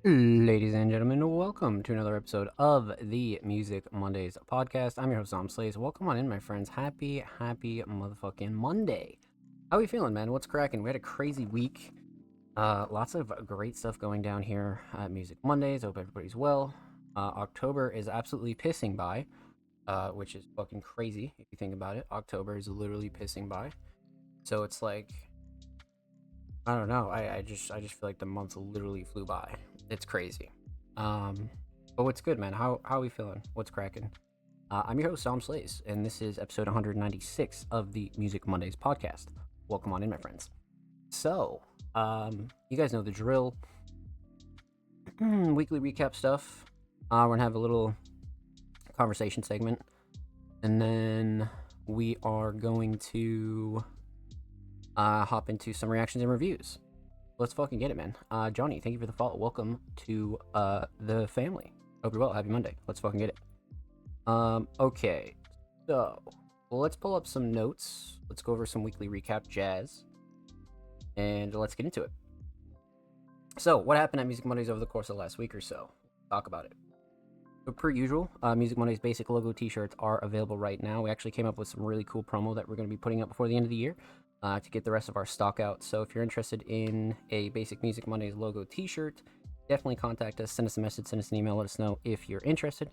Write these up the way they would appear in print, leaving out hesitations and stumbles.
Ladies and gentlemen, welcome to another episode of the Music Mondays podcast. I'm your host, Slays. Welcome on in, my friends. Happy motherfucking Monday. How are we feeling, man? What's cracking? We had a crazy week. Lots of great stuff going down here at Music Mondays. Hope everybody's well. October is absolutely pissing by, which is fucking crazy if you think about it. October is literally pissing by. So it's like, I don't know. I just feel like the month literally flew by. It's crazy. But what's good, man? How are we feeling? What's cracking? I'm your host, Slays, and this is episode 196 of the Music Mondays podcast. Welcome on in, my friends. So, you guys know the drill. Weekly recap stuff. We're gonna have a little conversation segment, and then we are going to hop into some reactions and reviews. Let's fucking get it, man. Johnny, thank you for the follow. Welcome to the family. Hope you're well. Happy Monday. Let's fucking get it. Okay. So, let's pull up some notes. Let's go over some weekly recap jazz. And let's get into it. So, what happened at Music Mondays over the course of the last week or so? Talk about it. So, per usual, Music Mondays basic logo t-shirts are available right now. We actually came up with some really cool promo that we're going to be putting up before the end of the year. To get the rest of our stock out. So if you're interested in a basic Music Mondays logo t-shirt, definitely contact us, send us a message, send us an email, let us know if you're interested.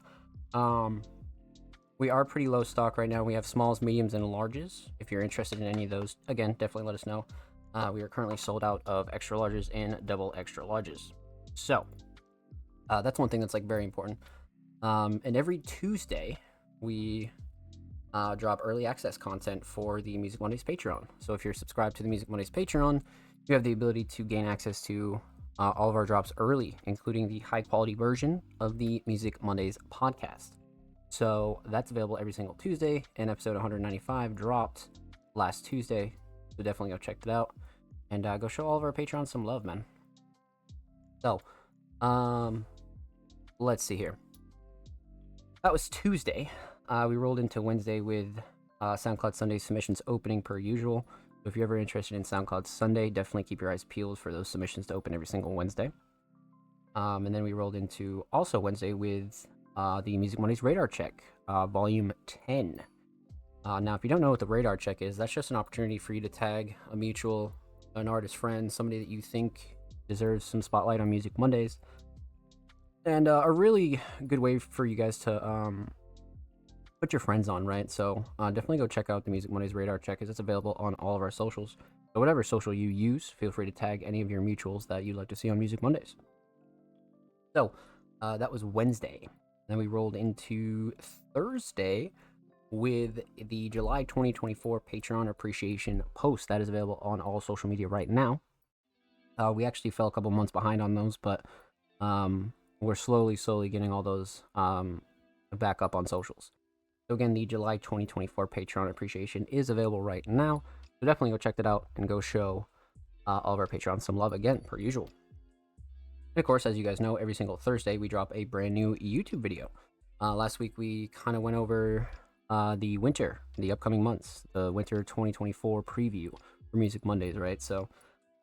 We are pretty low stock right now. We have smalls, mediums, and larges. If you're interested in any of those, again, definitely let us know. We are currently sold out of extra larges and double extra larges. So that's one thing that's like very important. And every Tuesday we drop early access content for the Music Mondays Patreon. So if you're subscribed to the Music Mondays Patreon, you have the ability to gain access to all of our drops early, including the high quality version of the Music Mondays podcast. So that's available every single Tuesday, and episode 195 dropped last Tuesday. So definitely go check that out and go show all of our Patreons some love, man. So, let's see here. That was Tuesday. We rolled into Wednesday with SoundCloud Sunday submissions opening per usual. So if you're ever interested in SoundCloud Sunday, definitely keep your eyes peeled for those submissions to open every single Wednesday. And then we rolled into also Wednesday with the Music Mondays Radar Check, Volume 10. Now, if you don't know what the Radar Check is, that's just an opportunity for you to tag a mutual, an artist friend, somebody that you think deserves some spotlight on Music Mondays. And a really good way for you guys to put your friends on, right? So definitely go check out the Music Mondays Radar Check, because it's available on all of our socials. So whatever social you use, feel free to tag any of your mutuals that you'd like to see on Music Mondays. So that was Wednesday. Then we rolled into Thursday with the July 2024 Patreon appreciation post that is available on all social media right now. We actually fell a couple months behind on those, but we're slowly getting all those back up on socials. So again, the July 2024 Patreon appreciation is available right now. So definitely go check that out and go show all of our Patreons some love again, per usual. And of course, as you guys know, every single Thursday we drop a brand new YouTube video. Last week we kind of went over the upcoming months, the winter 2024 preview for Music Mondays, right? So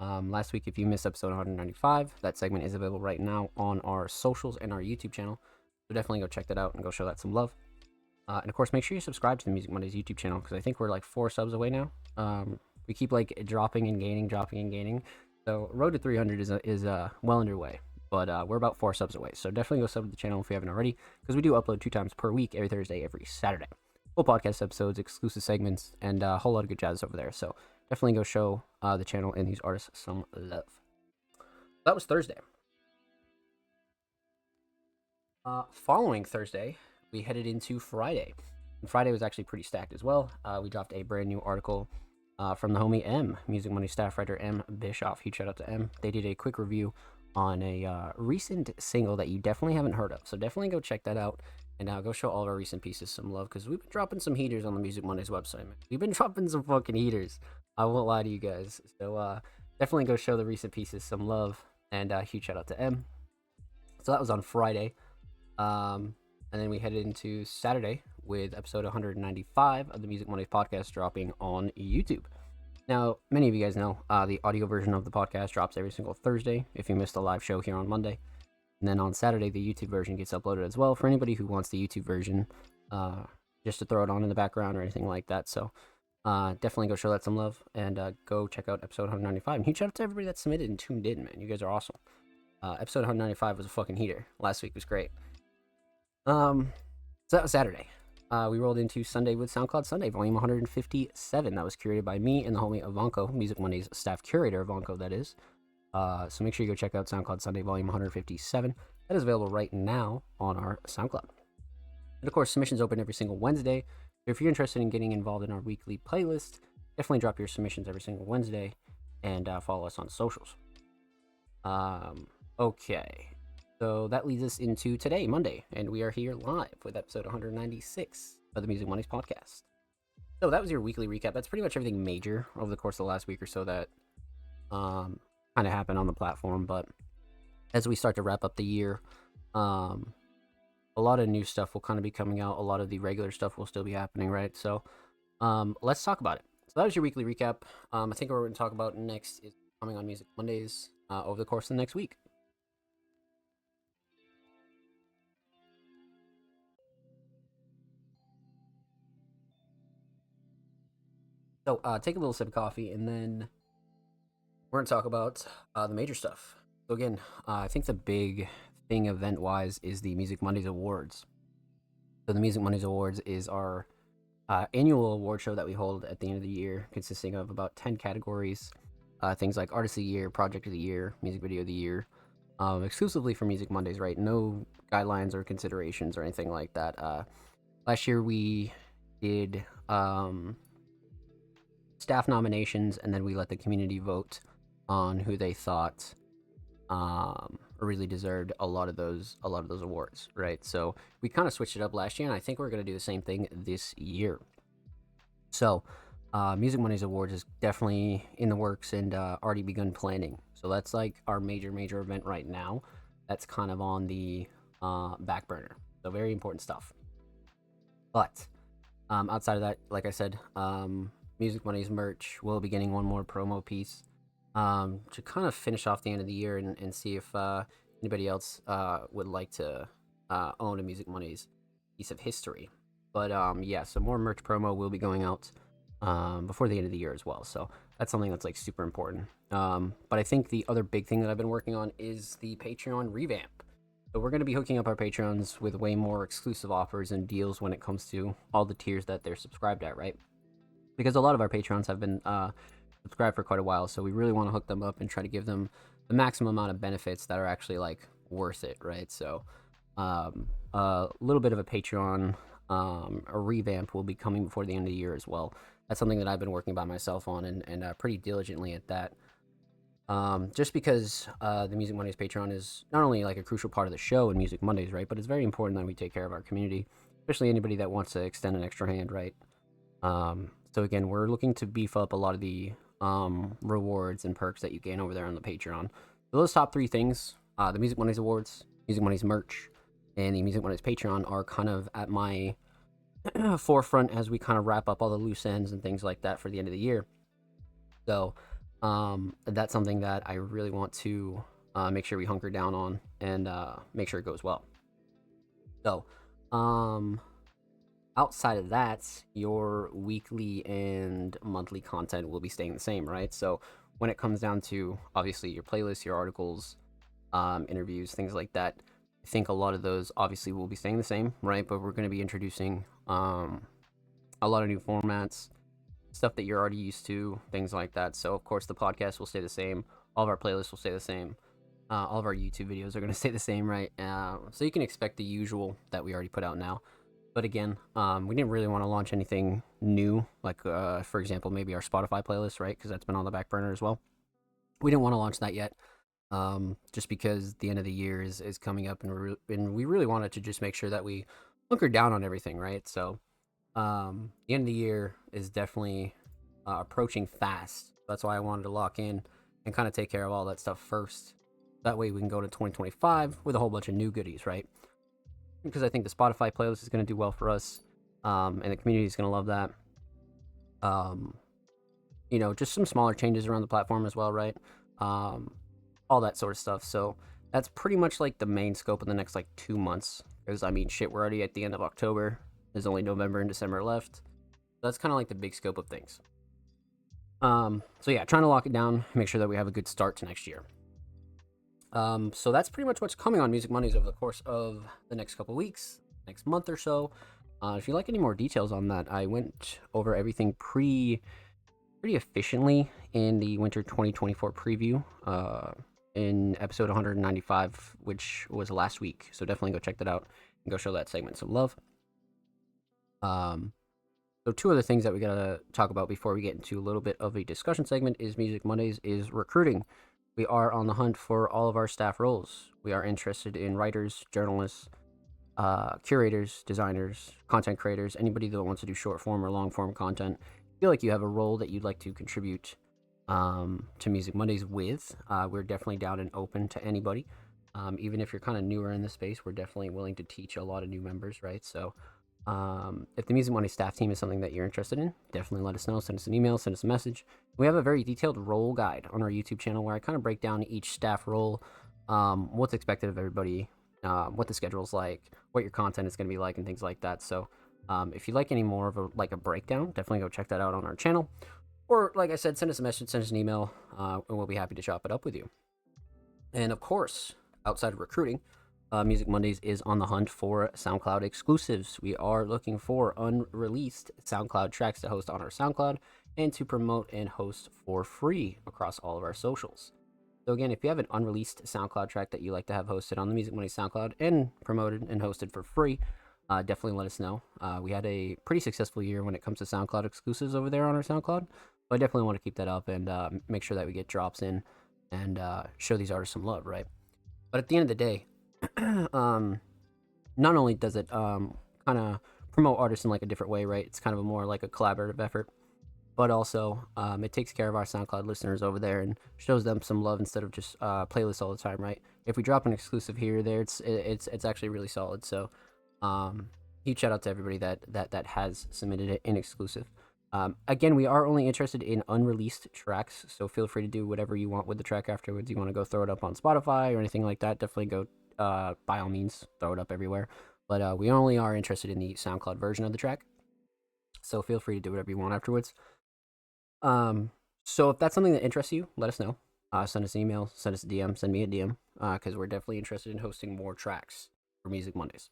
last week, if you missed episode 195, that segment is available right now on our socials and our YouTube channel. So definitely go check that out and go show that some love. And of course, make sure you subscribe to the Music Mondays YouTube channel, because I think we're like 4 subs away now. We keep like dropping and gaining. So road to 300 is well underway, but we're about 4 subs away. So definitely go sub to the channel if you haven't already, because we do upload 2 times per week, every Thursday, every Saturday. Full podcast episodes, exclusive segments, and a whole lot of good jazz over there. So definitely go show the channel and these artists some love. That was Thursday. Following Thursday, we headed into Friday. And Friday was actually pretty stacked as well. We dropped a brand new article from the homie M, Music Monday staff writer M Bischoff. Huge shout out to M. They did a quick review on a recent single that you definitely haven't heard of. So definitely go check that out and go show all of our recent pieces some love, because we've been dropping some heaters on the Music Mondays website, man. We've been dropping some fucking heaters. I won't lie to you guys. So definitely go show the recent pieces some love, and huge shout out to M. So that was on Friday. And then we headed into Saturday with episode 195 of the Music Mondays podcast dropping on YouTube. Now, many of you guys know the audio version of the podcast drops every single Thursday if you missed the live show here on Monday. And then on Saturday, the YouTube version gets uploaded as well for anybody who wants the YouTube version, just to throw it on in the background or anything like that. So definitely go show that some love, and go check out episode 195. And huge shout out to everybody that submitted and tuned in, man. You guys are awesome. Episode 195 was a fucking heater. Last week was great. So that was Saturday. We rolled into Sunday with SoundCloud Sunday, volume 157. That was curated by me and the homie Ivanko, Music Monday's staff curator, Ivanko, that is. So make sure you go check out SoundCloud Sunday, volume 157. That is available right now on our SoundCloud. And of course, submissions open every single Wednesday. So if you're interested in getting involved in our weekly playlist, definitely drop your submissions every single Wednesday, and follow us on socials. Okay. So that leads us into today, Monday, and we are here live with episode 196 of the Music Mondays podcast. So that was your weekly recap. That's pretty much everything major over the course of the last week or so that kind of happened on the platform. But as we start to wrap up the year, a lot of new stuff will kind of be coming out. A lot of the regular stuff will still be happening, right? So let's talk about it. So that was your weekly recap. I think what we're going to talk about next is coming on Music Mondays over the course of the next week. So take a little sip of coffee, and then we're going to talk about the major stuff. So again, I think the big thing event-wise is the Music Mondays Awards. So the Music Mondays Awards is our annual award show that we hold at the end of the year, consisting of about 10 categories. Things like Artist of the Year, Project of the Year, Music Video of the Year, exclusively for Music Mondays, right? No guidelines or considerations or anything like that. Last year we did staff nominations, and then we let the community vote on who they thought really deserved a lot of those awards, right? So we kind of switched it up last year, and I think we're going to do the same thing this year. So Music Mondays Awards is definitely in the works and already begun planning. So that's like our major event right now. That's kind of on the back burner. So very important stuff. But outside of that, like I said, Music Mondays merch will be getting one more promo piece to kind of finish off the end of the year and see if anybody else would like to own a Music Mondays piece of history. But yeah, so more merch promo will be going out before the end of the year as well. So that's something that's like super important. But I think the other big thing that I've been working on is the Patreon revamp. So we're going to be hooking up our Patrons with way more exclusive offers and deals when it comes to all the tiers that they're subscribed at, right? Because a lot of our Patrons have been subscribed for quite a while, so we really want to hook them up and try to give them the maximum amount of benefits that are actually like worth it, right? So a little bit of a Patreon a revamp will be coming before the end of the year as well. That's something that I've been working by myself on and pretty diligently at that. Just because the Music Mondays Patreon is not only like a crucial part of the show and Music Mondays, right? But it's very important that we take care of our community, especially anybody that wants to extend an extra hand, right? So again, we're looking to beef up a lot of the rewards and perks that you gain over there on the Patreon. So those top three things, the Music Mondays Awards, Music Mondays merch, and the Music Mondays Patreon are kind of at my forefront as we kind of wrap up all the loose ends and things like that for the end of the year. So that's something that I really want to make sure we hunker down on and make sure it goes well. So outside of that, your weekly and monthly content will be staying the same, right? So when it comes down to obviously your playlists, your articles, interviews, things like that, I think a lot of those obviously will be staying the same, right? But we're going to be introducing a lot of new formats, stuff that you're already used to, things like that. So of course the podcast will stay the same, all of our playlists will stay the same, all of our YouTube videos are going to stay the same, right? So you can expect the usual that we already put out now. But again, we didn't really want to launch anything new, like for example maybe our Spotify playlist, right? Because that's been on the back burner as well. We didn't want to launch that yet, just because the end of the year is coming up, and we really wanted to just make sure that we hunker down on everything, right? So the end of the year is definitely approaching fast. That's why I wanted to lock in and kind of take care of all that stuff first. That way we can go to 2025 with a whole bunch of new goodies, right? Because I think the Spotify playlist is going to do well for us, and the community is going to love that. Just some smaller changes around the platform as well, right? All that sort of stuff. So that's pretty much like the main scope of the next like 2 months. Because I mean, shit, we're already at the end of October. There's only November and December left. So that's kind of like the big scope of things. So yeah, trying to lock it down, make sure that we have a good start to next year. So that's pretty much what's coming on Music Mondays over the course of the next couple weeks, next month or so. If you like any more details on that, I went over everything pretty efficiently in the winter 2024 preview in episode 195, which was last week. So definitely go check that out and go show that segment some love. So two other things that we gotta talk about before we get into a little bit of a discussion segment is Music Mondays is recruiting. We are on the hunt for all of our staff roles. We are interested in writers, journalists, curators, designers, content creators, anybody that wants to do short form or long form content. Feel like you have a role that you'd like to contribute to Music Mondays with, we're definitely down and open to anybody. Even if you're kind of newer in the space, we're definitely willing to teach a lot of new members, right? So if the Music Monday staff team is something that you're interested in, definitely let us know. Send us an email, send us a message. We have a very detailed role guide on our YouTube channel where I kind of break down each staff role, what's expected of everybody, what the schedule's like, what your content is going to be like, and things like that. So if you like any more of a breakdown, definitely go check that out on our channel. Or, like I said, send us a message, send us an email, and we'll be happy to chop it up with you. And of course, outside of recruiting, Music Mondays is on the hunt for SoundCloud exclusives. We are looking for unreleased SoundCloud tracks to host on our SoundCloud and to promote and host for free across all of our socials. So again, if you have an unreleased SoundCloud track that you like to have hosted on the Music Mondays SoundCloud and promoted and hosted for free, definitely let us know. We had a pretty successful year when it comes to SoundCloud exclusives over there on our SoundCloud. But I definitely want to keep that up and make sure that we get drops in and show these artists some love, right? But at the end of the day, not only does it kind of promote artists in like a different way, right? It's kind of a more like a collaborative effort, but also it takes care of our SoundCloud listeners over there and shows them some love instead of just playlists all the time, right? If we drop an exclusive here or there, it's actually really solid. So huge shout out to everybody that has submitted it in exclusive. Again, we are only interested in unreleased tracks, so feel free to do whatever you want with the track afterwards. You want to go throw it up on Spotify or anything like that, definitely go, by all means, throw it up everywhere. But we only are interested in the SoundCloud version of the track, so feel free to do whatever you want afterwards. So if that's something that interests you, let us know. Send us an email, send us a DM, send me a DM, because we're definitely interested in hosting more tracks for Music Mondays.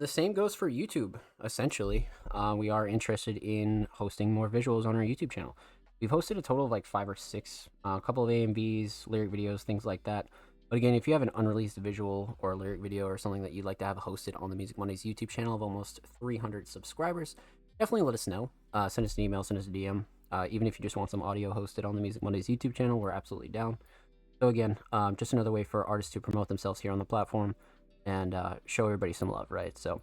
The same goes for YouTube, essentially. We are interested in hosting more visuals on our YouTube channel. We've hosted a total of like 5 or 6, a couple of A&Bs, lyric videos, things like that. But again, if you have an unreleased visual or a lyric video or something that you'd like to have hosted on the Music Mondays YouTube channel of almost 300 subscribers, definitely let us know. Send us an email, send us a DM. Even if you just want some audio hosted on the Music Mondays YouTube channel, we're absolutely down. So again, just another way for artists to promote themselves here on the platform and show everybody some love, right? So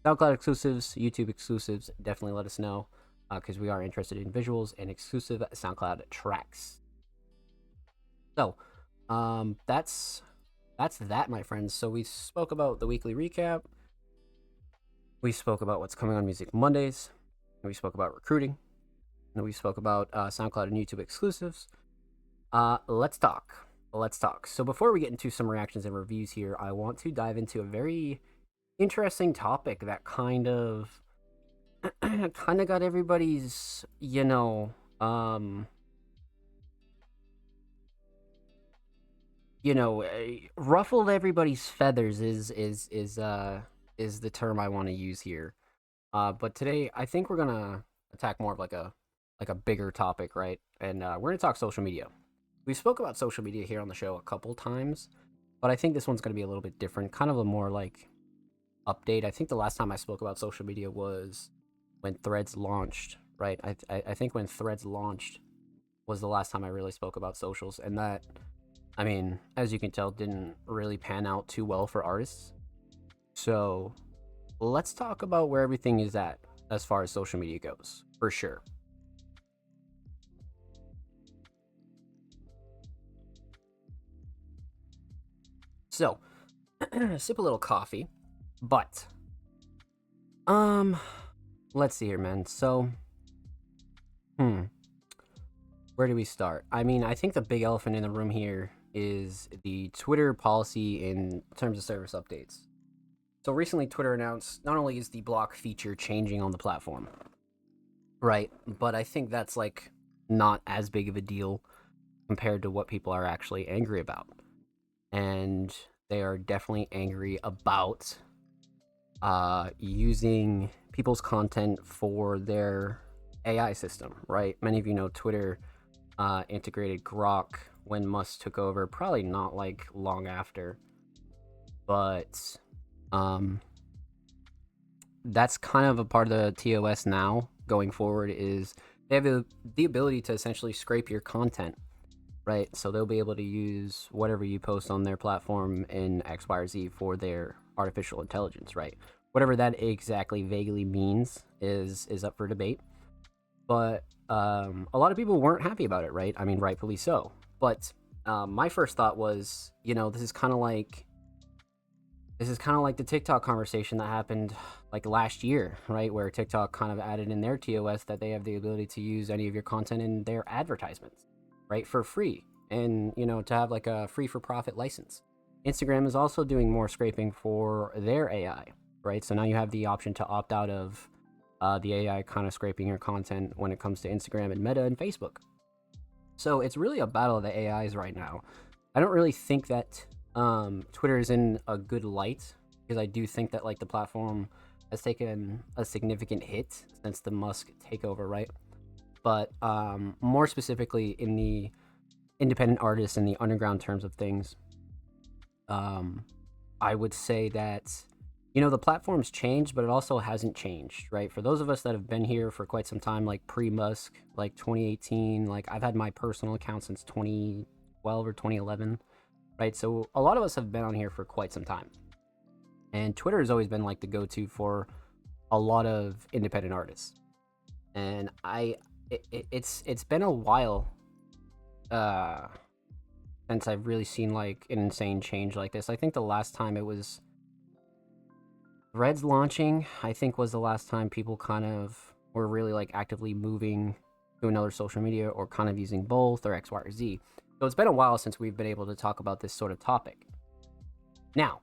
SoundCloud exclusives, YouTube exclusives, definitely let us know because we are interested in visuals and exclusive SoundCloud tracks. So that's that, my friends. So we spoke about the weekly recap. We spoke about what's coming on Music Mondays. We spoke about recruiting. And we spoke about SoundCloud and YouTube exclusives. Let's talk. So before we get into some reactions and reviews here, I want to dive into a very interesting topic that kind of got everybody's, ruffled everybody's feathers is the term I want to use here. But today I think we're gonna attack more of like a bigger topic, right? And we're gonna talk social media. We spoke about social media here on the show a couple times, but I think this one's gonna be a little bit different, kind of a more like update. I think the last time I spoke about social media was when Threads launched, right? I think when Threads launched was the last time I really spoke about socials, and that, I mean, as you can tell, didn't really pan out too well for artists. So let's talk about where everything is at as far as social media goes, for sure. So, sip a little coffee, but, let's see here, man. So, where do we start? I mean, I think the big elephant in the room here is the Twitter policy in terms of service updates. So recently, Twitter announced not only is the block feature changing on the platform, right, but I think that's like not as big of a deal compared to what people are actually angry about. And they are definitely angry about using people's content for their AI system, right? Many of you know Twitter integrated Grok when Musk took over, probably not like long after, but that's kind of a part of the TOS now going forward. Is they have the ability to essentially scrape your content, right? So they'll be able to use whatever you post on their platform in X, Y, or Z for their artificial intelligence, right? Whatever that exactly vaguely means is up for debate. But a lot of people weren't happy about it, right? I mean, rightfully so. But my first thought was, this is kind of like the TikTok conversation that happened like last year, right? Where TikTok kind of added in their TOS that they have the ability to use any of your content in their advertisements, right? For free. And, to have like a free for profit license. Instagram is also doing more scraping for their AI, right? So now you have the option to opt out of the AI kind of scraping your content when it comes to Instagram and Meta and Facebook. So it's really a battle of the AIs right now. I don't really think that Twitter is in a good light, because I do think that like the platform has taken a significant hit since the Musk takeover, right? But more specifically in the independent artists and the underground terms of things, I would say that the platform's changed, but it also hasn't changed, right? For those of us that have been here for quite some time, like pre-Musk, like 2018, like I've had my personal account since 2012 or 2011, right? So a lot of us have been on here for quite some time. And Twitter has always been like the go-to for a lot of independent artists. And it's been a while since I've really seen like an insane change like this. I think the last time it was Threads launching, I think, was the last time people kind of were really like actively moving to another social media, or kind of using both, or X, Y, or Z. So it's been a while since we've been able to talk about this sort of topic. Now,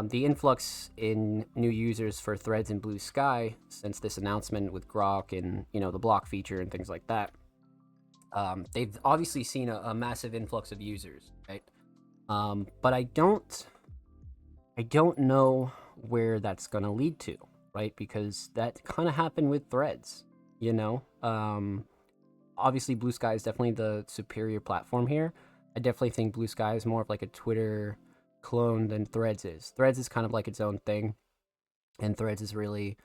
the influx in new users for Threads and Blue Sky since this announcement with Grok and the block feature and things like that, they've obviously seen a massive influx of users, right? But I don't know where that's going to lead to, right? Because that kind of happened with Threads, obviously Blue Sky is definitely the superior platform here. I definitely think Blue Sky is more of like a Twitter clone than Threads is. Threads is kind of like its own thing, and Threads has really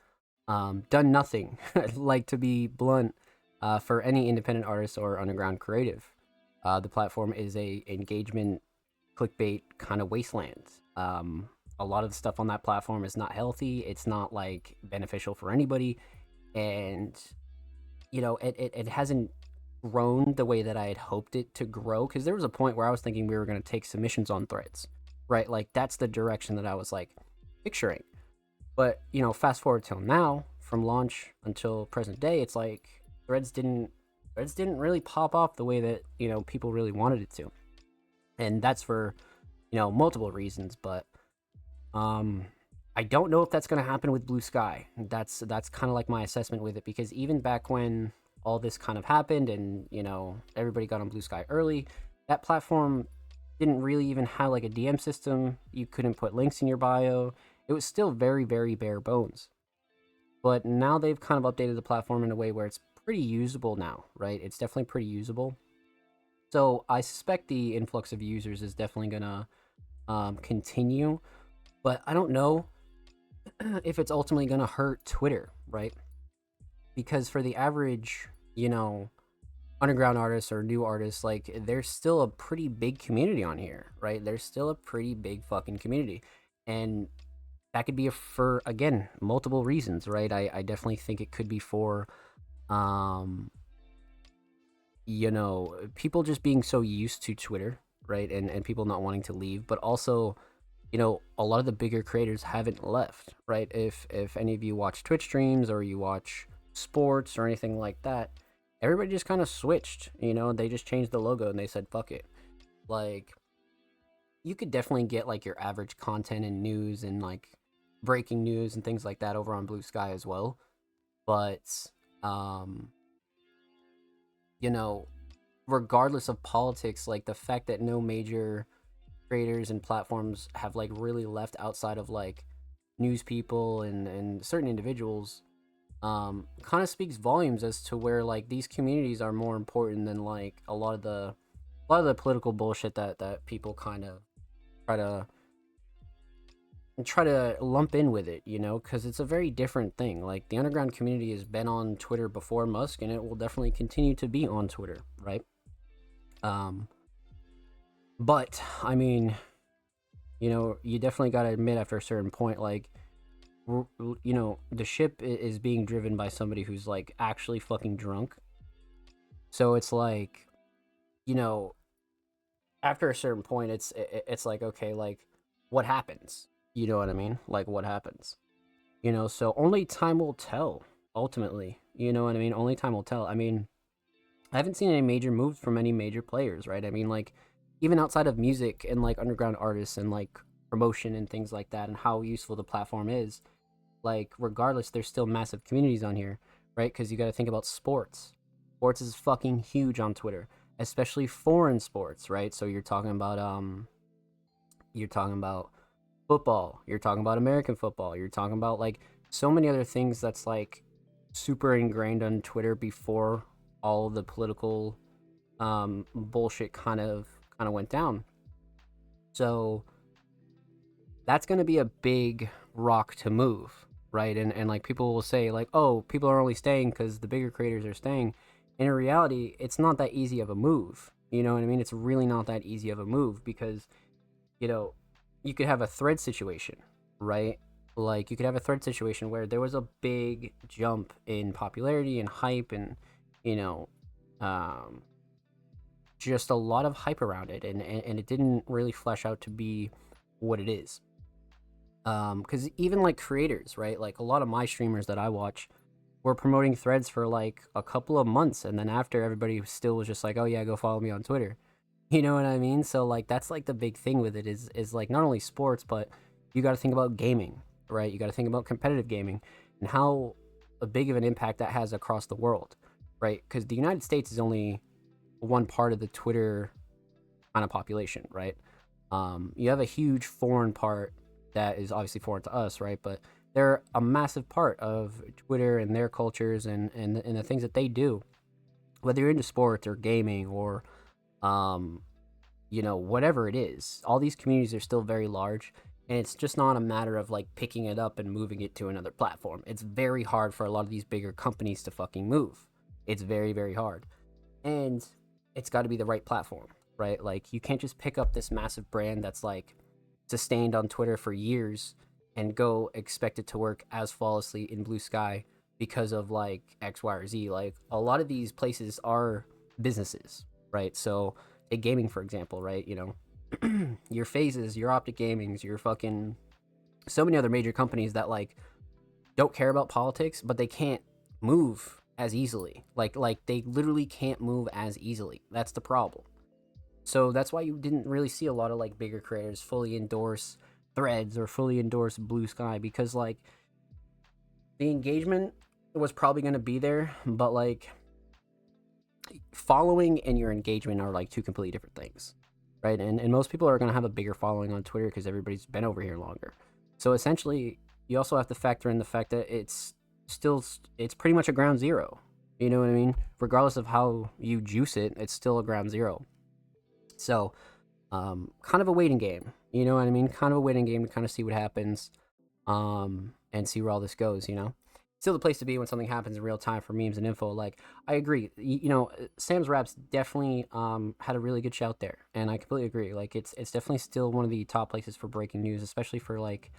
done nothing, like, to be blunt, for any independent artist or underground creative. The platform is a engagement clickbait kind of wasteland. A lot of the stuff on that platform is not healthy. It's not like beneficial for anybody, and it hasn't grown the way that I had hoped it to grow. Because there was a point where I was thinking we were going to take submissions on Threads, right? Like that's the direction that I was like picturing. But fast forward till now, from launch until present day, it's like Threads didn't really pop off the way that people really wanted it to, and that's for multiple reasons. But I don't know if that's going to happen with Blue Sky. That's kind of like my assessment with it, because even back when all this kind of happened and everybody got on Blue Sky early, that platform didn't really even have like a DM system. You couldn't put links in your bio. It was still very, very bare bones. But now they've kind of updated the platform in a way where it's pretty usable now, right? It's definitely pretty usable. So I suspect the influx of users is definitely gonna continue, but I don't know if it's ultimately gonna hurt Twitter, right? Because for the average, underground artists or new artists, like, there's still a pretty big community on here, right? There's still a pretty big fucking community, and that could be for, again, multiple reasons, right? I definitely think it could be for people just being so used to Twitter, right? And people not wanting to leave, but also a lot of the bigger creators haven't left, right? If any of you watch Twitch streams or you watch sports or anything like that, everybody just kind of switched. They just changed the logo and they said fuck it. Like, you could definitely get like your average content and news and like breaking news and things like that over on Blue Sky as well. But um, you know, regardless of politics, like the fact that no major creators and platforms have like really left outside of like news people and certain individuals kind of speaks volumes as to where like these communities are more important than like a lot of the political bullshit that people kind of try to try to lump in with it, you know, because it's a very different thing. Like the underground community has been on Twitter before Musk, and it will definitely continue to be on Twitter, right? Um, but I mean, you know, you definitely got to admit after a certain point, like, you know, the ship is being driven by somebody who's like actually fucking drunk. So it's like, you know, after a certain point, it's like, okay, like, what happens? You know what I mean? Like, what happens? You know, so only time will tell. Ultimately, you know what I mean? Only time will tell. I mean, I haven't seen any major moves from any major players, right? I mean, like, even outside of music and like underground artists and like promotion and things like that, and how useful the platform is, like, regardless, there's still massive communities on here, right? Because you got to think about sports. Sports is fucking huge on Twitter, especially foreign sports, right? So you're talking about football, you're talking about American football, you're talking about like so many other things that's like super ingrained on Twitter before all the political bullshit kind of went down. So that's going to be a big rock to move, right? And like people will say like, oh, people are only staying because the bigger creators are staying. In reality, it's not that easy of a move. You know what I mean? It's really not that easy of a move because, you know, you could have a thread situation, right? Like you could have a thread situation where there was a big jump in popularity and hype and, you know, um, just a lot of hype around it, and it didn't really flesh out to be what it is. Because even like creators, right? Like a lot of my streamers that I watch were promoting threads for like a couple of months, and then after everybody still was just like, oh yeah, go follow me on Twitter. You know what I mean? So like that's like the big thing with it is like not only sports, but you got to think about gaming, right? You got to think about competitive gaming and how a big of an impact that has across the world, right? Because the United States is only one part of the Twitter kind of population, right? You have a huge foreign part that is obviously foreign to us, right? But they're a massive part of Twitter and their cultures and the things that they do, whether you're into sports or gaming or um, you know, whatever it is. All these communities are still very large, and it's just not a matter of like picking it up and moving it to another platform. It's very hard for a lot of these bigger companies to fucking move. It's very, very hard. And it's got to be the right platform, right? Like you can't just pick up this massive brand that's like sustained on Twitter for years and go expect it to work as flawlessly in Blue Sky because of like X, Y, or Z. Like a lot of these places are businesses, right? So take gaming for example, right? You know, your phases, your optic gamings, your fucking so many other major companies that like don't care about politics, but they can't move as easily. Like they literally can't move as easily. That's the problem. So that's why you didn't really see a lot of like bigger creators fully endorse threads or fully endorse Blue Sky because like the engagement was probably going to be there, but like following and your engagement are like two completely different things, right? And most people are going to have a bigger following on Twitter because everybody's been over here longer. So essentially, you also have to factor in the fact that it's pretty much a ground zero. You know what I mean? Regardless of how you juice it, it's still a ground zero. So, kind of a waiting game. You know what I mean? Kind of a waiting game to kind of see what happens, and see where all this goes. You know, still the place to be when something happens in real time for memes and info. Like, I agree. You know, Sam's Raps definitely had a really good shout there, and I completely agree. Like, it's definitely still one of the top places for breaking news, especially for like,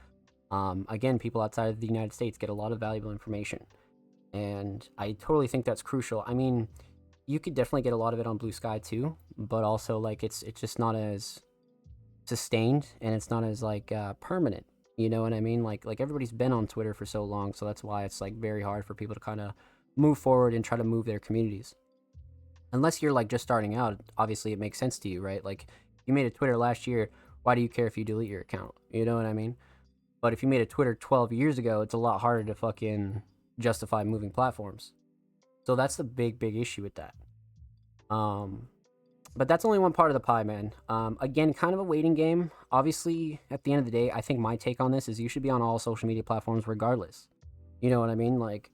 again, people outside of the United States get a lot of valuable information, and I totally think that's crucial. I mean, you could definitely get a lot of it on Blue Sky too, but also like it's just not as sustained and it's not as like permanent. You know what I mean? Like everybody's been on Twitter for so long, so that's why it's like very hard for people to kind of move forward and try to move their communities. Unless you're like just starting out, obviously it makes sense to you, right? Like You made a Twitter last year. Why do you care if you delete your account? You know what I mean? But if you made a Twitter 12 years ago, it's a lot harder to fucking justify moving platforms. So that's the big issue with that. But that's only one part of the pie, man. Again, kind of a waiting game. Obviously, at the end of the day, I think my take on this is you should be on all social media platforms regardless. You know what I mean? Like,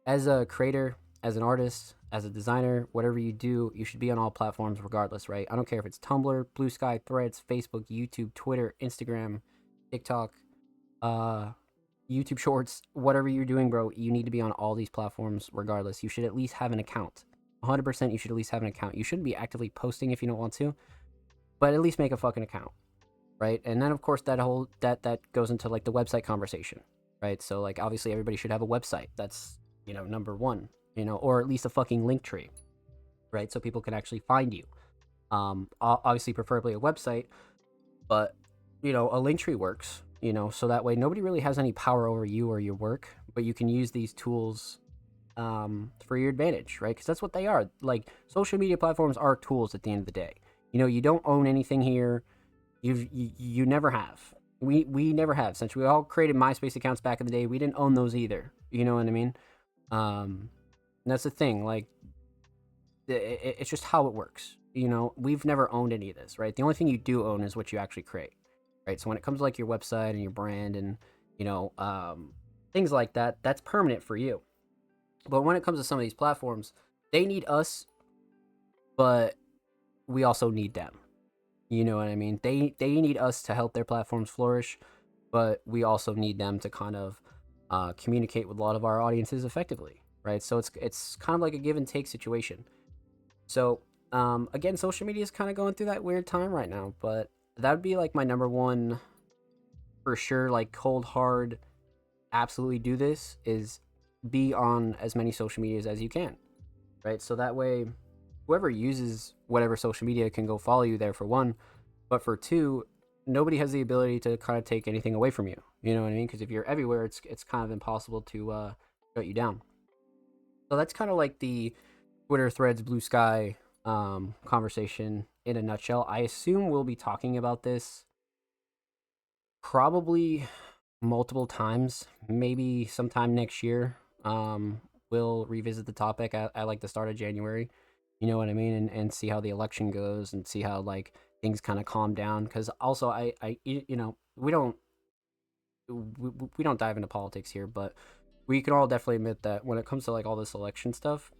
as a creator, as an artist, as a designer, whatever you do, you should be on all platforms regardless, right? I don't care if it's Tumblr, Blue Sky, Threads, Facebook, YouTube, Twitter, Instagram, TikTok, YouTube Shorts, whatever you're doing, bro, you need to be on all these platforms regardless. You should at least have an account. 100% you should at least have an account. You shouldn't be actively posting if you don't want to, but at least make a fucking account, right? And then of course that goes into like the website conversation, right? So like obviously everybody should have a website. That's, number one, or at least a fucking link tree, right? So people can actually find you. Obviously preferably a website, but a link tree works, so that way nobody really has any power over you or your work, but you can use these tools for your advantage, right? Because that's what they are. Like, social media platforms are tools at the end of the day. You don't own anything here. You never have. We never have. Since we all created MySpace accounts back in the day, we didn't own those either. You know what I mean? That's the thing. Like, it's just how it works. We've never owned any of this, right? The only thing you do own is what you actually create, right? So when it comes to like your website and your brand and things like that, that's permanent for you. But when it comes to some of these platforms, they need us, but we also need them. You know what I mean? They need us to help their platforms flourish, but we also need them to kind of communicate with a lot of our audiences effectively, right? So it's kind of like a give and take situation. So again, social media is kind of going through that weird time right now, but that would be like my number one for sure, like cold hard, absolutely do this is be on as many social medias as you can, right? So that way whoever uses whatever social media can go follow you there, for one, but for two, nobody has the ability to kind of take anything away from you. You know what I mean? Because if you're everywhere, it's kind of impossible to shut you down. So that's kind of like the Twitter, Threads, Blue Sky conversation in a nutshell. I assume we'll be talking about this probably multiple times, maybe sometime next year. We'll revisit the topic at like the start of January, you know what I mean, and see how the election goes and see how like things kind of calm down. Because also we don't dive into politics here, but we can all definitely admit that when it comes to like all this election stuff,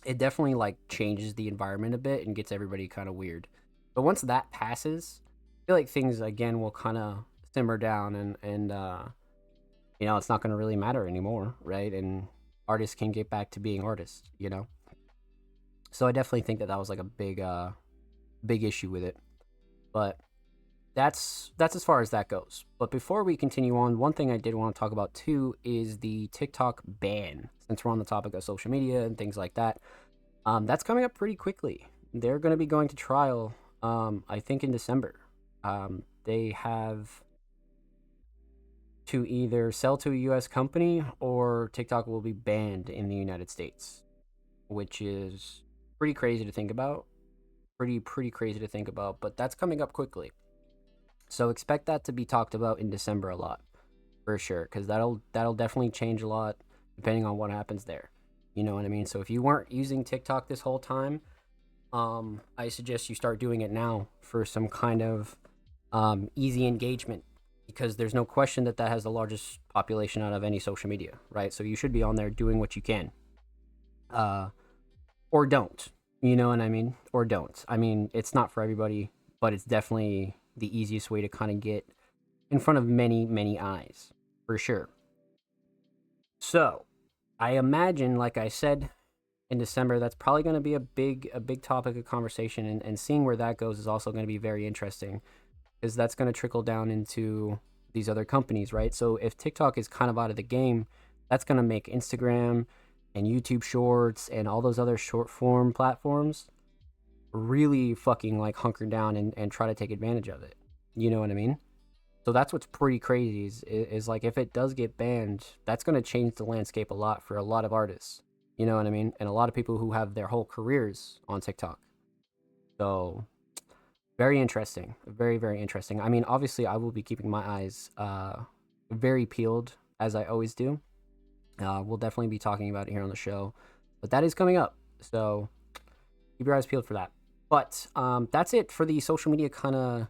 it definitely like changes the environment a bit and gets everybody kind of weird. But once that passes, I feel like things again will kind of simmer down and it's not going to really matter anymore, right? And artists can get back to being artists, So I definitely think that was like a big issue with it. But that's as far as that goes. But before we continue on, one thing I did want to talk about too is the TikTok ban. Since we're on the topic of social media and things like that, that's coming up pretty quickly. They're going to be going to trial, I think in December. They have to either sell to a U.S. company or TikTok will be banned in the United States, which is pretty crazy to think about. Pretty crazy to think about, but that's coming up quickly. So expect that to be talked about in December a lot, for sure, because that'll definitely change a lot depending on what happens there. You know what I mean? So if you weren't using TikTok this whole time, I suggest you start doing it now for some kind of easy engagement, because there's no question that has the largest population out of any social media, right? So you should be on there doing what you can, or don't. You know what I mean? Or don't. I mean, it's not for everybody, but it's definitely the easiest way to kind of get in front of many eyes, for sure. So I imagine, like I said, in December, that's probably going to be a big topic of conversation, and seeing where that goes is also going to be very interesting, because that's going to trickle down into these other companies, right? So if TikTok is kind of out of the game, that's going to make Instagram and YouTube Shorts and all those other short form platforms really fucking like hunker down and try to take advantage of it. You know what I mean? So that's what's pretty crazy is like, if it does get banned, that's going to change the landscape a lot for a lot of artists. You know what I mean? And a lot of people who have their whole careers on TikTok. So Very interesting. Very, very interesting. I mean, obviously, I will be keeping my eyes very peeled, as I always do. We'll definitely be talking about it here on the show, but that is coming up. So keep your eyes peeled for that. But that's it for the social media kind of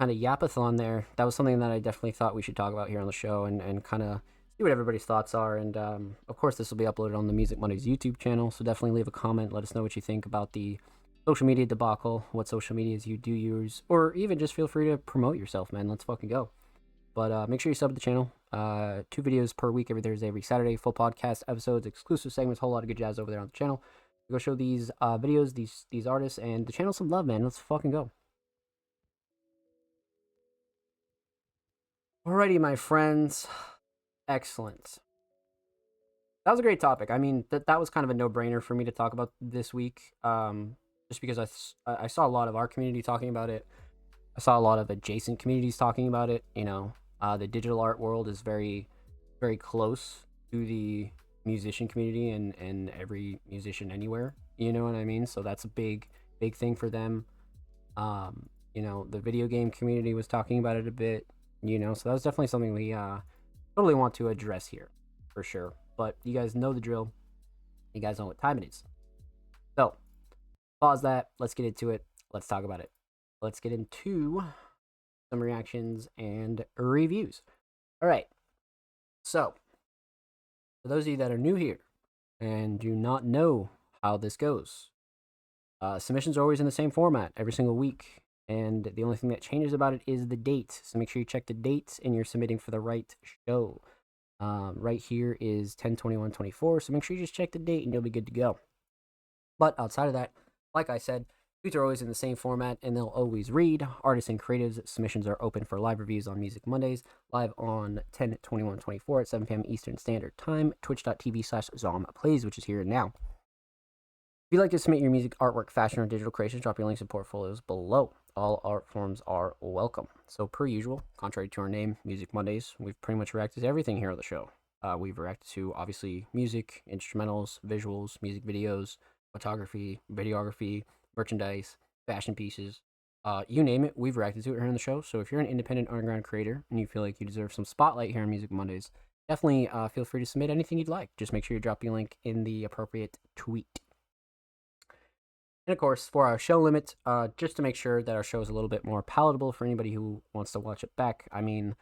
yapathon there. That was something that I definitely thought we should talk about here on the show and kind of see what everybody's thoughts are. And of course, this will be uploaded on the Music Mondays YouTube channel. So definitely leave a comment. Let us know what you think about the social media debacle, what social medias you do use, or even just feel free to promote yourself, man. Let's fucking go. But make sure you sub to the channel. 2 videos per week, every Thursday, every Saturday. Full podcast episodes, exclusive segments, whole lot of good jazz over there on the channel. Go show these videos, these artists, and the channel some love, man. Let's fucking go. Alrighty, my friends. Excellent. That was a great topic. I mean, that was kind of a no-brainer for me to talk about this week. Just because I saw a lot of our community talking about it. I saw a lot of adjacent communities talking about it. You know, the digital art world is very, very close to the musician community and every musician anywhere. You know what I mean? So that's a big, big thing for them. You know, the video game community was talking about it a bit. You know, so that was definitely something we totally want to address here, for sure. But you guys know the drill. You guys know what time it is. So, pause that. Let's get into it. Let's talk about it. Let's get into some reactions and reviews. All right. So, for those of you that are new here and do not know how this goes, submissions are always in the same format every single week. And the only thing that changes about it is the date. So make sure you check the dates and you're submitting for the right show. Right here is 10/21/24. So make sure you just check the date and you'll be good to go. But outside of that, like I said, tweets are always in the same format and they'll always read. Artists and creatives submissions are open for live reviews on Music Mondays, live on 10/21/24 at 7 p.m. Eastern Standard Time, twitch.tv/ZomPlays, which is here and now. If you'd like to submit your music, artwork, fashion, or digital creations, drop your links and portfolios below. All art forms are welcome. So, per usual, contrary to our name, Music Mondays, we've pretty much reacted to everything here on the show. We've reacted to, obviously, music, instrumentals, visuals, music videos, photography, videography, merchandise, fashion pieces. You name it, we've reacted to it here on the show. So, if you're an independent underground creator and you feel like you deserve some spotlight here on Music Mondays, definitely feel free to submit anything you'd like. Just make sure you drop your link in the appropriate tweet. And of course, for our show limit, just to make sure that our show is a little bit more palatable for anybody who wants to watch it back. I mean,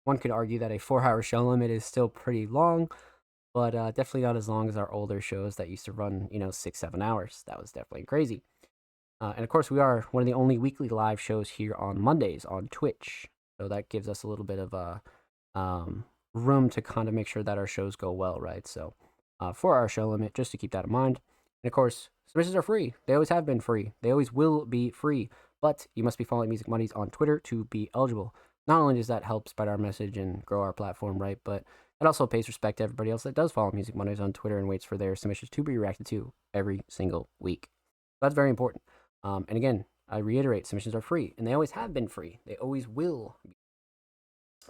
one could argue that a 4-hour show limit is still pretty long, but definitely not as long as our older shows that used to run, 6-7 hours. That was definitely crazy. And of course, we are one of the only weekly live shows here on Mondays on Twitch. So that gives us a little bit of room to kind of make sure that our shows go well, right? So for our show limit, just to keep that in mind. And of course, submissions are free. They always have been free. They always will be free. But you must be following Music Mondays on Twitter to be eligible. Not only does that help spread our message and grow our platform, right, but it also pays respect to everybody else that does follow Music Mondays on Twitter and waits for their submissions to be reacted to every single week. So that's very important. And again, I reiterate, submissions are free, and they always have been free. They always will be.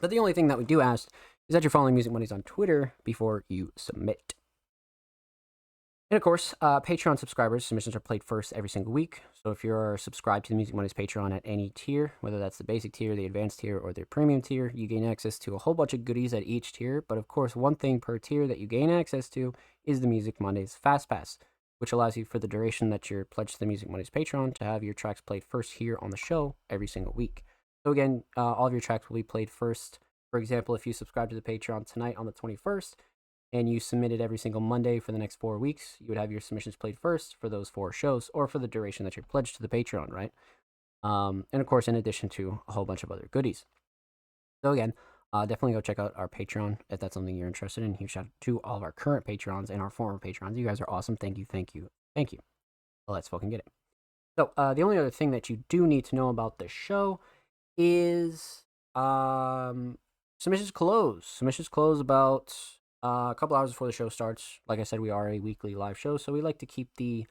But the only thing that we do ask is that you're following Music Mondays on Twitter before you submit. And of course, Patreon subscribers, submissions are played first every single week. So if you're subscribed to the Music Mondays Patreon at any tier, whether that's the basic tier, the advanced tier, or the premium tier, you gain access to a whole bunch of goodies at each tier. But of course, one thing per tier that you gain access to is the Music Mondays Fast Pass, which allows you for the duration that you're pledged to the Music Mondays Patreon to have your tracks played first here on the show every single week. So again, all of your tracks will be played first. For example, if you subscribe to the Patreon tonight on the 21st, and you submitted every single Monday for the next 4 weeks, you would have your submissions played first for those 4 shows, or for the duration that you're pledged to the Patreon, right? And of course, in addition to a whole bunch of other goodies. So again, definitely go check out our Patreon if that's something you're interested in. Huge shout out to all of our current patrons and our former patrons. You guys are awesome. Thank you, thank you, thank you. Well, let's fucking get it. So the only other thing that you do need to know about the show is submissions close. Submissions close about a couple hours before the show starts. Like I said, we are a weekly live show, so we like to keep the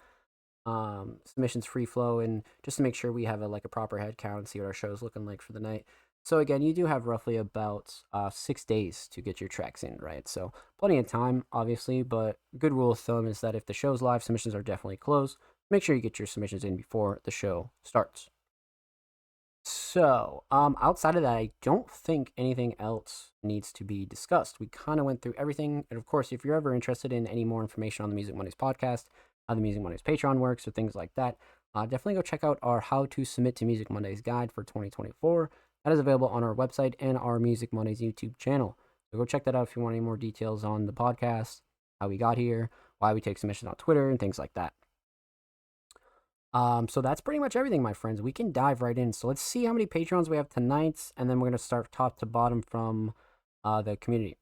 submissions free flow and just to make sure we have a proper head count and see what our show is looking like for the night. So again, you do have roughly about 6 days to get your tracks in, right? So plenty of time, obviously, but good rule of thumb is that if the show's live, submissions are definitely closed. Make sure you get your submissions in before the show starts. So, outside of that, I don't think anything else needs to be discussed. We kind of went through everything. And of course, if you're ever interested in any more information on the Music Mondays podcast, how the Music Mondays Patreon works, or things like that, definitely go check out our How to Submit to Music Mondays guide for 2024. That is available on our website and our Music Mondays YouTube channel. So go check that out if you want any more details on the podcast, how we got here, why we take submissions on Twitter, and things like that. So that's pretty much everything, my friends. We can dive right in. So let's see how many Patreons we have tonight, and then we're gonna start top to bottom from the community.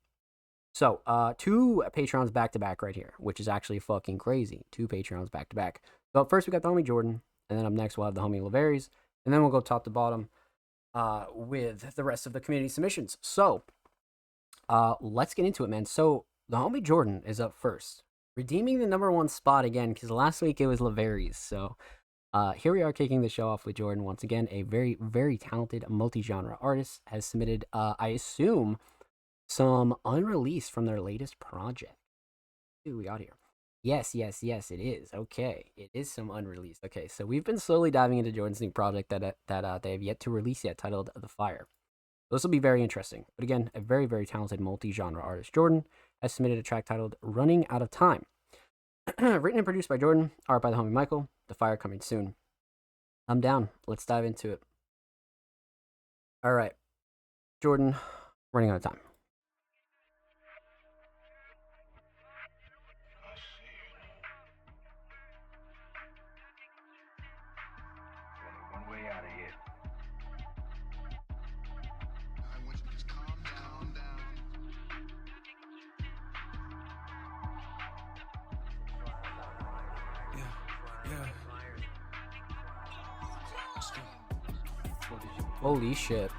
So 2 Patreons back to back right here, which is actually fucking crazy. 2 Patreons back to back. So up first we got the homie Jordan, and then up next we'll have the homie Laveries, and then we'll go top to bottom with the rest of the community submissions. So let's get into it, man. So the homie Jordan is up first, redeeming the #1 spot again, because last week it was Laveries. So here we are kicking the show off with Jordan once again. A very, very talented multi-genre artist has submitted, I assume, some unreleased from their latest project. What do we got here? Yes, it is. Okay, it is some unreleased. Okay, so we've been slowly diving into Jordan's new project that they have yet to release yet, titled The Fire. This will be very interesting. But again, a very, very talented multi-genre artist, Jordan, has submitted a track titled Running Out of Time. Written and produced by Jordan, art by the homie Michael. The Fire coming soon. I'm down. Let's dive into it. All right. Jordan, Running Out of Time. One way out of here. I want you to just calm down. Yeah. Let's go. Holy shit.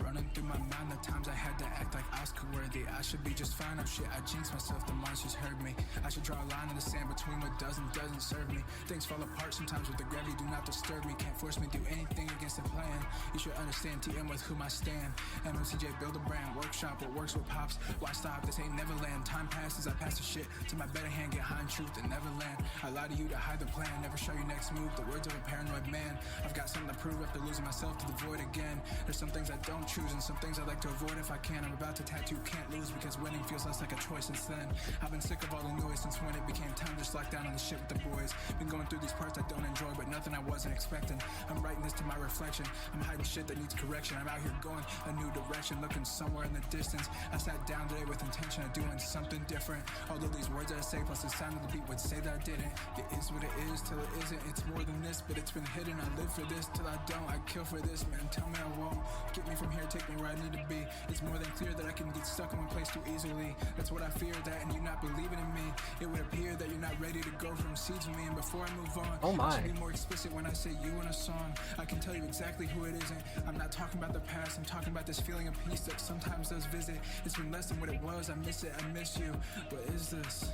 Running through my mind the times I had to act like Oscar worthy. I should be just fine. Oh shit, I jinxed myself. The monsters heard me. I should draw a line in the sand between what does and doesn't serve me. Things fall apart sometimes with the gravity. Do not disturb me. Can't force me to do anything against the plan. You should understand TM with whom I stand. MOTJ build a brand. Workshop what works with pops. Why stop? This ain't Neverland. Time passes. I pass the shit to my better hand. Get high in truth and Neverland. I lie to you to hide the plan. Never show your next move. The words of a paranoid man. I've got something to prove after losing myself to the void again. There's some things I don't choose and some things I like to avoid if I can. I'm about to tattoo can't lose because winning feels less like a choice since then. I've been sick of all the noise since when it became time to just lock down on the shit with the boys. Been going through these parts I don't enjoy, but nothing I wasn't expecting. I'm writing this to my reflection. I'm hiding shit that needs correction. I'm out here going a new direction, looking somewhere in the distance. I sat down today with intention of doing something different. Although these words that I say plus the sound of the beat would say that I didn't. It is what it is till it isn't. It's more than this, but it's been hidden. I live for this till I don't. I kill for this, man. Tell me I won't. Get me from here, take me where I need to be. It's more than clear that I can get stuck in one place too easily. That's what I fear, that and you not believing in me. It would appear that you're not ready to go from seeds with me. And before I move on, Oh my. I should be more explicit when I say you in a song. I can tell you exactly who it isn't. I'm not talking about the past. I'm talking about this feeling of peace that sometimes does visit. It's been less than what it was. I miss it. I miss you. What is this?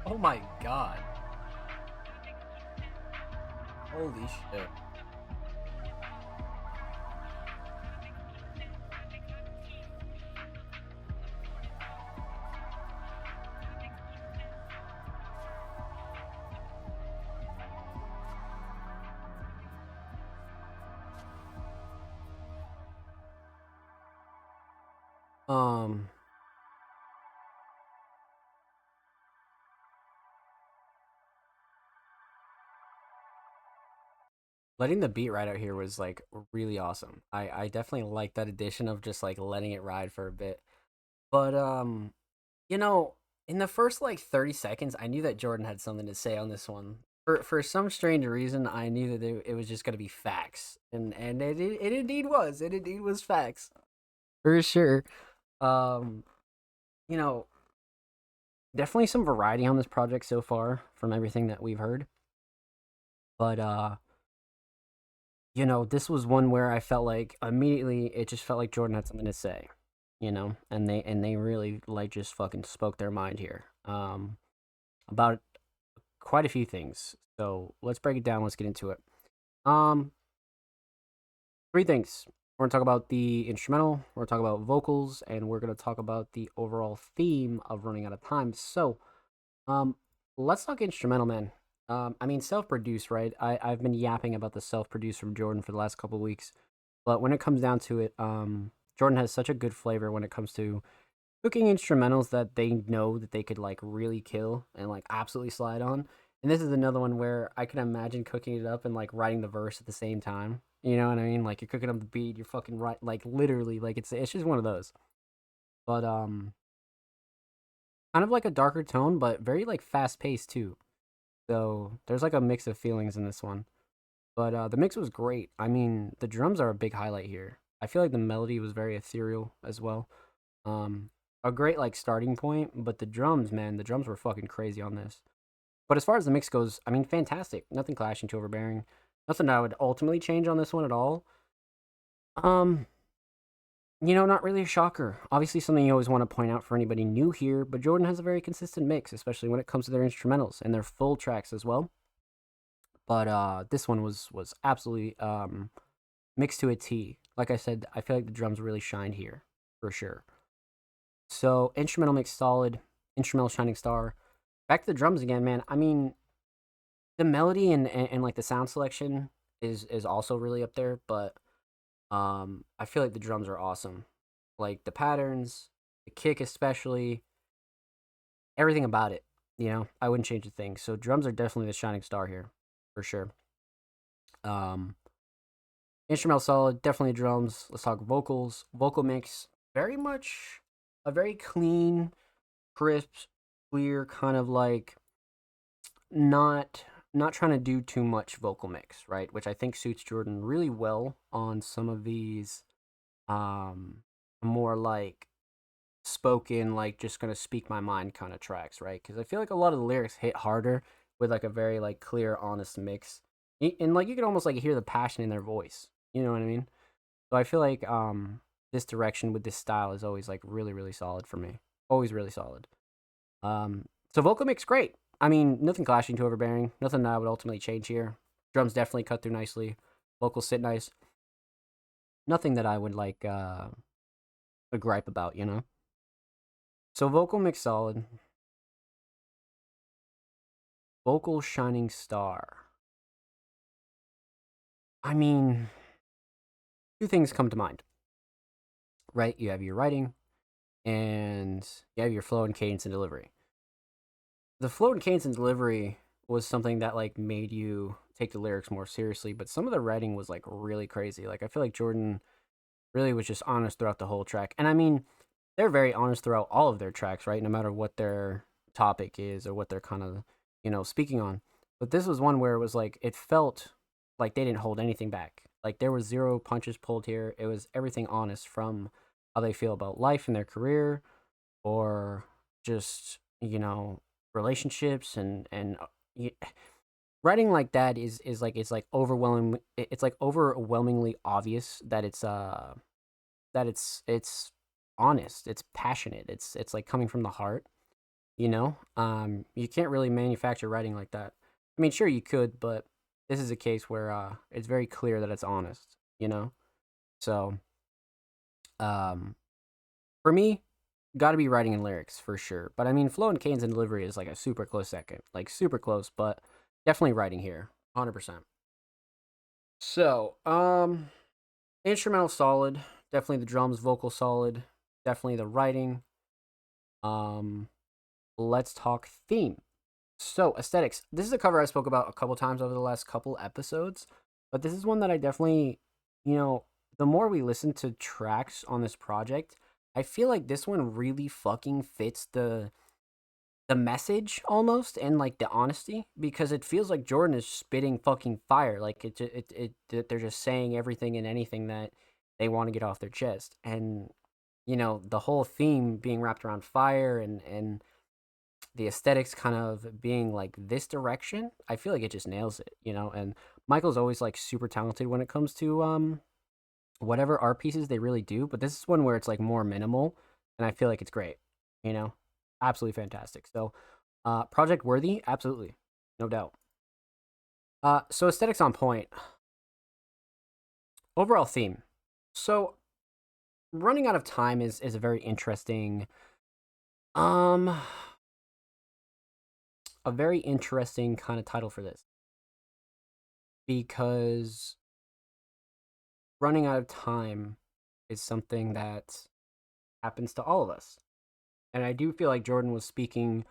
Oh my god. Holy shit. Letting the beat ride out here was like really awesome. I definitely like that addition of just like letting it ride for a bit. But you know, in the first like 30 seconds, I knew that Jordan had something to say on this one. For some strange reason, I knew that it was just gonna be facts, and it indeed was. It indeed was facts, for sure. Um, you know, definitely some variety on this project so far from everything that we've heard. But you know, this was one where I felt like immediately it just felt like Jordan had something to say, you know, and they really like just fucking spoke their mind here. About quite a few things. So let's break it down. Let's get into it. Um, 3 things. We're going to talk about the instrumental, we're going to talk about vocals, and we're going to talk about the overall theme of running out of time. So, um, let's talk instrumental, man. I mean, self-produced, right? I've been yapping about the self-produced from Jordan for the last couple of weeks, but when it comes down to it, Jordan has such a good flavor when it comes to cooking instrumentals that they know that they could like really kill and like absolutely slide on. And this is another one where I can imagine cooking it up and like writing the verse at the same time. You know what I mean? Like you're cooking up the beat, you're fucking right, like literally, like it's just one of those. But kind of like a darker tone, but very like fast paced too. So there's like a mix of feelings in this one. But the mix was great. I mean, the drums are a big highlight here. I feel like the melody was very ethereal as well. Um, a great like starting point, but the drums, man, the drums were fucking crazy on this. But as far as the mix goes, I mean, fantastic. Nothing clashing, too overbearing. Nothing I would ultimately change on this one at all. Um, not really a shocker. Obviously, something you always want to point out for anybody new here, but Jordan has a very consistent mix, especially when it comes to their instrumentals and their full tracks as well. But this one was absolutely mixed to a T. Like I said, I feel like the drums really shined here for sure. So instrumental mix solid, instrumental shining star. Back to the drums again, man. I mean, the melody and like the sound selection is also really up there, but I feel like the drums are awesome. Like the patterns, the kick especially, everything about it. I wouldn't change a thing. So drums are definitely the shining star here, for sure. Um, Instrumental solid, definitely drums. Let's talk vocals. Vocal mix, very much a very clean, crisp, clear kind of like not trying to do too much vocal mix, right? Which I think suits Jordan really well on some of these um more like spoken, like just gonna speak my mind kind of tracks, right? Because I feel like a lot of the lyrics hit harder with like a very like clear, honest mix. And like you can almost like hear the passion in their voice. You know what I mean? So I feel like this direction with this style is always like really, really solid for me. Always really solid. So vocal mix great. I mean, nothing clashing too overbearing. Nothing that I would ultimately change here. Drums definitely cut through nicely. Vocals sit nice. Nothing that I would like a gripe about. So vocal mix solid. Vocal shining star. I mean, two things come to mind. Right? You have your writing and you have your flow and cadence and delivery. The flow and cadence and delivery was something that like made you take the lyrics more seriously, but some of the writing was like really crazy. Like I feel like Jordan really was just honest throughout the whole track. And I mean, they're very honest throughout all of their tracks, right? No matter what their topic is or what they're kind of, speaking on. But this was one where it was like it felt like they didn't hold anything back. Like there was zero punches pulled here. It was everything honest from how they feel about life and their career or just, relationships y- writing like that is like it's like overwhelming it's like overwhelmingly obvious that it's honest, it's passionate, it's like coming from the heart, you can't really manufacture writing like that. I mean, sure you could, but this is a case where it's very clear that it's honest. So um for me, got to be writing and lyrics for sure. But I mean, flow and cadence and delivery is like a super close second, like super close, but definitely writing here, 100%. So, instrumental solid, definitely the drums, vocal solid, definitely the writing. Um, let's talk theme. So, aesthetics. This is a cover I spoke about a couple times over the last couple episodes, but this is one that I definitely, you know, the more we listen to tracks on this project, I feel like this one really fucking fits the message almost and like the honesty because it feels like Jordan is spitting fucking fire. Like they're just saying everything and anything that they want to get off their chest. And the whole theme being wrapped around fire and the aesthetics kind of being like this direction, I feel like it just nails it. And Michael's always like super talented when it comes to whatever art pieces they really do, but this is one where it's like more minimal and I feel like it's great, you know? Absolutely fantastic. So, project worthy, absolutely. No doubt. So aesthetics on point. Overall theme. So, running out of time is a very interesting, um, a very interesting kind of title for this because running out of time is something that happens to all of us. And I do feel like Jordan was speaking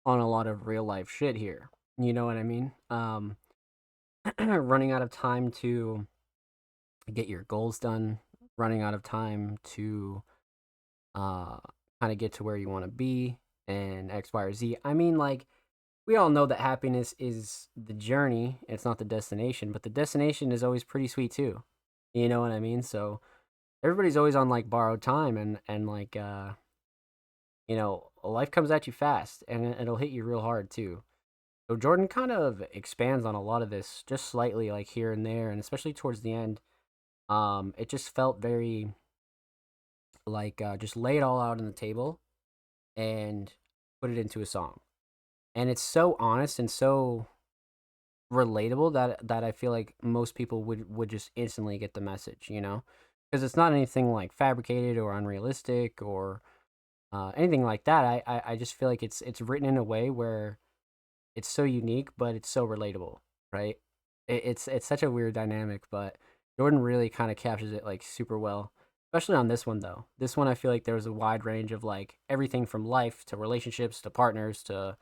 on a lot of real life shit here. You know what I mean? Running out of time to get your goals done, running out of time to uh kind of get to where you want to be and X, Y, or Z. I mean, like, we all know that happiness is the journey, it's not the destination, but the destination is always pretty sweet too. You know what I mean? So everybody's always on like borrowed time and like life comes at you fast and it'll hit you real hard too. So Jordan kind of expands on a lot of this just slightly, like here and there, and especially towards the end. It just felt very like just lay it all out on the table and put it into a song. And it's so honest and so relatable that I feel like most people would just instantly get the message, you know, because it's not anything like fabricated or unrealistic or anything like that. I just feel like it's written in a way where it's so unique, but it's so relatable, right? It's such a weird dynamic, but Jordan really kind of captures it like super well. Especially on this one though. This one I feel like there was a wide range of like everything from life to relationships to partners to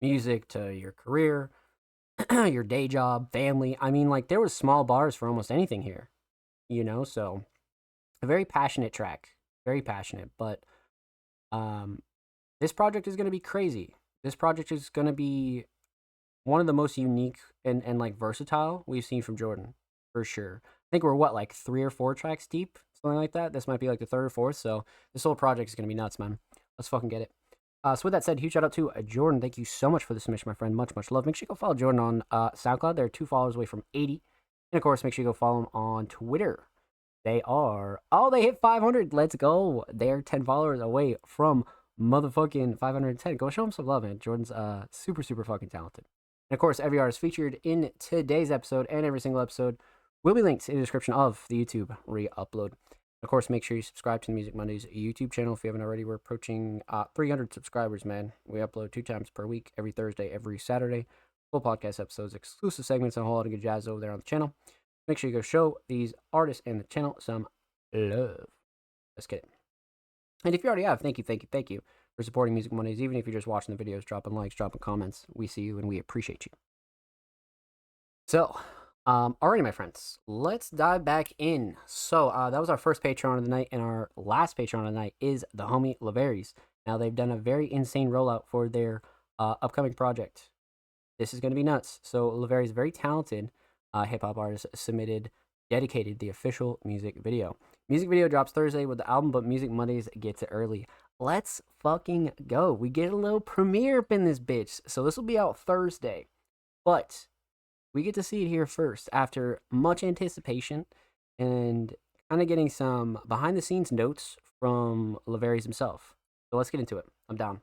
music to your career, your day job, family. I mean, like there was small bars for almost anything here, you know. So a very passionate track, very passionate. But this project is gonna be crazy. This project is gonna be one of the most unique and like versatile we've seen from Jordan for sure. I think we're what, like 3 or 4 tracks deep, something like that. This might be like the third or fourth. So this whole project is gonna be nuts, man. Let's fucking get it. So with that said, huge shout out to Jordan. Thank you so much for the submission, my friend. Much love. Make sure you go follow Jordan on SoundCloud. They're 2 followers away from 80. And of course, make sure you go follow him on Twitter. They hit 500. Let's go. They're 10 followers away from motherfucking 510. Go show him some love, man. Jordan's super fucking talented. And of course, every artist featured in today's episode and every single episode will be linked in the description of the YouTube re-upload. Of course, make sure you subscribe to the Music Mondays YouTube channel if you haven't already. We're approaching 300 subscribers, man. We upload 2 times per week, every Thursday, every Saturday. Full podcast episodes, exclusive segments, and a whole lot of good jazz over there on the channel. Make sure you go show these artists and the channel some love. Let's get it. And if you already have, thank you for supporting Music Mondays. Even if you're just watching the videos, dropping likes, dropping comments, we see you and we appreciate you. So, alrighty, my friends, let's dive back in. So, that was our first Patreon of the night, and our last Patreon of the night is the homie Laveries. Now, they've done a very insane rollout for their upcoming project. This is going to be nuts. So, Laveries, very talented hip-hop artist, dedicated the official music video. Music video drops Thursday with the album, but Music Mondays gets it early. Let's fucking go. We get a little premiere up in this bitch. So, this will be out Thursday. But we get to see it here first after much anticipation and kind of getting some behind the scenes notes from Laveries himself. So let's get into it. I'm down.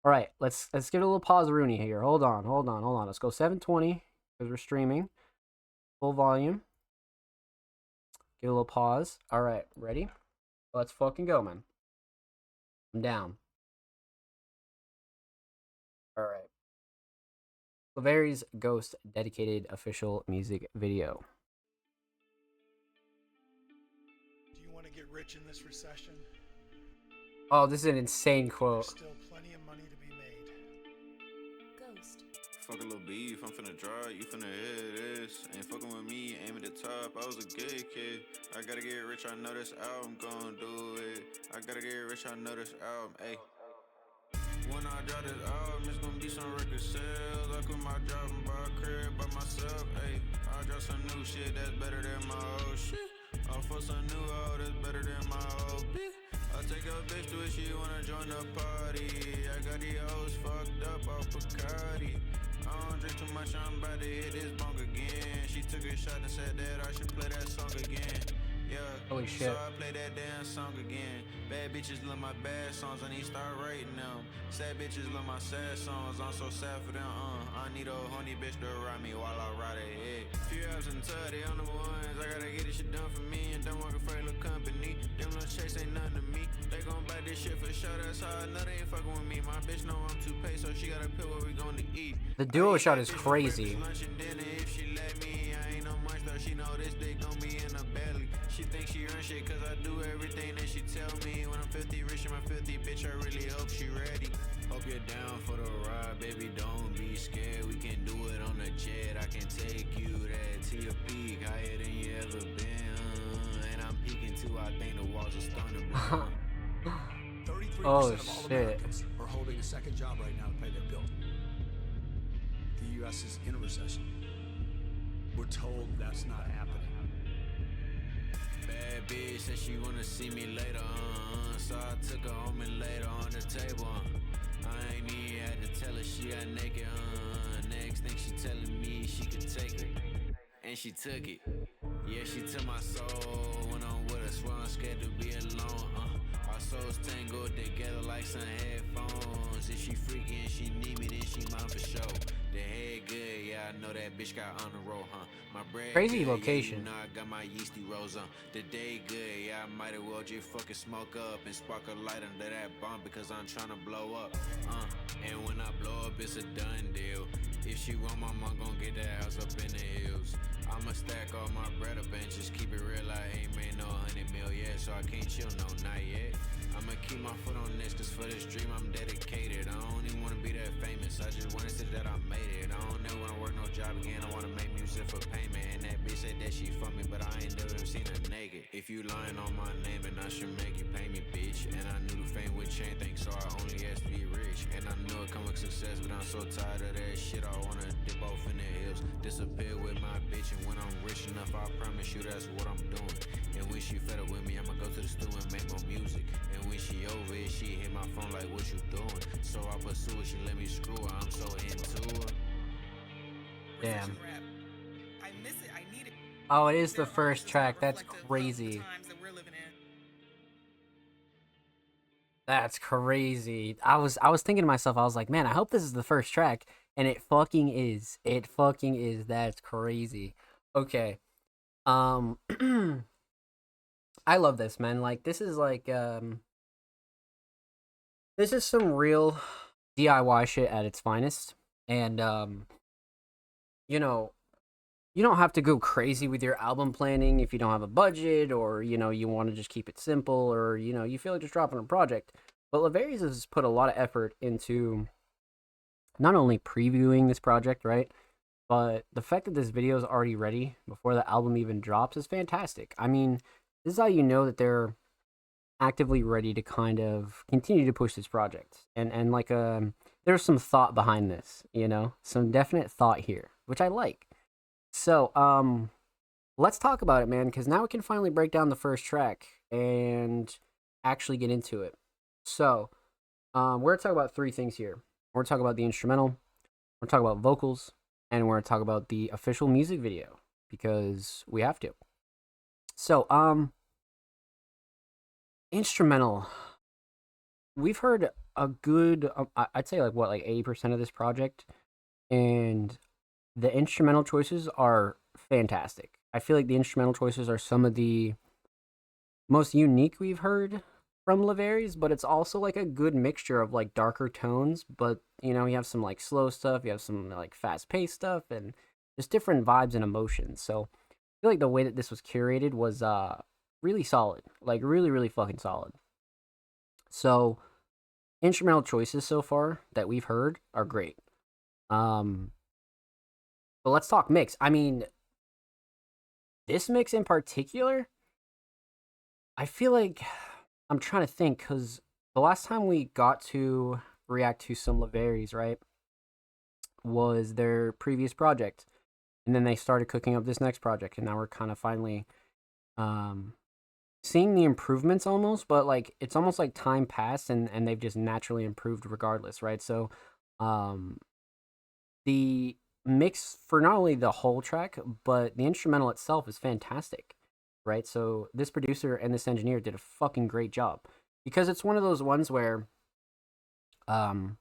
All right, let's give it a little pause Rooney here. Hold on. Let's go 720 because we're streaming. Full volume. Get a little pause. All right, ready? Let's fucking go, man. I'm down. All right. Laveries Ghost dedicated official music video. Do you want to get rich in this recession? Oh, this is an insane quote. There's still plenty of money to be made. Ghost. Fuck a little beef, I'm finna draw, you finna hit this. Ain't fucking with me, aim at the top, I was a good kid. I gotta get rich, I know this album gon' do it. I gotta get rich, I know this album, ayy. When I drop this album, it's gonna be some record sales. I quit my job and buy a crib by myself, ayy. I drop some new shit that's better than my old shit. I'll for some new hoe that's better than my old bitch. I take a bitch to it, she wanna join the party. I got these hoes fucked up off Bacardi. I don't drink too much, I'm about to hit this bunk again. She took a shot and said that I should play that song again. Yeah. Holy shit. So I play that damn song again. Bad bitches love my bad songs, I need to start writing them. Sad bitches love my sad songs, I'm so sad for them. I need a honey bitch to ride me while I ride ahead. Few ups and tuh, they on the ones. I gotta get this shit done for me and don't work for a little company. Them little chase ain't nothing to me. They gon' buy this shit for sure, that's how I know they ain't fucking with me. My bitch know I'm too paid, so she gotta pick what we gonna eat. The duo shot is crazy. Lunch and dinner if she let me. I ain't no munch though, she know this dick gon' be in her belly. She thinks she earn shit cause I do everything that she tell me. When I'm 50 rich and my 50 bitch, I really hope she ready. Hope you're down for the ride, baby, don't be scared. We can do it on the jet, I can take you there to your peak, higher than you ever been. And I'm peaking too, I think the walls are starting to blow. 33% Oh, of all shit. Americans are holding a second job right now to pay their bill. The U.S. is in a recession. We're told that's not happening. Bad bitch said she wanna see me later, so I took her home and laid her on the table. I ain't even had to tell her she got naked. Next thing she telling me she could take it, and she took it. Yeah, she took my soul when I'm with her. Swear I'm scared to be alone. Our souls tangled together like some headphones. If she freaky and she need me, then she mine for sure. The head good, yeah, I know that bitch got on the roll, huh? My bread Crazy good, location. Yeah, you know I got my yeasty rolls on. The day good, yeah, I might as well just fucking smoke up and spark a light under that bomb because I'm tryna blow up. And when I blow up, it's a done deal. If she want my mom, gon' get that house up in the hills. I'ma stack all my bread up and just keep it real. I ain't made no 100 mil yet, so I can't chill, no, not yet. I'ma keep my foot on this, cause for this dream I'm dedicated. I don't even wanna be that famous, I just wanna say that I made it. I don't ever wanna work no job again, I wanna make music for payment. And that bitch said that she for me, but I ain't never seen her naked. If you lying on my name, and I should make you pay me, bitch. And I knew the fame would change things, so I only asked to be rich. And I knew it come with success, but I'm so tired of that shit. I wanna dip off in the hills, disappear with my bitch. And when I'm rich enough, I promise you that's what I'm doing. And when she fed up with me, I'ma go to the studio and make more music. And when she over it, she hit my phone like, what you doing? So I pursue it, she let me screw her, I'm so into her. Damn. Rap. I miss it. I need it. Oh, it is the There are first artists that track. That's reflective of crazy. the times that we're living in. That's crazy. I was thinking to myself, I was like, man, I hope this is the first track. And it fucking is. It fucking is. That's crazy. Okay. I love this, man. Like, this is like, this is some real DIY shit at its finest. And, you know, you don't have to go crazy with your album planning if you don't have a budget, or, you know, you want to just keep it simple, or, you know, you feel like just dropping a project. But Laverius has put a lot of effort into not only previewing this project, right? But the fact that this video is already ready before the album even drops is fantastic. I mean, this is how you know that they're actively ready to kind of continue to push this project. And like, there's some thought behind this, you know? Some definite thought here, which I like. So, let's talk about it, man, because now we can finally break down the first track and actually get into it. So, we're going to talk about three things here. We're going to talk about the instrumental, we're going to talk about vocals, and we're going to talk about the official music video, because we have to. So, instrumental. We've heard a good, I'd say like, what, like 80% of this project, and the instrumental choices are fantastic. I feel like the instrumental choices are some of the most unique we've heard from Laverius, but it's also like a good mixture of like darker tones, but you know, you have some like slow stuff, you have some like fast-paced stuff, and just different vibes and emotions. So I feel like the way that this was curated was really solid, like really fucking solid. So instrumental choices so far that we've heard are great. But let's talk mix. I mean, this mix in particular, I feel like, I'm trying to think, because the last time we got to react to some Laverius, right, was their previous project. And then they started cooking up this next project, and now we're kind of finally seeing the improvements almost, but like, it's almost like time passed and they've just naturally improved regardless, right? So, the mix for not only the whole track, but the instrumental itself is fantastic. right? So this producer and this engineer did a fucking great job, because it's one of those ones where um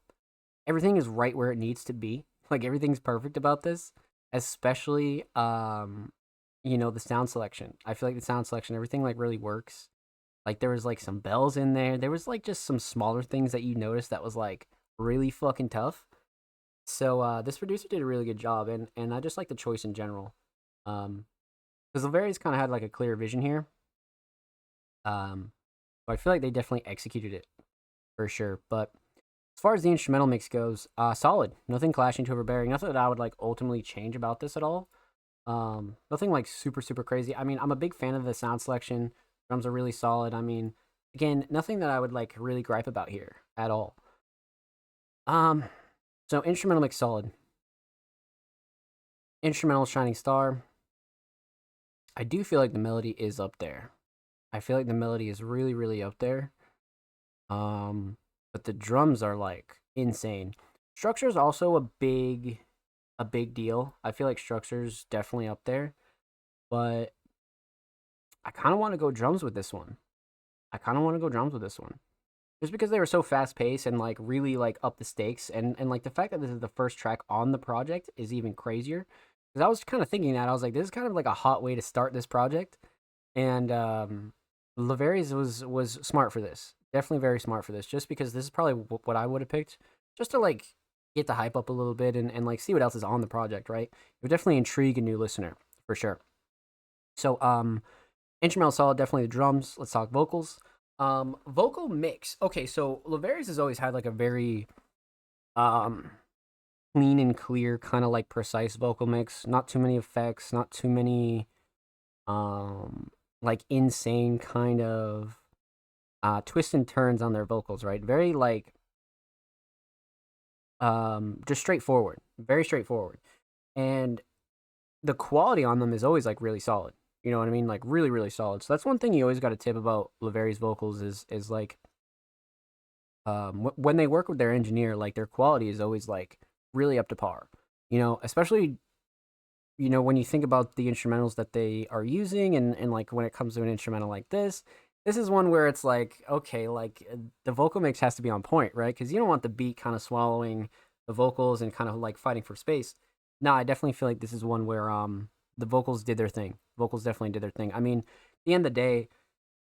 everything is right where it needs to be. Like everything's perfect about this, especially the sound selection. I feel like the sound selection, everything like really works. Like there was like some bells in there. There was like just some smaller things that you noticed that was like really fucking tough. So this producer did a really good job, and I just like the choice in general. Because Laveri's kind of had like a clear vision here. So I feel like they definitely executed it for sure. But as far as the instrumental mix goes, solid. Nothing clashing to overbearing. Nothing that I would like ultimately change about this at all. Nothing like super super crazy. I mean, I'm a big fan of the sound selection. Drums are really solid. I mean, again, nothing that I would like really gripe about here at all. So instrumental mix solid. Instrumental Shining Star. I do feel like the melody is up there. I feel like the melody is really really up there. But the drums are like insane. Structure is also a big deal. I feel like structure's definitely up there, but I kind of want to go drums with this one. Just because they were so fast paced and like really like up the stakes, and like the fact that this is the first track on the project is even crazier. Because I was kind of thinking that I was like, this is kind of like a hot way to start this project, and Laveri's was smart for this. Definitely very smart for this, just because this is probably what I would have picked, just to like get the hype up a little bit and like see what else is on the project, right? It would definitely intrigue a new listener for sure. So instrumental solid, definitely the drums. Let's talk vocals. Vocal mix. Okay, so Laveri's has always had like a very clean and clear kind of like precise vocal mix. Not too many effects, not too many like insane kind of twists and turns on their vocals, right? Very like just straightforward, very straightforward. And the quality on them is always like really solid. You know what I mean? Like really, really solid. So that's one thing you always got to tip about Laveri's vocals is like when they work with their engineer, like their quality is always like really up to par. Especially when you think about the instrumentals that they are using, and like when it comes to an instrumental like this is one where it's like, okay, like the vocal mix has to be on point, right? Because you don't want the beat kind of swallowing the vocals and kind of like fighting for space. No, I definitely feel like this is one where the vocals did their thing. Vocals definitely did their thing. I mean, at the end of the day,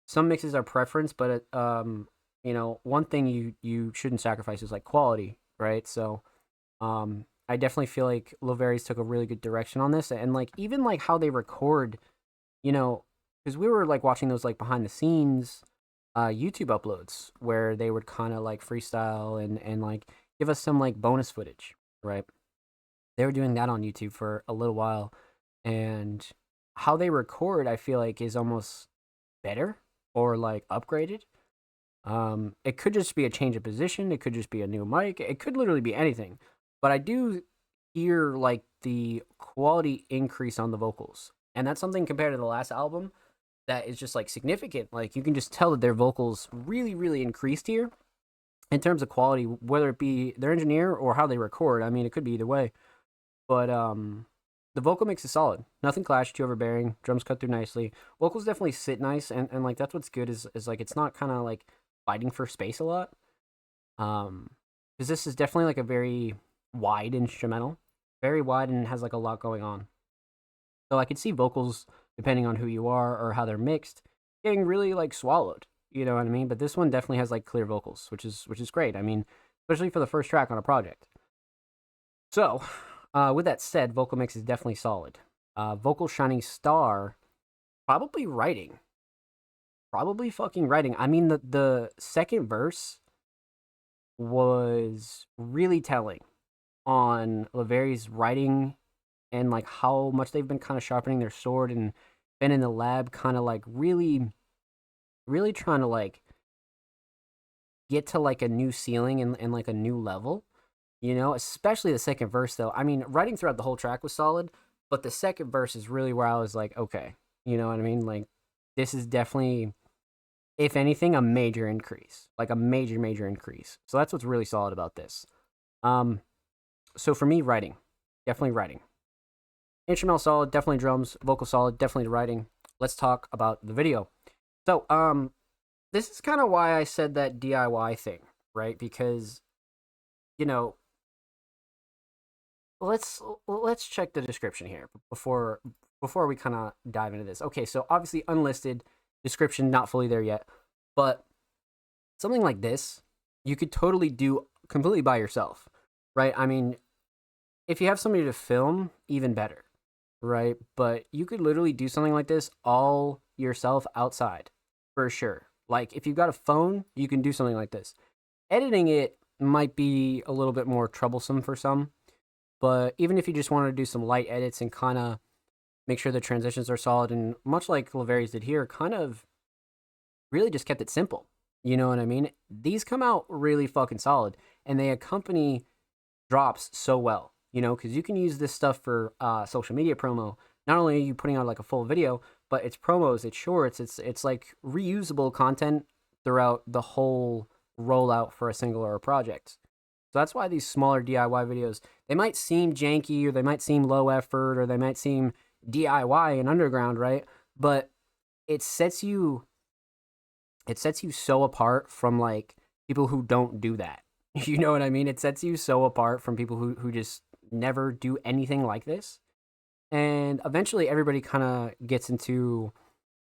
some mixes are preference, but one thing you shouldn't sacrifice is like quality, right? So I definitely feel like Laveri's took a really good direction on this, and like even like how they record, because we were like watching those like behind the scenes YouTube uploads where they would kind of like freestyle and like give us some like bonus footage, right? They were doing that on YouTube for a little while, and how they record, I feel like, is almost better or like upgraded. It could just be a change of position. It could just be a new mic. It could literally be anything. But I do hear like the quality increase on the vocals, and that's something compared to the last album that is just like significant. Like you can just tell that their vocals really, really increased here in terms of quality, whether it be their engineer or how they record. I mean, it could be either way. But the vocal mix is solid. Nothing clashy, too overbearing. Drums cut through nicely. Vocals definitely sit nice, and like that's what's good is like it's not kind of like fighting for space a lot. Because this is definitely like a very wide instrumental, very wide, and has like a lot going on. So I could see vocals, depending on who you are or how they're mixed, getting really like swallowed. You know what I mean? But this one definitely has like clear vocals, which is great. I mean, especially for the first track on a project. So, with that said, vocal mix is definitely solid. Vocal Shining Star, probably writing. Probably fucking writing. I mean, the second verse was really telling on Laveri's writing, and like how much they've been kind of sharpening their sword and been in the lab kind of like really, really trying to like get to like a new ceiling and like a new level. Especially the second verse, though. I mean, writing throughout the whole track was solid, but the second verse is really where I was like, okay, you know what I mean? Like, this is definitely, if anything, a major increase. Like, a major, major increase. So that's what's really solid about this. So for me, writing. Definitely writing. Instrumental solid, definitely drums. Vocal solid, definitely the writing. let's talk about the video. So, this is kind of why I said that DIY thing, right? Because, you know, let's check the description here before we kind of dive into this. Okay, so obviously unlisted description, not fully there yet, but something like this you could totally do completely by yourself, right? I mean, if you have somebody to film, even better, right? But you could literally do something like this all yourself outside, for sure. Like, if you've got a phone, you can do something like this. Editing it might be a little bit more troublesome for some, but even if you just want to do some light edits and kind of make sure the transitions are solid, and much like Laveri's did here, kind of really just kept it simple. You know what I mean? These come out really fucking solid, and they accompany drops so well, you know, because you can use this stuff for social media promo. Not only are you putting out like a full video, but it's promos, it's shorts, it's like reusable content throughout the whole rollout for a single or a project. So that's why these smaller DIY videos, they might seem janky, or they might seem low effort, or they might seem DIY and underground, right? But it sets you so apart from like people who don't do that. You know what I mean? It sets you so apart from people who just never do anything like this. And eventually everybody kind of gets into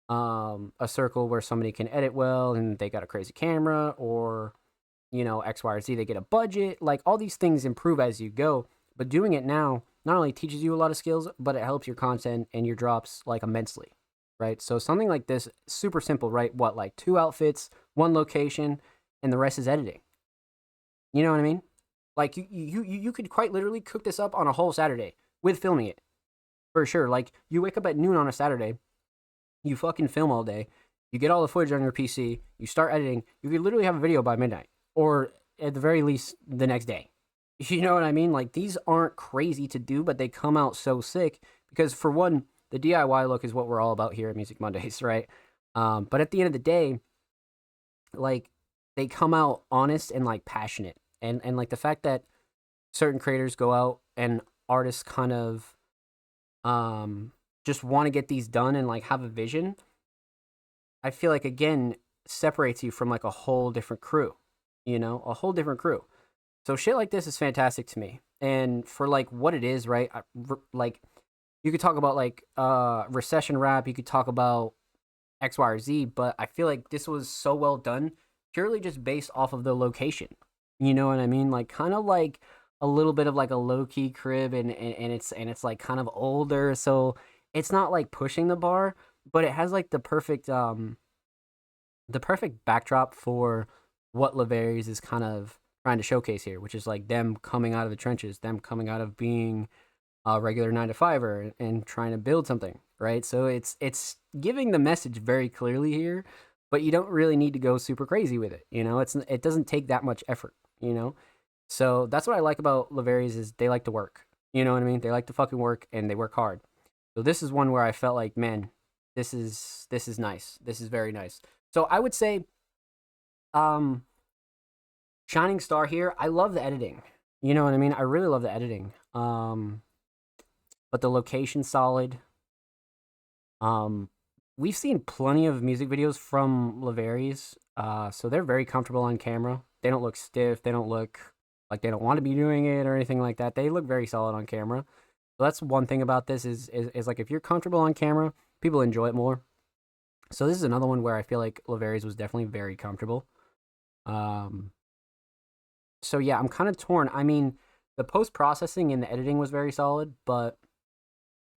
a circle where somebody can edit well and they got a crazy camera, or, you know, X, Y, or Z, they get a budget. Like, all these things improve as you go. But doing it now not only teaches you a lot of skills, but it helps your content and your drops like immensely, right? So something like this, super simple, right? What, like 2 outfits, 1 location, and the rest is editing. You know what I mean? Like, you could quite literally cook this up on a whole Saturday with filming it, for sure. Like, you wake up at noon on a Saturday, you fucking film all day, you get all the footage on your PC, you start editing, you could literally have a video by midnight, or at the very least the next day. You know what I mean? Like, these aren't crazy to do, but they come out so sick because, for one, the DIY look is what we're all about here at Music Mondays, right? But at the end of the day, like, they come out honest and like passionate, and like the fact that certain creators go out and artists kind of just want to get these done and like have a vision, I feel like, again, separates you from like a whole different crew, you know, a whole different crew. So shit like this is fantastic to me. And for like what it is, right? Like, you could talk about like recession rap, you could talk about X, Y, or Z, but I feel like this was so well done purely just based off of the location. You know what I mean? Like, kind of like a little bit of like a low-key crib, and it's like kind of older, so it's not like pushing the bar, but it has like the perfect backdrop for what Laveri's is kind of trying to showcase here, which is like them coming out of the trenches, them coming out of being a regular 9-to-5er and trying to build something, right? So it's giving the message very clearly here, but you don't really need to go super crazy with it, you know? It doesn't take that much effort, you know? So that's what I like about Laveri's, is they like to work. You know what I mean? They like to fucking work, and they work hard. So this is one where I felt like, man, this is nice. This is very nice. So I would say, shining star here, I love the editing. You know what I mean? I really love the editing. But the location's solid. We've seen plenty of music videos from Laveri's, so they're very comfortable on camera. They don't look stiff. They don't look like they don't want to be doing it or anything like that. They look very solid on camera. So that's one thing about this is like, if you're comfortable on camera, people enjoy it more. So this is another one where I feel like Laveri's was definitely very comfortable. So yeah, I'm kind of torn. I mean, the post-processing and the editing was very solid, but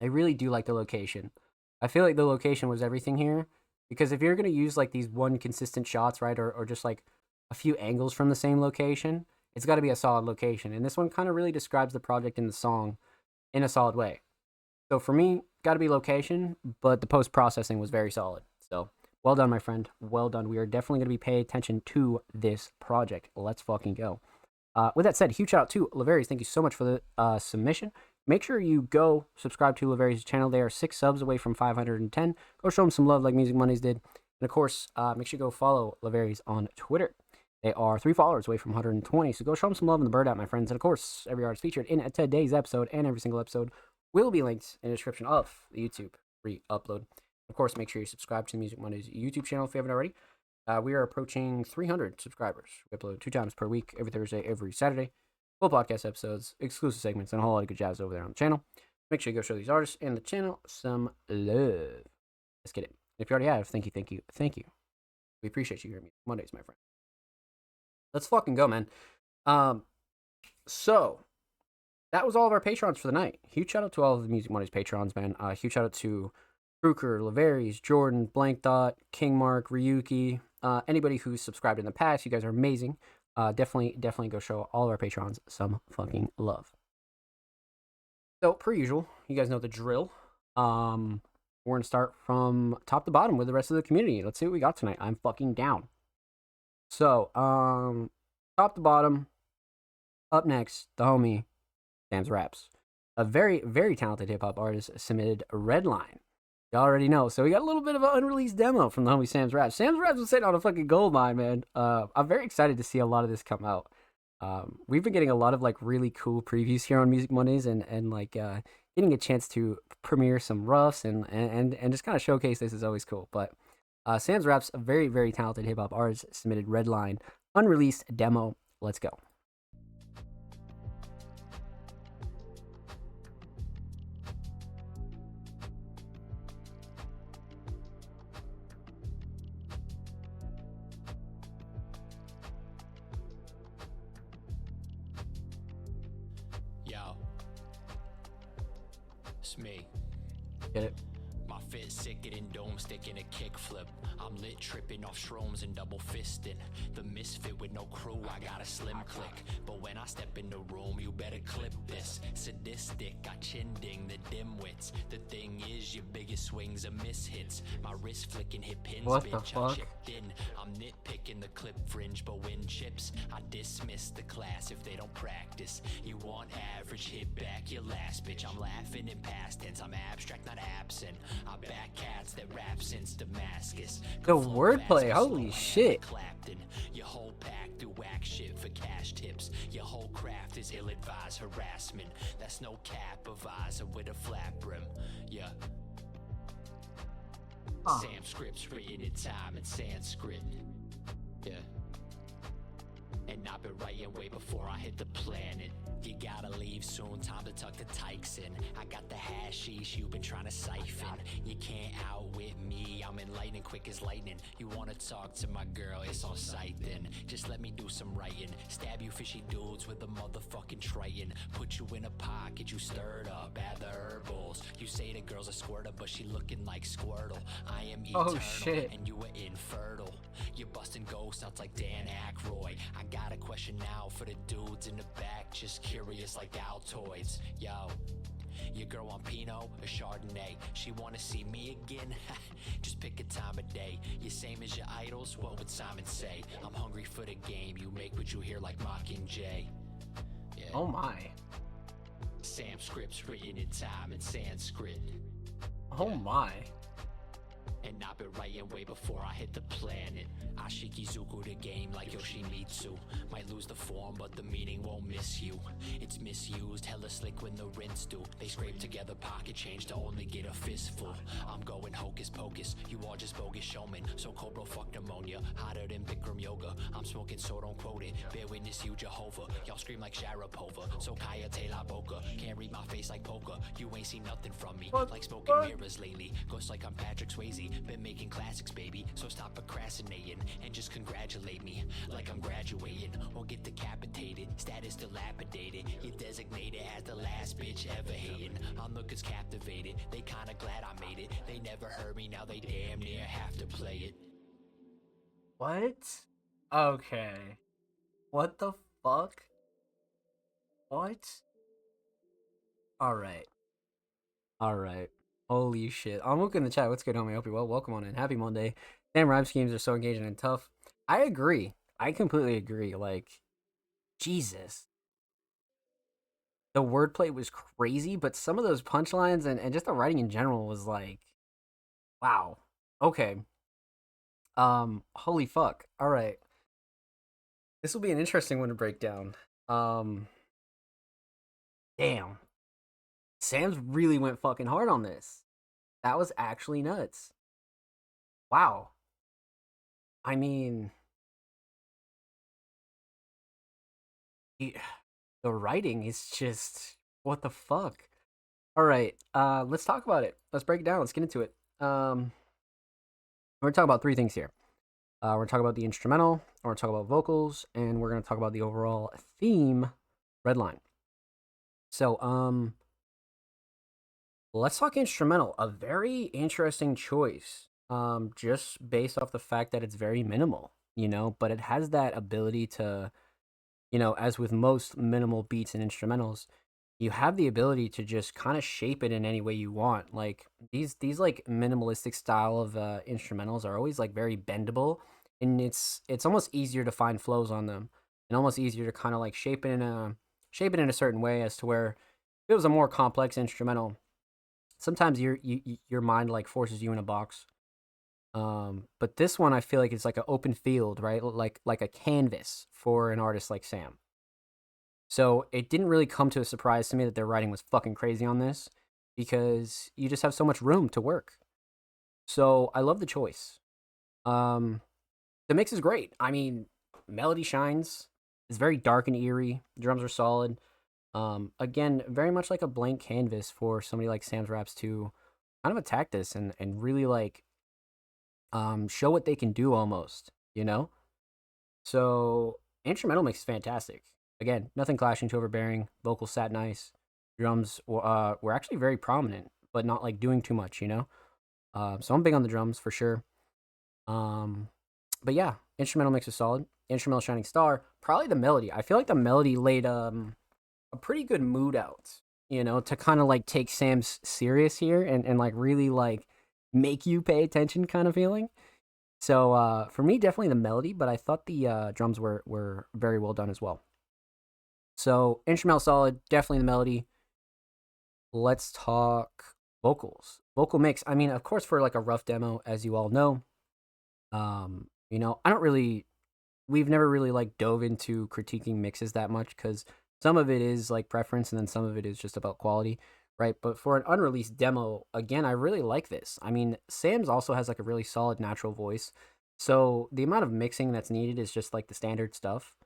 I really do like the location. I feel like the location was everything here, because if you're going to use like these one consistent shots, right, or just like a few angles from the same location, it's got to be a solid location. And this one kind of really describes the project in the song in a solid way. So for me, got to be location, but the post-processing was very solid. So well done, my friend. Well done. We are definitely going to be paying attention to this project. Let's fucking go. With that said, huge shout out to Laveri's. Thank you so much for the submission. Make sure you go subscribe to Laveri's channel. They are 6 subs away from 510. Go show them some love like Music Mondays did. And of course, make sure you go follow Laveri's on Twitter. They are 3 followers away from 120. So go show them some love in the bird out, my friends. And of course, every artist featured in today's episode and every single episode will be linked in the description of the YouTube re-upload. Of course, make sure you subscribe to the Music Mondays YouTube channel if you haven't already. We are approaching 300 subscribers. We upload 2 times per week, every Thursday, every Saturday. Full podcast episodes, exclusive segments, and a whole lot of good jazz over there on the channel. Make sure you go show these artists and the channel some love. Let's get it. If you already have, thank you. We appreciate you here, Music Mondays, my friend. Let's fucking go, man. So that was all of our patrons for the night. Huge shout out to all of the Music Mondays patrons, man. Huge shout out to Brooker, Laveries, Jordan, Blank Dot, King Mark, Ryuki, anybody who's subscribed in the past. You guys are amazing. Definitely go show all of our patrons some fucking love. So, per usual, you guys know the drill. We're going to start from top to bottom with the rest of the community. Let's see what we got tonight. I'm fucking down. So, top to bottom, up next, the homie, Sam's Raps. A very, very talented hip-hop artist submitted Redline. You already know. So we got a little bit of an unreleased demo from the homie Sam's Raps. Sam's Raps was sitting on a fucking gold mine, man. I'm very excited to see a lot of this come out. We've been getting a lot of like really cool previews here on Music Mondays and like getting a chance to premiere some roughs and just kind of showcase this is always cool. But Sam's Raps, a very, very talented hip-hop artist, submitted Redline, unreleased demo. Let's go. Yo, it's me. Get it? My fit sicker than dome stick in a kickflip. I'm lit tripping off shrooms and double fisting. The misfit with no crew, I got a slim click. But when I step in the room, you better clip this. Sadistic, I chin ding the dimwits. The thing is, your biggest swings are mishits. My wrist flicking hit pins, What the bitch, I fuck? chipped in. I'm nitpicking the clip fringe, but win chips. I dismiss the class if they don't practice. You want average, hit back your last, bitch. I'm laughing in past tense, I'm abstract, not absent. I back cats that rap since Damascus. The wordplay, holy shit. Clapton. Your whole pack do whack shit for cash tips. Your whole craft is ill-advised harassment. That's no cap, a visor with a flat brim. Yeah. Sam scripts written in time in Sanskrit. Yeah. And I've been writing way before I hit the planet. You gotta leave soon, time to tuck the tykes in. I got the hashish you've been trying to siphon. You can't outwit me, I'm enlightening quick as lightning. You wanna talk to my girl, it's on sight then. Just let me do some writing. Stab you fishy dudes with a motherfucking triton. Put you in a pocket, you stirred up, add the herbals. You say the girl's a squirter, but she looking like Squirtle. I am eternal, shit. and you are infertile. You're busting ghosts, sounds like Dan Aykroyd. I got a question now for the dudes in the back, just curious like Altoids. Yo, your girl on Pinot or Chardonnay? She wanna see me again? Just pick a time of day. You same as your idols? What would Simon say? I'm hungry for the game. You make what you hear like Mockingjay. Yeah. Oh my. Sam scripts written in time in Sanskrit. Oh my. And I've been writing way before I hit the planet. Ashikizuku the game like Yoshimitsu. Might lose the form, but the meaning won't miss you. It's misused, hella slick when the rinse do. They scrape together pocket change to only get a fistful. I'm going hocus pocus, you all just bogus showmen. So Cobra fuck pneumonia, hotter than Bikram yoga. I'm smoking, so don't quote it. Bear witness, you Jehovah. Y'all scream like Sharapova. So Kaya Taylor Boca. Can't read my face like poker. You ain't seen nothing from me. Like smoking mirrors lately. Ghost like I'm Patrick Swayze. Been making classics, baby. So stop procrastinating and just congratulate me like I'm graduating or get decapitated. Status dilapidated. You're designated as the last bitch ever hating. Onlookers captivated. They kinda glad I made it. They never heard me, now they damn near have to play it. What? Okay. What the fuck? What? Alright. Alright. Holy shit. Onwuk in the chat. What's good, homie? Hope you're well. Welcome on in. Happy Monday. Damn, rhyme schemes are so engaging and tough. I agree. I completely agree. Like, Jesus. The wordplay was crazy, but some of those punchlines and just the writing in general was like, wow. Okay. Holy fuck. Alright. This will be an interesting one to break down. Damn. Sam's really went fucking hard on this. That was actually nuts. wow. I mean, the the writing is just what the fuck. All right, let's talk about it. Let's break it down. Let's get into it. We're gonna talk about three things here. We're gonna talk about the instrumental. We're gonna talk about vocals, and we're gonna talk about the overall theme, Redline. So, let's talk instrumental. A very interesting choice. Just based off the fact that it's very minimal, but it has that ability to, as with most minimal beats and instrumentals, you have the ability to just kind of shape it in any way you want. Like these like minimalistic style of instrumentals are always like very bendable, and it's almost easier to find flows on them, and almost easier to kind of like shape it in a certain way as to where if it was a more complex instrumental, sometimes your mind like forces you in a box. But this one I feel like it's like an open field, right? Like a canvas for an artist like Sam. So it didn't really come to a surprise to me that their writing was fucking crazy on this because you just have so much room to work. So I love the choice. Um, the mix is great. I mean, melody shines. It's very dark and eerie. Drums are solid. Again, very much like a blank canvas for somebody like Sam's Raps to kind of attack this and really like show what they can do almost. So instrumental mix is fantastic. Again, nothing clashing too overbearing. Vocals sat nice. Drums were actually very prominent, but not like doing too much. So I'm big on the drums for sure. But yeah, instrumental mix is solid. Instrumental shining star. Probably the melody. I feel like the melody laid a pretty good mood out. To kind of like take Sam's serious here and like really like make you pay attention kind of feeling. So for me, definitely the melody, but I thought the drums were very well done as well. So instrumental solid, definitely the melody. Let's talk vocal mix. I mean, of course, for like a rough demo, as you all know, I don't really, we've never really like dove into critiquing mixes that much because some of it is like preference and then some of it is just about quality, right? But for an unreleased demo, again, I really like this. I mean, Sam's also has like a really solid natural voice, so the amount of mixing that's needed is just like the standard stuff,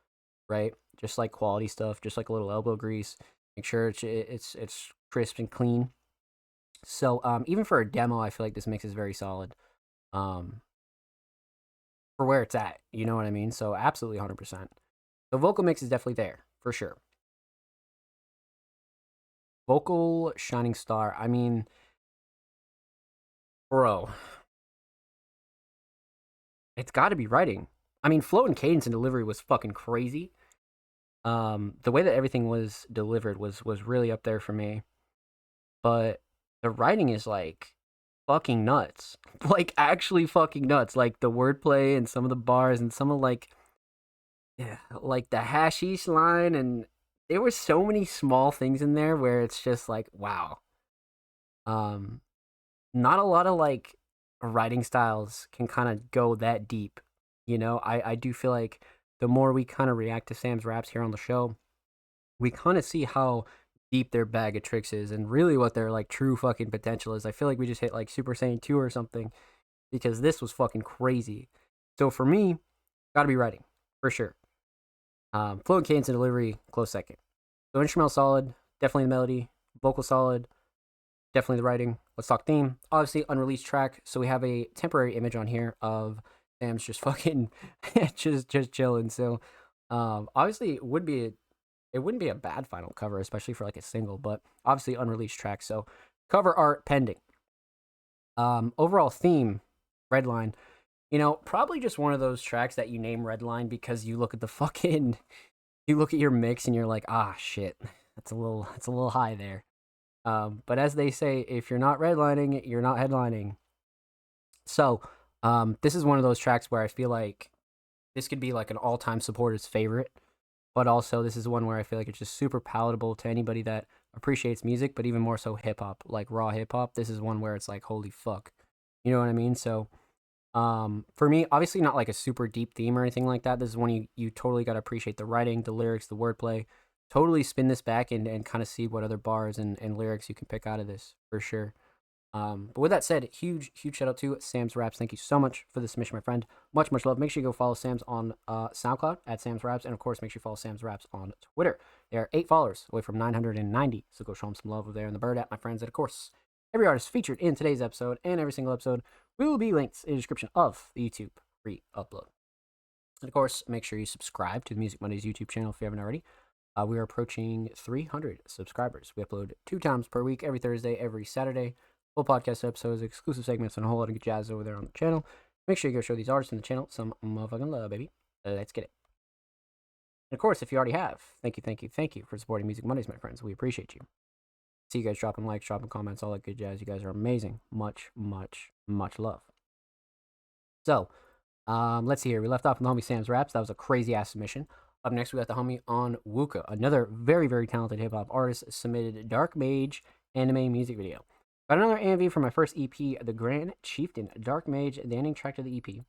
right? Just like quality stuff, just like a little elbow grease. Make sure it's crisp and clean. So even for a demo, I feel like this mix is very solid. Um, for where it's at, you know what I mean? So absolutely 100%. The vocal mix is definitely there for sure. Vocal shining star. I mean, bro, it's got to be writing. I mean, flow and cadence and delivery was fucking crazy. The way that everything was delivered was really up there for me. But the writing is like fucking nuts. Like actually fucking nuts. Like the wordplay and some of the bars and some of like yeah, like the hashish line and there were so many small things in there where it's just like wow. Um Not a lot of like writing styles can kind of go that deep. I do feel like the more we kind of react to Sam's raps here on the show, we kind of see how deep their bag of tricks is and really what their like true fucking potential is. I feel like we just hit like Super Saiyan 2 or something because this was fucking crazy. So for me, gotta be writing for sure. Flow and cadence and delivery, close second. So instrumental solid, definitely the melody. Vocal solid, definitely the writing. Let's talk theme. Obviously, unreleased track. So we have a temporary image on here of Sam's just fucking just chilling. So obviously it wouldn't be a bad final cover, especially for like a single, but obviously unreleased track. So cover art pending. Overall theme, Redline. Probably just one of those tracks that you name Redline because you look at the fucking you look at your mix and you're like, ah shit. That's a little high there. But as they say, if you're not redlining, you're not headlining. So, this is one of those tracks where I feel like this could be like an all-time supporter's favorite, but also this is one where I feel like it's just super palatable to anybody that appreciates music, but even more so hip hop, like raw hip hop. This is one where it's like, holy fuck, you know what I mean? So, for me, obviously not like a super deep theme or anything like that. This is one you totally got to appreciate the writing, the lyrics, the wordplay. Totally spin this back and kind of see what other bars and lyrics you can pick out of this for sure. But with that said, huge shout out to Sam's Raps. Thank you so much for the submission, my friend. Much love. Make sure you go follow Sam's on SoundCloud at Sam's Raps, and of course, make sure you follow Sam's Raps on Twitter. They are 8 followers away from 990, so go show them some love over there in the bird app, my friends. And of course, every artist featured in today's episode and every single episode will be linked in the description of the YouTube free upload. And of course, make sure you subscribe to the Music Mondays YouTube channel if you haven't already. We are approaching 300 subscribers. We upload 2 times per week, every Thursday, every Saturday. Full podcast episodes, exclusive segments, and a whole lot of good jazz over there on the channel. Make sure you go show these artists in the channel some motherfucking love, baby. Let's get it. And of course, if you already have, thank you for supporting Music Mondays, my friends. We appreciate you. See you guys dropping likes, dropping comments, all that good jazz. You guys are amazing. Much love. So, let's see here. We left off with the homie Sam's Raps. That was a crazy ass submission. Up next, we got the homie OnwukEpisode, another very talented hip hop artist, submitted Dark Mage anime music video. Got another AMV for my first EP, The Grand Chieftain, Dark Mage, the ending track to the EP.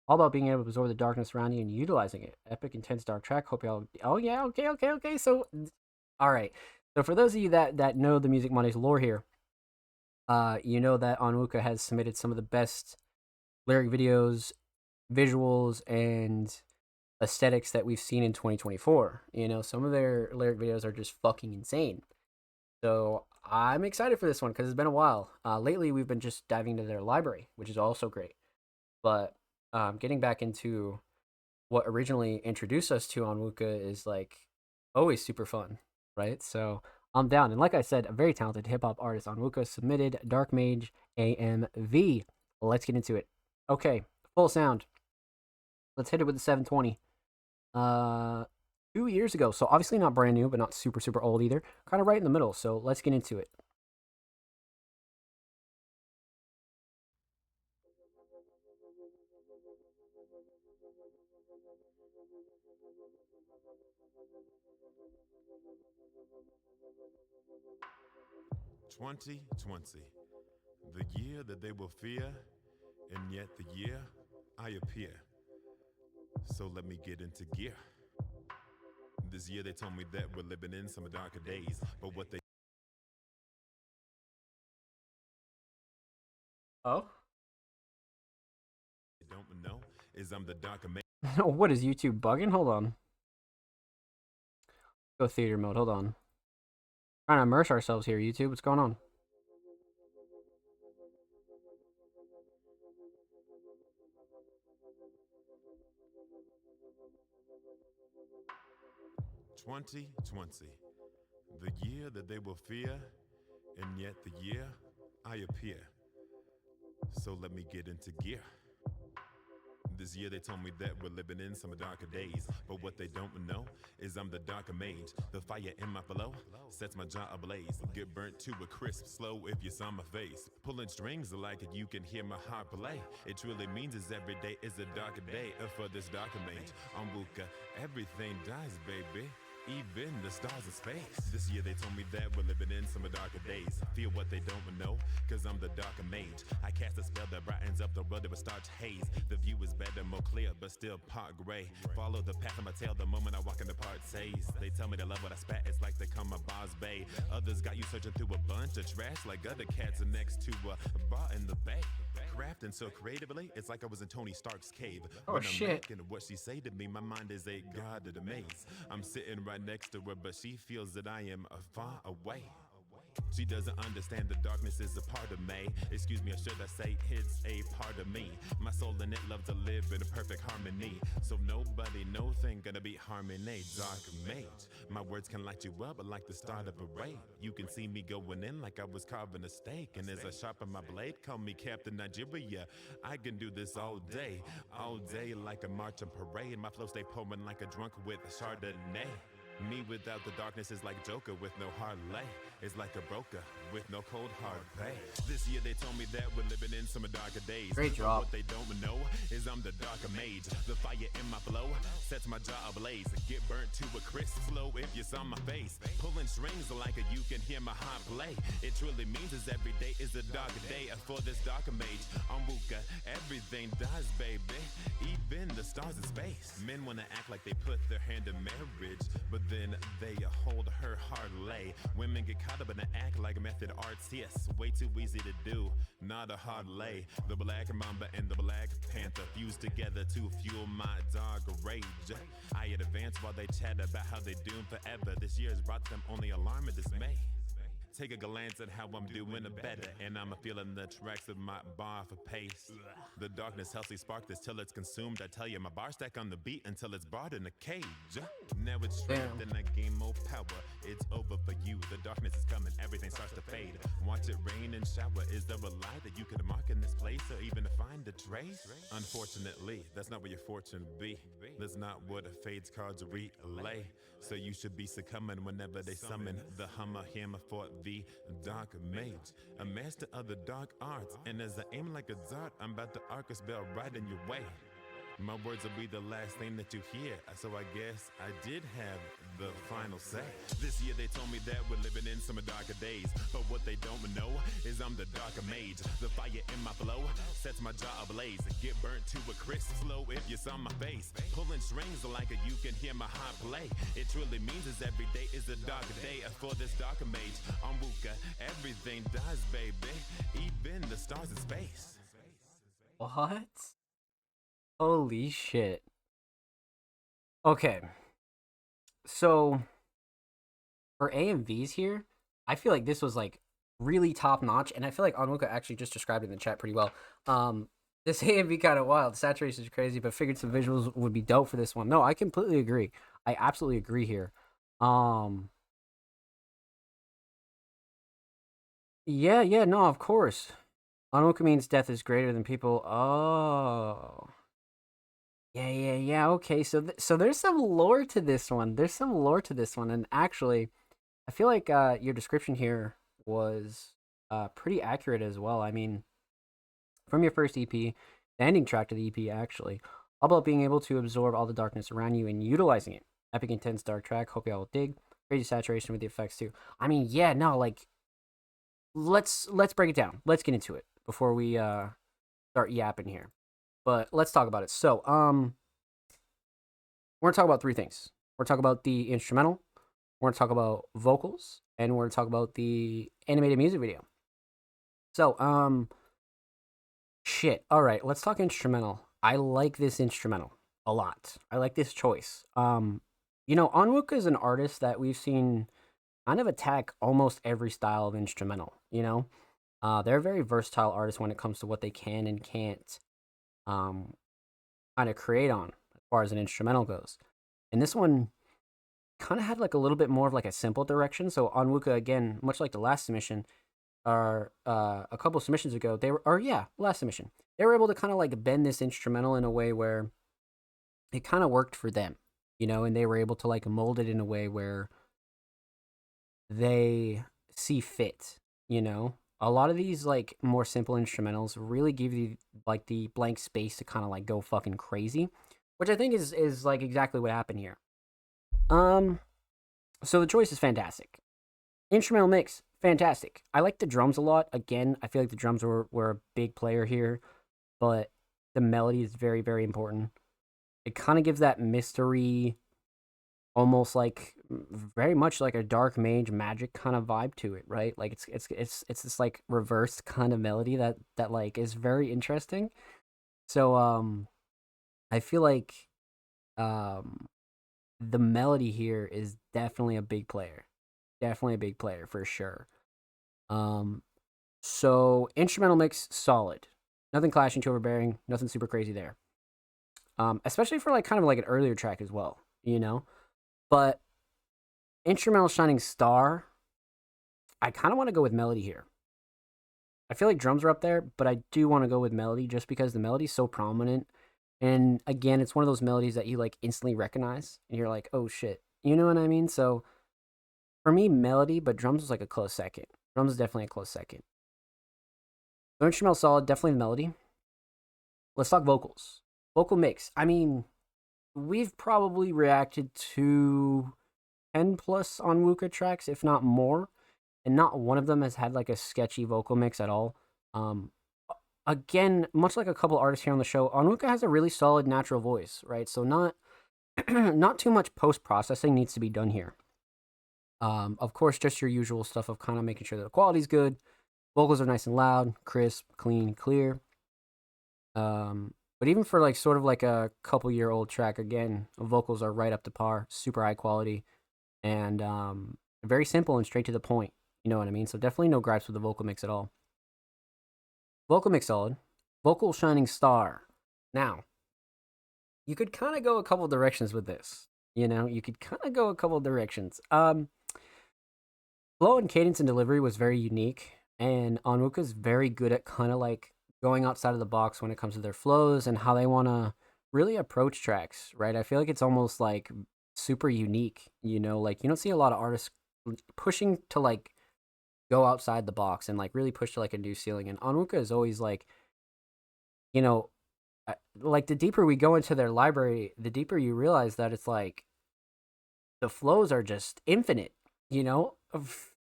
All about being able to absorb the darkness around you and utilizing it. Epic, intense, dark track. Hope y'all. Oh yeah, okay. So, all right. So for those of you that know the Music Mondays lore here, you know that OnwukEpisode has submitted some of the best lyric videos, visuals, and aesthetics that we've seen in 2024. You know, some of their lyric videos are just fucking insane. So I'm excited for this one because it's been a while. Lately, we've been just diving into their library, which is also great. But getting back into what originally introduced us to OnwukEpisode is like always super fun, right? So I'm down. And like I said, a very talented hip hop artist, OnwukEpisode, submitted Dark Mage AMV. Let's get into it. Okay, full sound. Let's hit it with the 720. 2 years ago, so obviously not brand new, but not super old either. Kind of right in the middle, so let's get into it. "2020, the year that they will fear, and yet the year I appear. So let me get into gear. This year they told me that we're living in some darker days, but what they don't know is I'm the darker man." What is YouTube bugging? Hold on. Go theater mode. Hold on. Trying to immerse ourselves here, YouTube. What's going on? "2020, the year that they will fear, and yet the year I appear. So let me get into gear. This year they told me that we're living in some darker days, but what they don't know is I'm the darker mage. The fire in my flow sets my jaw ablaze. Get burnt to a crisp slow if you saw my face. Pulling strings like it, you can hear my heart play. It truly means is every day is a darker day for this darker mage. OnwukEpisode, everything dies, baby. Even the stars in space. This year they told me that we're living in some darker days. Feel what they don't know, cause I'm the darker mage. I cast a spell that brightens up the world with starch haze. The view is better, more clear, but still part gray. Follow the path of my tail the moment I walk in the part says. They tell me they love what I spat, it's like they call my bars bay. Others got you searching through a bunch of trash like other cats are next to a bar in the bay. Crafting so creatively, it's like I was in Tony Stark's cave. Oh, when shit. I'm looking at what she say to me, my mind is a guarded maze. I'm sitting right next to her, but she feels that I am far away. She doesn't understand the darkness is a part of me. Excuse me, or should I say it's a part of me. My soul and it love to live in a perfect harmony. So nobody, no thing gonna be harmony. Dark mage, my words can light you up like the start of a raid. You can see me going in like I was carving a steak. And as I sharpen my blade, call me Captain Nigeria. I can do this all day like a marching parade. My flow stay pouring like a drunk with Chardonnay. Me without the darkness is like Joker with no hard lay. It's like a broker with no cold hard pay. This year they told me that we're living in some darker days. Great drop. What they don't know is I'm the darker mage. The fire in my flow sets my jaw ablaze. Get burnt to a crisp slow if you saw my face. Pulling strings like a you can hear my heart play. It truly means is every day is a darker day for this darker mage. OnwukEpisode, everything dies, baby. Even the stars in space. Men wanna act like they put their hand in marriage, but then they hold her hard lay. Women get caught up in the act like method artists. Way too easy to do, not a hard lay. The Black Mamba and the Black Panther fused together to fuel my dog rage. I advance while they chat about how they doom forever. This year's brought them only alarm and dismay. Take a glance at how I'm doing better, and I'm feeling the tracks of my bar for pace. The darkness healthy spark this till it's consumed. I tell you, my bar stack on the beat until it's brought in a cage. Now it's strength and I gain more power. It's over for you. The darkness is coming, everything starts to fade. Watch it rain and shower. Is there a lie that you could mark in this place, or even find a trace? Unfortunately, that's not where your fortune be. That's not what a fade's cards relay. So you should be succumbing whenever they summon the hammer for the dark mage, a master of the dark arts. And as I aim like a dart, I'm about to arc a spell right in your way. My words will be the last thing that you hear, so I guess I did have the final say. This year they told me that we're living in some darker days, but what they don't know is I'm the darker mage. The fire in my flow sets my jaw ablaze. Get burnt to a crisp slow if you saw my face. Pulling strings like you can hear my heart play. It truly means is every day is a darker day for this darker mage. Onwuka, everything dies, baby, even the stars in space. What? Holy shit. Okay. So, for AMVs here, I feel like this was, like, really top-notch, and I feel like Onwuka actually just described it in the chat pretty well. This AMV kind of wild. Saturation is crazy, but figured some visuals would be dope for this one. No, I completely agree. I absolutely agree here. Yeah, no, of course. Onwuka means death is greater than people. Oh. Yeah. Okay, so there's some lore to this one. And actually, I feel like your description here was pretty accurate as well. I mean, from your first EP, the ending track to the EP, actually, all about being able to absorb all the darkness around you and utilizing it. Epic, intense, dark track. Hope y'all will dig. Crazy saturation with the effects too. I mean, yeah, no, like, let's break it down. Let's get into it before we start yapping here. But let's talk about it. So, we're going to talk about three things. We're going to talk about the instrumental, we're going to talk about vocals, and we're going to talk about the animated music video. So, shit. All right, let's talk instrumental. I like this instrumental a lot. I like this choice. Onwuka is an artist that we've seen kind of attack almost every style of instrumental, They're a very versatile artist when it comes to what they can and can't kind of create on as far as an instrumental goes. And this one kind of had like a little bit more of like a simple direction. So Onwuka, again, much like the last submission, or a couple of submissions ago, last submission, they were able to kind of like bend this instrumental in a way where it kind of worked for them, and they were able to like mold it in a way where they see fit, A lot of these like more simple instrumentals really give you like the blank space to kind of like go fucking crazy, which I think is like exactly what happened here. So the choice is fantastic. Instrumental mix, fantastic. I like the drums a lot. Again, I feel like the drums were a big player here, but the melody is very, very important. It kind of gives that mystery, almost like very much like a dark mage magic kind of vibe to it, right? Like it's this like reversed kind of melody that like is very interesting. So I feel like the melody here is definitely a big player. Definitely a big player for sure. So instrumental mix, solid. Nothing clashing, too overbearing, nothing super crazy there. Especially for like kind of like an earlier track as well, But instrumental shining star, I kind of want to go with melody here. I feel like drums are up there, but I do want to go with melody just because the melody is so prominent. And again, it's one of those melodies that you like instantly recognize and you're like, oh shit. You know what I mean? So for me, melody, but drums was like a close second. Drums is definitely a close second. So instrumental solid, definitely the melody. Let's talk vocals. Vocal mix. I mean, we've probably reacted to 10 plus Onwuka tracks, if not more, and not one of them has had like a sketchy vocal mix at all. Again, much like a couple artists here on the show, Onwuka has a really solid natural voice, right? So not not too much post-processing needs to be done here. Of course, just your usual stuff of kind of making sure that the quality's good. Vocals are nice and loud, crisp, clean, clear. But even for like sort of like a couple-year-old track, again, vocals are right up to par, super high quality, and very simple and straight to the point. You know what I mean? So definitely no gripes with the vocal mix at all. Vocal mix solid. Vocal shining star. Now, you could kind of go a couple directions with this. You know, you could kind of go a couple directions. Flow and cadence and delivery was very unique, and Onwuka's very good at kind of like going outside of the box when it comes to their flows and how they want to really approach tracks, right? I feel like it's almost like super unique, you know, like you don't see a lot of artists pushing to like go outside the box and like really push to like a new ceiling. And Onwuka is always like, you know, like the deeper we go into their library, the deeper you realize that it's like the flows are just infinite, you know,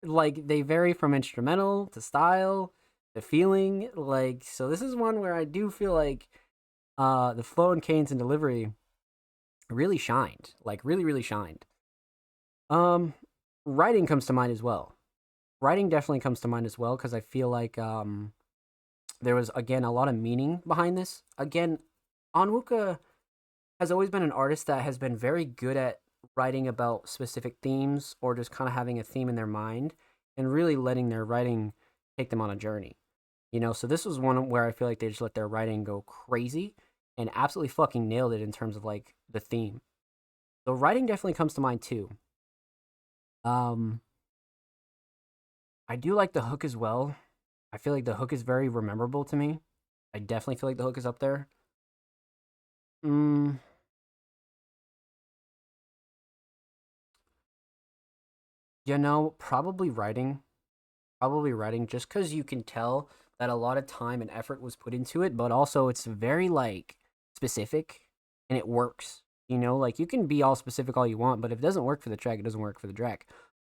like they vary from instrumental to style to feeling. Like, so this is one where I do feel like the flow and cadence and delivery really shined, like really shined. Writing comes to mind as well. Writing definitely comes to mind as well because I feel like there was, again, a lot of meaning behind this. Again, Onwuka has always been an artist that has been very good at writing about specific themes or just kind of having a theme in their mind and really letting their writing take them on a journey. You know, so this was one where I feel like they just let their writing go crazy and absolutely fucking nailed it in terms of like the theme. So writing definitely comes to mind too. I do like the hook as well. I feel like the hook is very memorable to me. I definitely feel like the hook is up there. You know, probably writing. Probably writing just because you can tell that a lot of time and effort was put into it, but also it's very like specific and it works. You know, like you can be all specific all you want, but if it doesn't work for the track, it doesn't work for the track.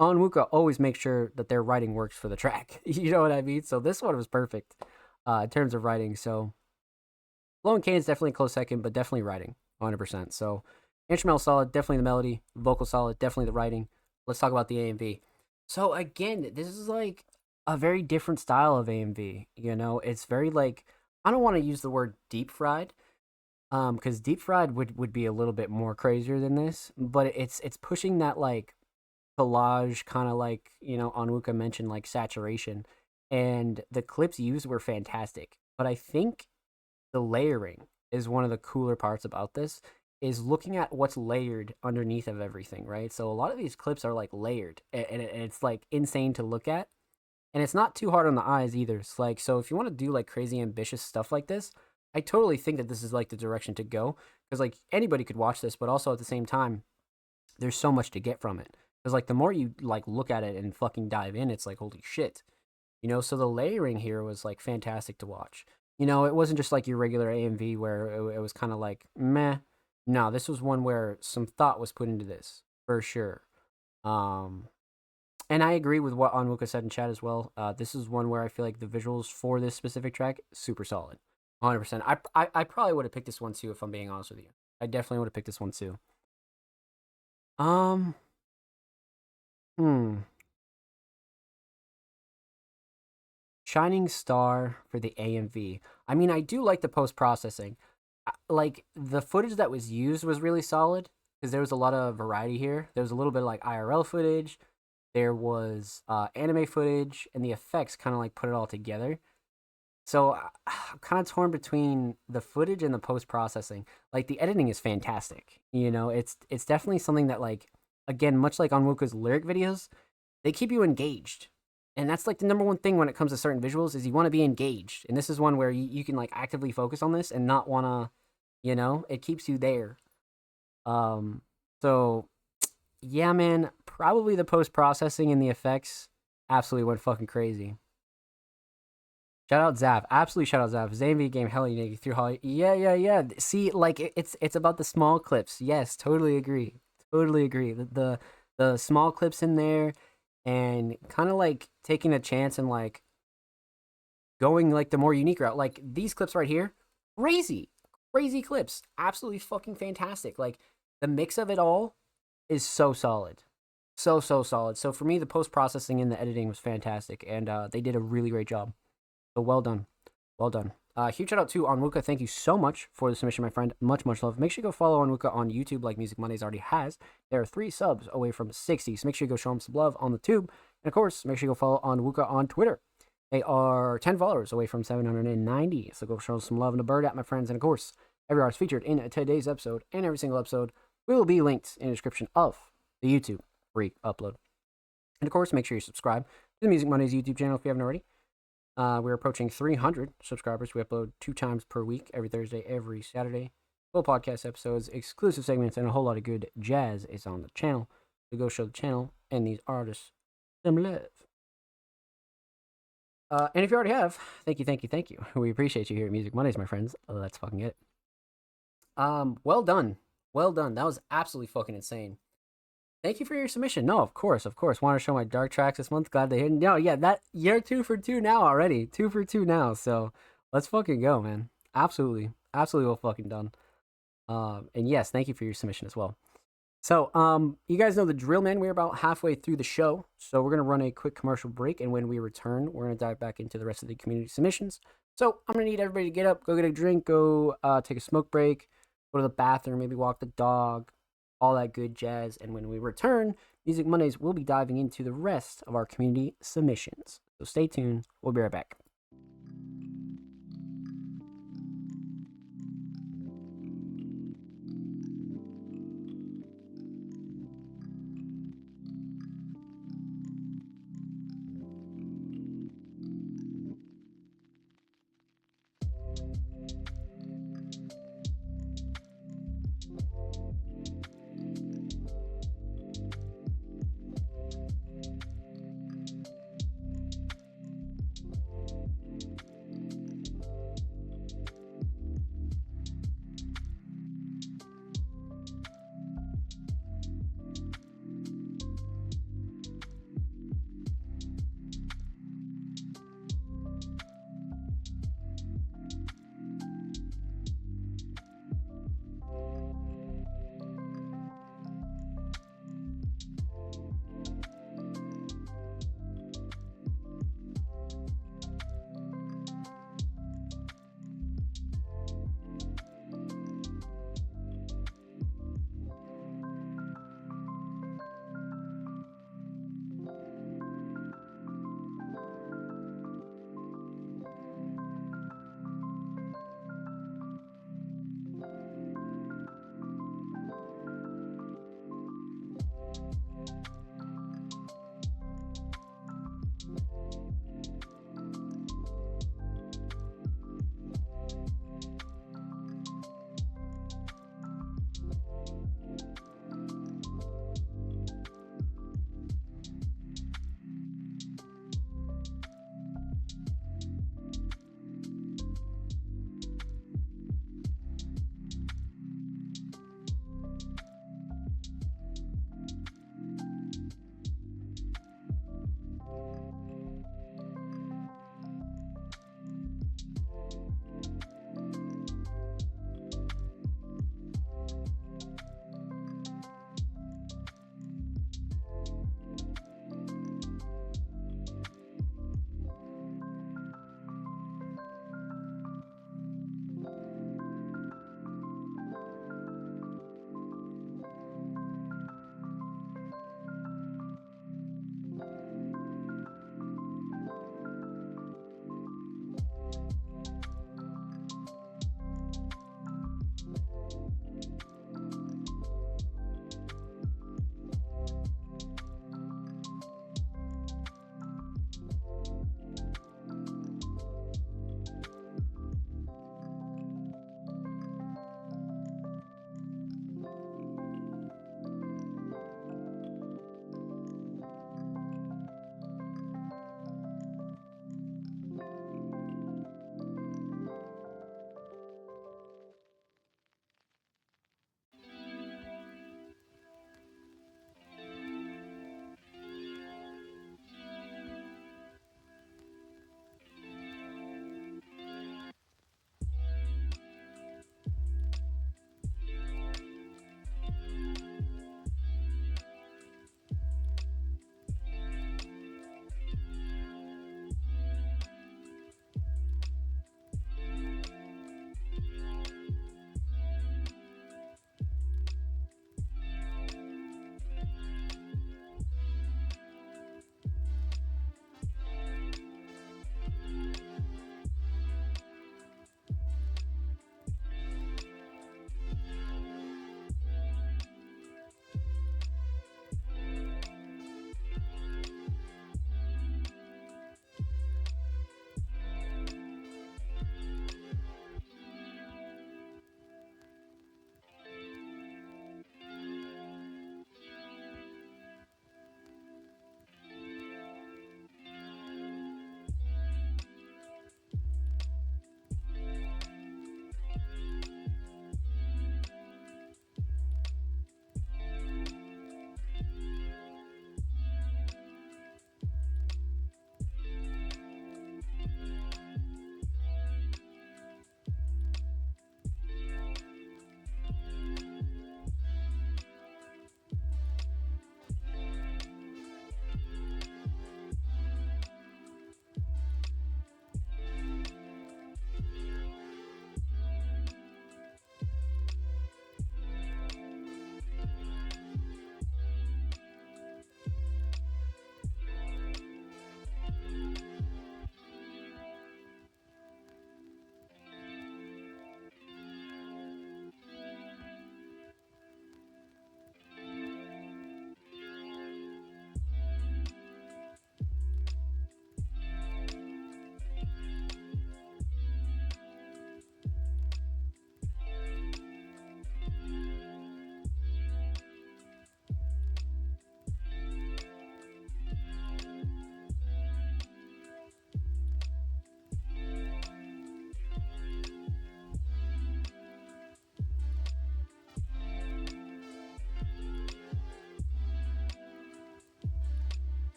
Onwuka always makes sure that their writing works for the track. You know what I mean? So this one was perfect in terms of writing. So Flow and Cadence definitely a close second, but definitely writing 100%. So instrumental solid, definitely the melody. Vocal solid, definitely the writing. Let's talk about the A&V. So again, this is like a very different style of A&V. You know, it's very like, I don't want to use the word deep fried, because deep fried would be a little bit more crazier than this, but it's pushing that like collage kind of like, you know, Onwuka mentioned like saturation, and the clips used were fantastic. But I think the layering is one of the cooler parts about this, is looking at what's layered underneath of everything, right? So a lot of these clips are like layered, and it's like insane to look at, and it's not too hard on the eyes either. It's like, so if you want to do like crazy ambitious stuff like this, I totally think that this is like the direction to go, because like anybody could watch this, but also at the same time, there's so much to get from it. Because like the more you like look at it and fucking dive in, it's like holy shit, you know. So the layering here was like fantastic to watch. You know, it wasn't just like your regular AMV where it was kind of like meh. No, this was one where some thought was put into this for sure. And I agree with what Onwuka said in chat as well. This is one where I feel like the visuals for this specific track super solid, 100%. I probably would have picked this one too if I'm being honest with you. I definitely would have picked this one too. Shining star for the AMV. I mean, I do like the post-processing. Like, the footage that was used was really solid, because there was a lot of variety here. There was a little bit of, like, IRL footage. There was anime footage, and the effects kind of, like, put it all together. So, I'm kind of torn between the footage and the post-processing. Like, the editing is fantastic. You know, it's definitely something that, like, again, much like Onwuka's lyric videos, they keep you engaged. And that's like the number one thing when it comes to certain visuals, is you want to be engaged. And this is one where you can like actively focus on this and not want to, you know, it keeps you there. So yeah, man, probably the post-processing and the effects absolutely went fucking crazy. Shout out Zav. Absolutely shout out Zav. Zambi game, hell yeah, through Holly. Yeah. See, like it's about the small clips. Yes, totally agree. Totally agree. The small clips in there, and kind of like taking a chance and like going like the more unique route. Like these clips right here, crazy clips, absolutely fucking fantastic. Like the mix of it all is so solid. So solid. So for me, the post-processing and the editing was fantastic, and they did a really great job. So well done. Well done. Huge shout out to Onwuka. Thank you so much for the submission, my friend. Much love. Make sure you go follow Onwuka on YouTube like Music Mondays already has. There are 3 subs away from 60, so make sure you go show him some love on the tube. And of course, make sure you go follow Onwuka on Twitter. They are 10 followers away from 790, so go show some love and a bird at my friends. And of course, every artist featured in today's episode and every single episode will be linked in the description of the YouTube free upload. And of course, make sure you subscribe to the Music Mondays YouTube channel if you haven't already. We're approaching 300 subscribers. We upload 2 times per week, every Thursday, every Saturday. Full podcast episodes, exclusive segments, and a whole lot of good jazz is on the channel. So go show the channel and these artists some love. And if you already have, thank you. We appreciate you here at Music Mondays, my friends. Let's fucking get it. Well done. That was absolutely fucking insane. Thank you for your submission. No, of course. Want to show my dark tracks this month. Glad they hit. No, yeah, that you're 2 for 2 now already. 2 for 2 now. So let's fucking go, man. Absolutely well fucking done. And yes, thank you for your submission as well. So, you guys know the drill, man. We're about halfway through the show, so we're gonna run a quick commercial break, and when we return, we're gonna dive back into the rest of the community submissions. So I'm gonna need everybody to get up, go get a drink, go take a smoke break, go to the bathroom, maybe walk the dog, all that good jazz. And when we return, Music Mondays will be diving into the rest of our community submissions. So stay tuned. We'll be right back.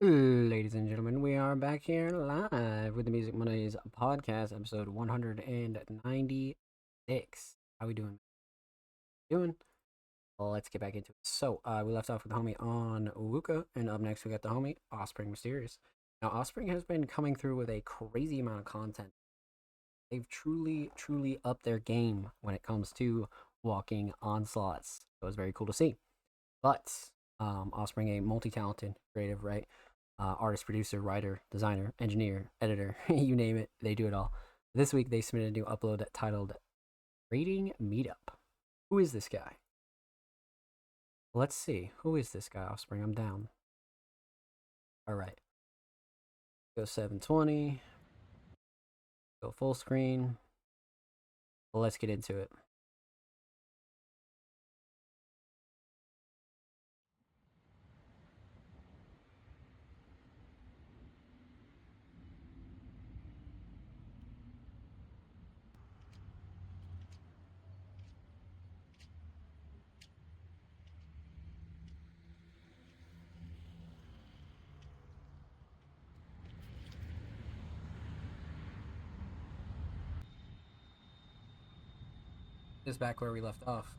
Ladies and gentlemen, we are back here live with the Music Mondays podcast, episode 196. How we doing? Doing? Well, let's get back into it. So, we left off with the homie OnwukEpisode, and up next we got the homie Offspring Mysterious. Now, Offspring has been coming through with a crazy amount of content. They've truly upped their game when it comes to walking onslaughts. So it was very cool to see. But Offspring, a multi-talented creative, right? Artist, producer, writer, designer, engineer, editor, you name it, they do it all. This week they submitted a new upload titled Rating Meetup. Who is this guy? Let's see. Who is this guy, Offspring? I'm down. Alright. Go 720. Go full screen. Well, let's get into it. Just back where we left off.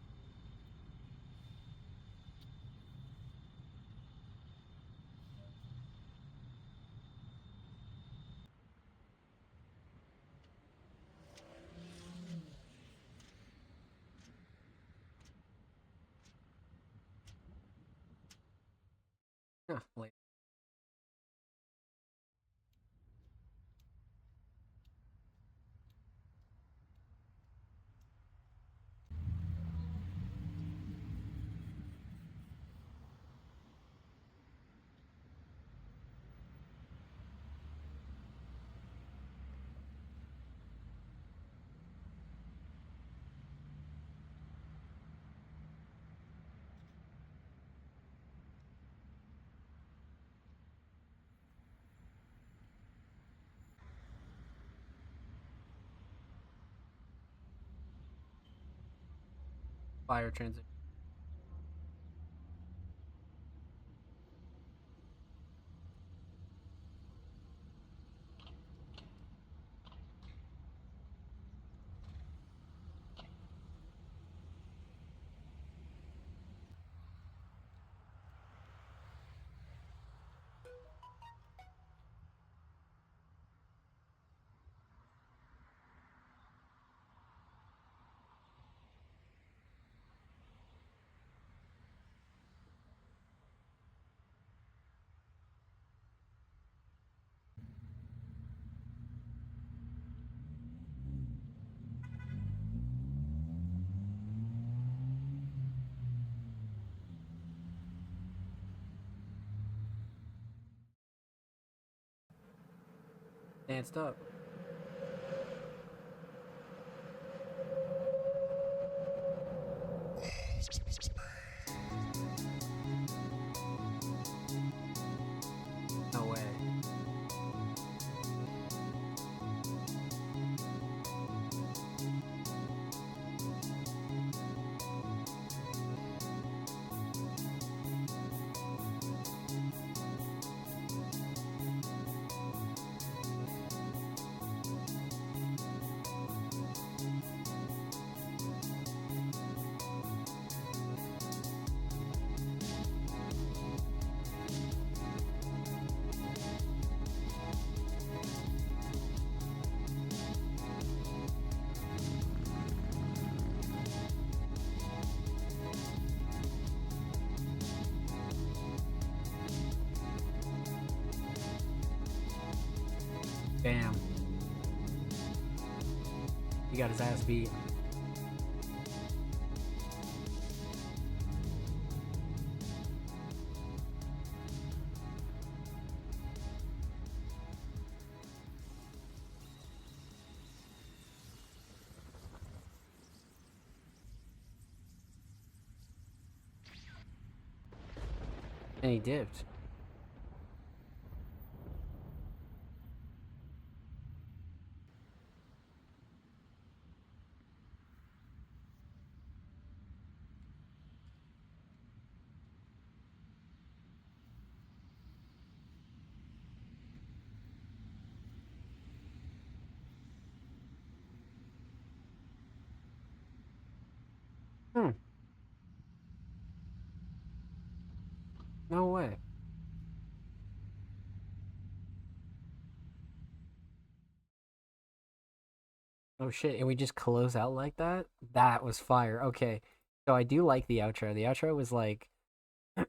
Late. Fire transition. Danced up. No way. Damn. He got his ass beat. And he dipped. No way. Oh shit, and we just close out like that? That was fire. Okay. So I do like the outro. The outro was like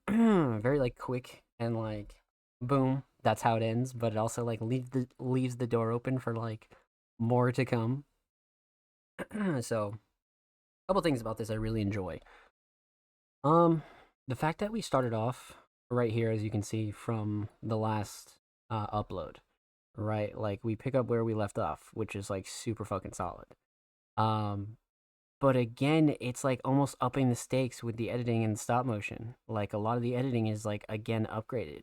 very like quick and like boom, that's how it ends, but it also like leaves the door open for like more to come. So, a couple things about this I really enjoy. Um the fact that we started off right here, as you can see from the last upload, right? Like we pick up where we left off, which is like super fucking solid. Um, but again, it's like almost upping the stakes with the editing and stop motion. Like a lot of the editing is like again upgraded.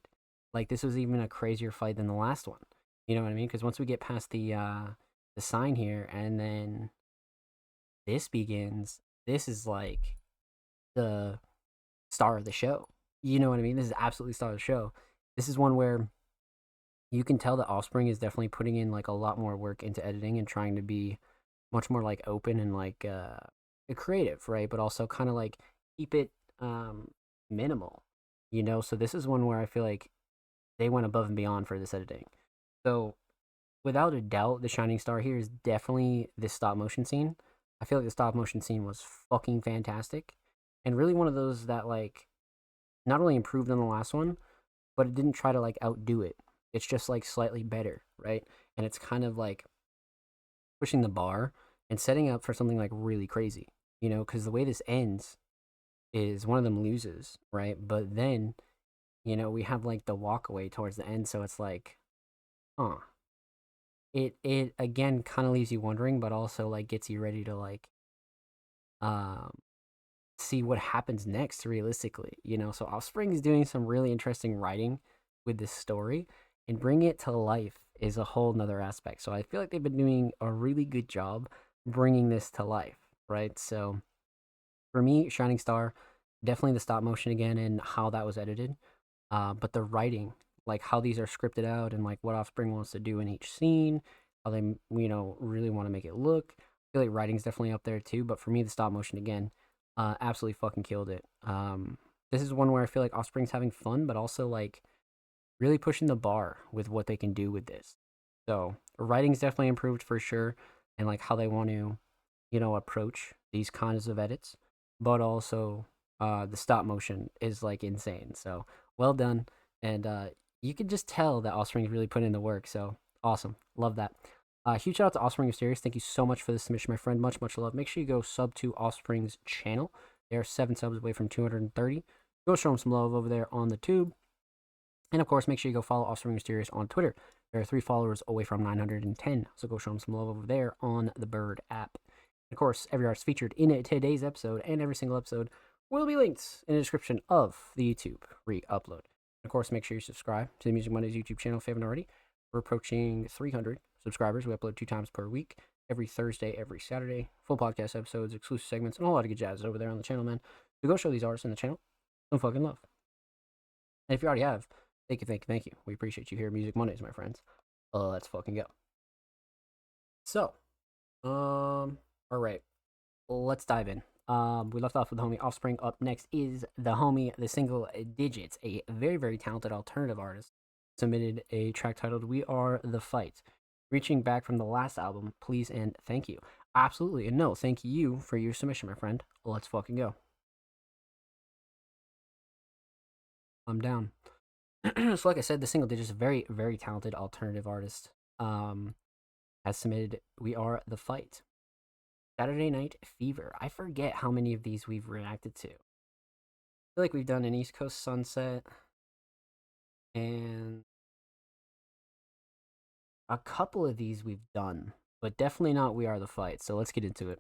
Like this was even a crazier fight than the last one. You know what I mean? Because once we get past the sign here, and then this begins, this is like the star of the show. You know what I mean? This is absolutely star of the show. This is one where you can tell that Offspring is definitely putting in like a lot more work into editing and trying to be much more like open and like creative, right? But also kind of like keep it minimal, you know? So this is one where I feel like they went above and beyond for this editing. So without a doubt, the shining star here is definitely this stop motion scene. I feel like the stop motion scene was fucking fantastic and really one of those that like not only improved on the last one, but it didn't try to like outdo it. It's just like slightly better, right? And it's kind of like pushing the bar and setting up for something like really crazy, you know, because the way this ends is one of them loses, right? But then, you know, we have like the walk away towards the end, so it's like, huh. It again kind of leaves you wondering, but also like gets you ready to like um see what happens next realistically, you know. So Offspring is doing some really interesting writing with this story, and bringing it to life is a whole nother aspect. So I feel like they've been doing a really good job bringing this to life, right? So for me, Shining Star, definitely the stop motion again and how that was edited. But the writing, like how these are scripted out and like what Offspring wants to do in each scene, how they, you know, really want to make it look. I feel like writing's definitely up there too. But for me, the stop motion again, absolutely fucking killed it. This is one where I feel like Offspring's having fun, but also like really pushing the bar with what they can do with this. So writing's definitely improved for sure, and like how they want to, you know, approach these kinds of edits. But also, the stop motion is like insane. So well done, and you can just tell that Offspring's really put in the work. So awesome, love that. Huge shout out to Offspring of Sirius. Thank you so much for the submission, my friend. Much love. Make sure you go sub to Offspring's channel. They are 7 subs away from 230. Go show them some love over there on the tube. And of course, make sure you go follow Offspring Mysterious on Twitter. There are 3 followers away from 910. So go show them some love over there on the Bird app. And of course, every artist featured in today's episode and every single episode will be linked in the description of the YouTube re-upload. And of course, make sure you subscribe to the Music Mondays YouTube channel if you haven't already. We're approaching 300 subscribers. We upload 2 times per week, every Thursday, every Saturday. Full podcast episodes, exclusive segments, and a whole lot of good jazz over there on the channel, man. So go show these artists in the channel some fucking love. And if you already have, thank you. We appreciate you here, Music Mondays, my friends. Let's fucking go. So, all right, let's dive in. We left off with the homie Offspring. Up next is the homie, the Single Digits, a very, very talented alternative artist, submitted a track titled "We Are the Fight." Reaching back from the last album, please and thank you. Absolutely, and no, thank you for your submission, my friend. Let's fucking go. I'm down. So like I said, the Single Digits, a very, very talented alternative artist, has submitted "We Are the Fight." Saturday Night Fever. I forget how many of these we've reacted to. I feel like we've done an East Coast Sunset and a couple of these we've done, but definitely not "We Are the Fight." So let's get into it.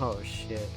Oh shit.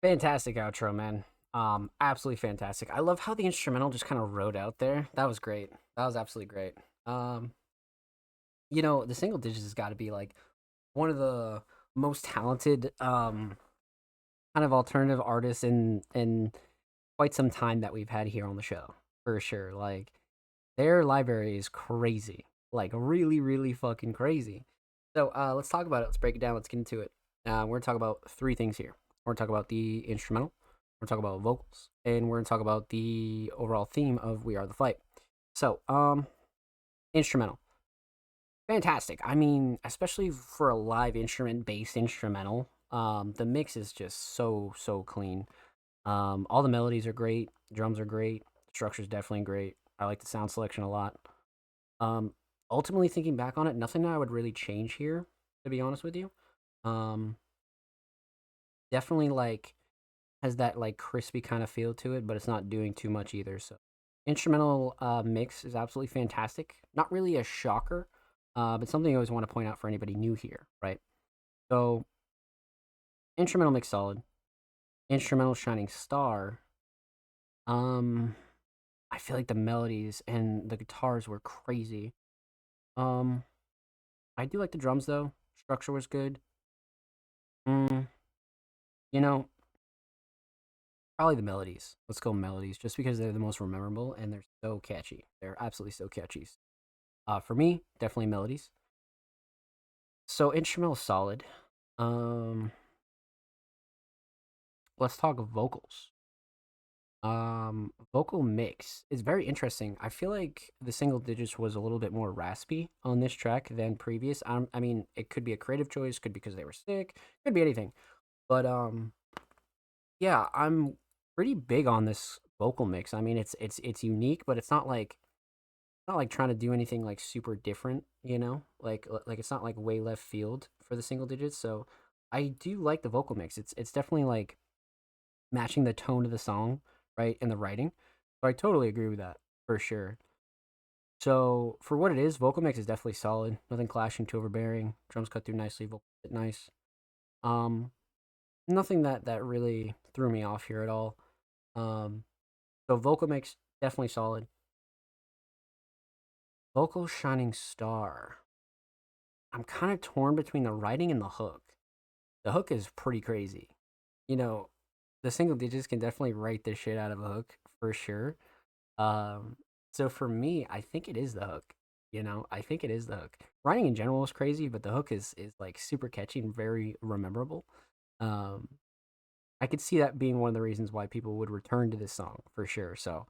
Fantastic outro, man. Absolutely fantastic. I love how the instrumental just kind of rode out there. That was great. That was absolutely great. Um, the single digits has got to be like one of the most talented kind of alternative artists in quite some time that we've had here on the show, for sure. Like their library is crazy. Like really, really fucking crazy. So let's talk about it. Let's break it down. Let's get into it. We're gonna talk about three things here. We're gonna talk about the instrumental. We're gonna talk about vocals, and we're gonna talk about the overall theme of "We Are the Fight." So, instrumental, fantastic. I mean, especially for a live instrument-based instrumental, the mix is just so clean. All the melodies are great. Drums are great. Structure's definitely great. I like the sound selection a lot. Um, Ultimately, thinking back on it, nothing that I would really change here, to be honest with you. Um, Definitely like has that like crispy kind of feel to it, but it's not doing too much either. So, instrumental mix is absolutely fantastic. Not really a shocker, but something I always want to point out for anybody new here, right? So, instrumental mix solid. Instrumental shining star. Um, I feel like the melodies and the guitars were crazy. Um, I do like the drums though. Structure was good. Mm, you know, Probably the melodies. Let's go melodies, just because they're the most memorable and they're so catchy. They're absolutely so catchy. For me, definitely melodies. So instrumental solid. Um, let's talk vocals. Vocal mix is very interesting. I feel like the single digits was a little bit more raspy on this track than previous. I mean, it could be a creative choice, could be because they were sick, could be anything. But yeah, I'm pretty big on this vocal mix. I mean, it's unique, but it's not like trying to do anything like super different, like it's not like way left field for the single digits. So I do like the vocal mix. It's definitely like matching the tone of the song, right, and the writing. So I totally agree with that for sure. So for what it is, vocal mix is definitely solid. Nothing clashing, too overbearing. Drums cut through nicely, vocal fit nice. Um, Nothing that really threw me off here at all. Um, so vocal mix definitely solid. Vocal shining star. I'm kind of torn between the writing and the hook. The hook is pretty crazy. You know, the single digits can definitely write the shit out of a hook for sure. Um, so for me, I think it is the hook. I think it is the hook. Writing in general is crazy, but the hook is like super catchy and very rememberable. Um, I could see that being one of the reasons why people would return to this song for sure. So,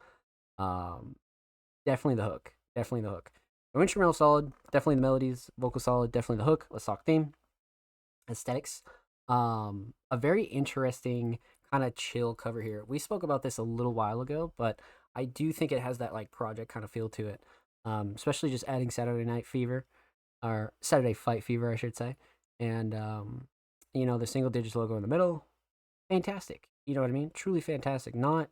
um, definitely the hook. Definitely the hook. So instrumental solid, definitely the melodies, vocal solid, definitely the hook. Let's talk theme, aesthetics. A very interesting kind of chill cover here. We spoke about this a little while ago, but I do think it has that like project kind of feel to it. Especially just adding Saturday Night Fever or Saturday Fight Fever, I should say, and the single digits logo in the middle. Fantastic. You know what I mean? Truly fantastic. Not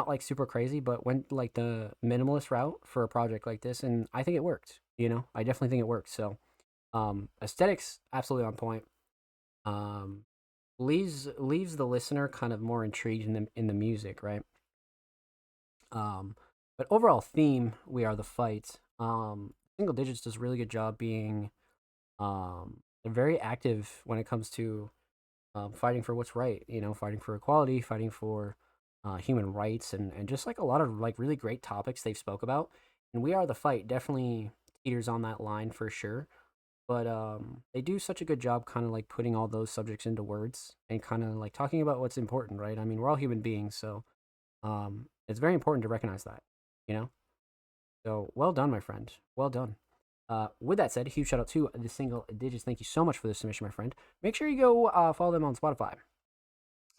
like super crazy, but went like the minimalist route for a project like this, and I think it worked. I definitely think it worked. So, aesthetics absolutely on point. Um, leaves the listener kind of more intrigued in the music, right? Um, but overall theme, we are the fight. Single digits does a really good job being very active when it comes to fighting for what's right. Fighting for equality, fighting for human rights, and just like a lot of like really great topics they've spoke about. And we are the fight definitely teeters on that line for sure. But they do such a good job kind of like putting all those subjects into words and kind of like talking about what's important, right? I mean, we're all human beings, so it's very important to recognize that, you know? So well done, my friend. Well done. With that said, huge shout out to the single digits. Thank you so much for this submission, my friend. Make sure you go follow them on Spotify.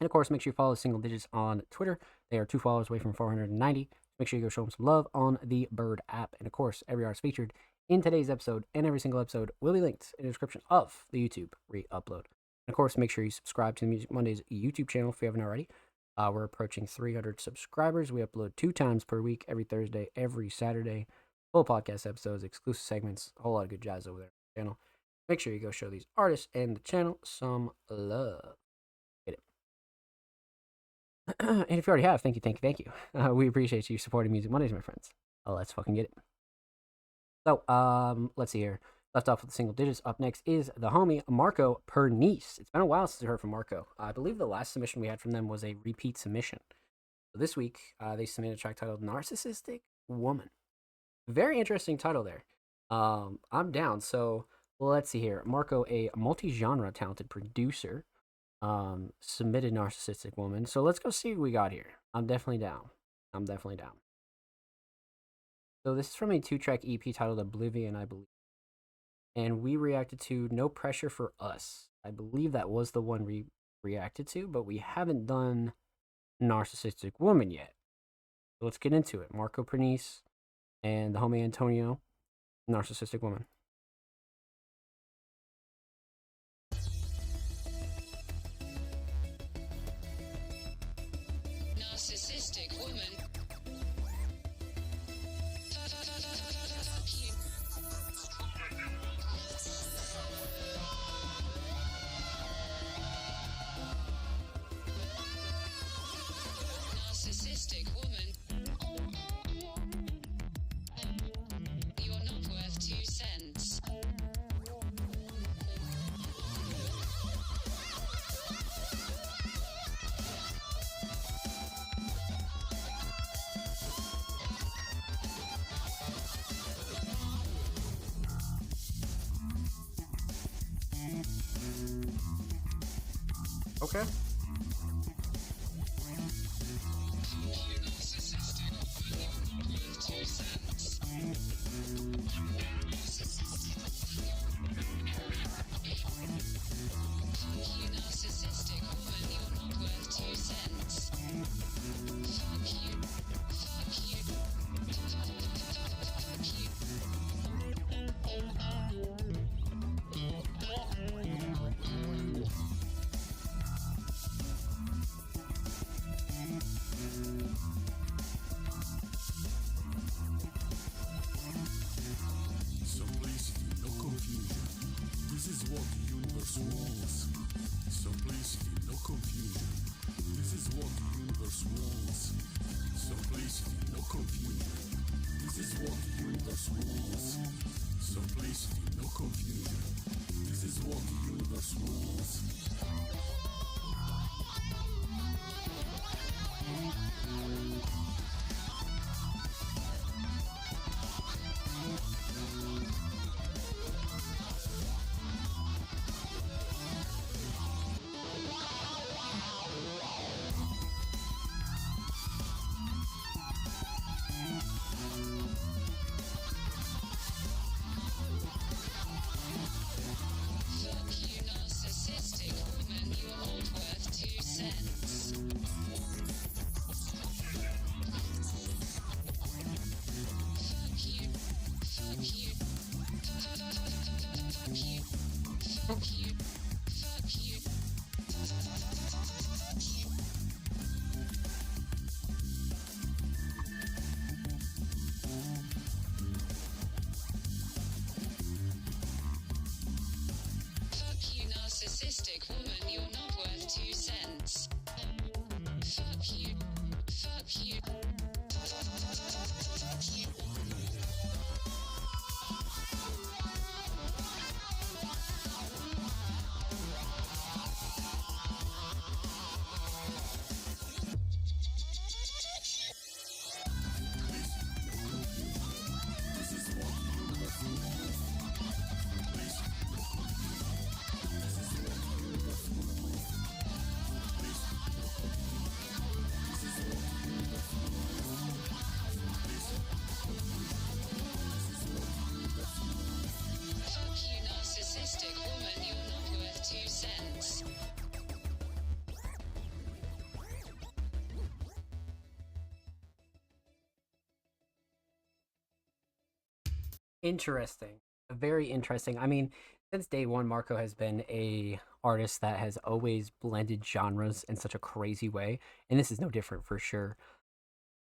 And of course, make sure you follow the single digits on Twitter. They are 2 followers away from 490. Make sure you go show them some love on the Bird app. And of course, every artist featured in today's episode and every single episode will be linked in the description of the YouTube re-upload. And of course, make sure you subscribe to the Music Mondays YouTube channel if you haven't already. We're approaching 300 subscribers. We upload 2 times per week, every Thursday, every Saturday. Full podcast episodes, exclusive segments, a whole lot of good jazz over there on the channel. Make sure you go show these artists and the channel some love. And if you already have, thank you. We appreciate you supporting Music Mondays, my friends. Let's fucking get it. So, let's see here. Left off with the single digits. Up next is the homie Marco Pernice. It's been a while since I heard from Marco. I believe the last submission we had from them was a repeat submission. So this week, they submitted a track titled Narcissistic Woman. Very interesting title there. I'm down. So let's see here. Marco, a multi-genre talented producer, submitted Narcissistic Woman. So let's go see what we got here. I'm definitely down. So this is from a 2-track EP titled Oblivion, I believe. And we reacted to No Pressure for Us. I believe that was the one we reacted to, but we haven't done Narcissistic Woman yet. So let's get into it. Marco Pernice and the homie Antonio, Narcissistic Woman. Narcissistic woman. Narcissistic woman. You're not worth 2 cents. Okay. Narcissistic woman, you're not worth 2 cents. Fuck you. Fuck you. Fuck you. So please feel no confusion. This is what the universe wants. So please feel no confusion. This is what the universe wants. So please feel no confusion. This is what the universe wants. So please feel no confusion. This is what the universe wants. Fuck you, narcissistic woman, you're not worth 2 cents. Fuck you. Fuck you. Fuck you. Fuck you. Fuck you. Fuck you, narcissistic woman, you're not worth 2 cents. Fuck you. Fuck you. Fuck you. Fuck you, narcissistic woman, you're not worth 2 cents. Interesting. Very interesting. I mean, since day one, Marco has been a artist that has always blended genres in such a crazy way, and this is no different for sure.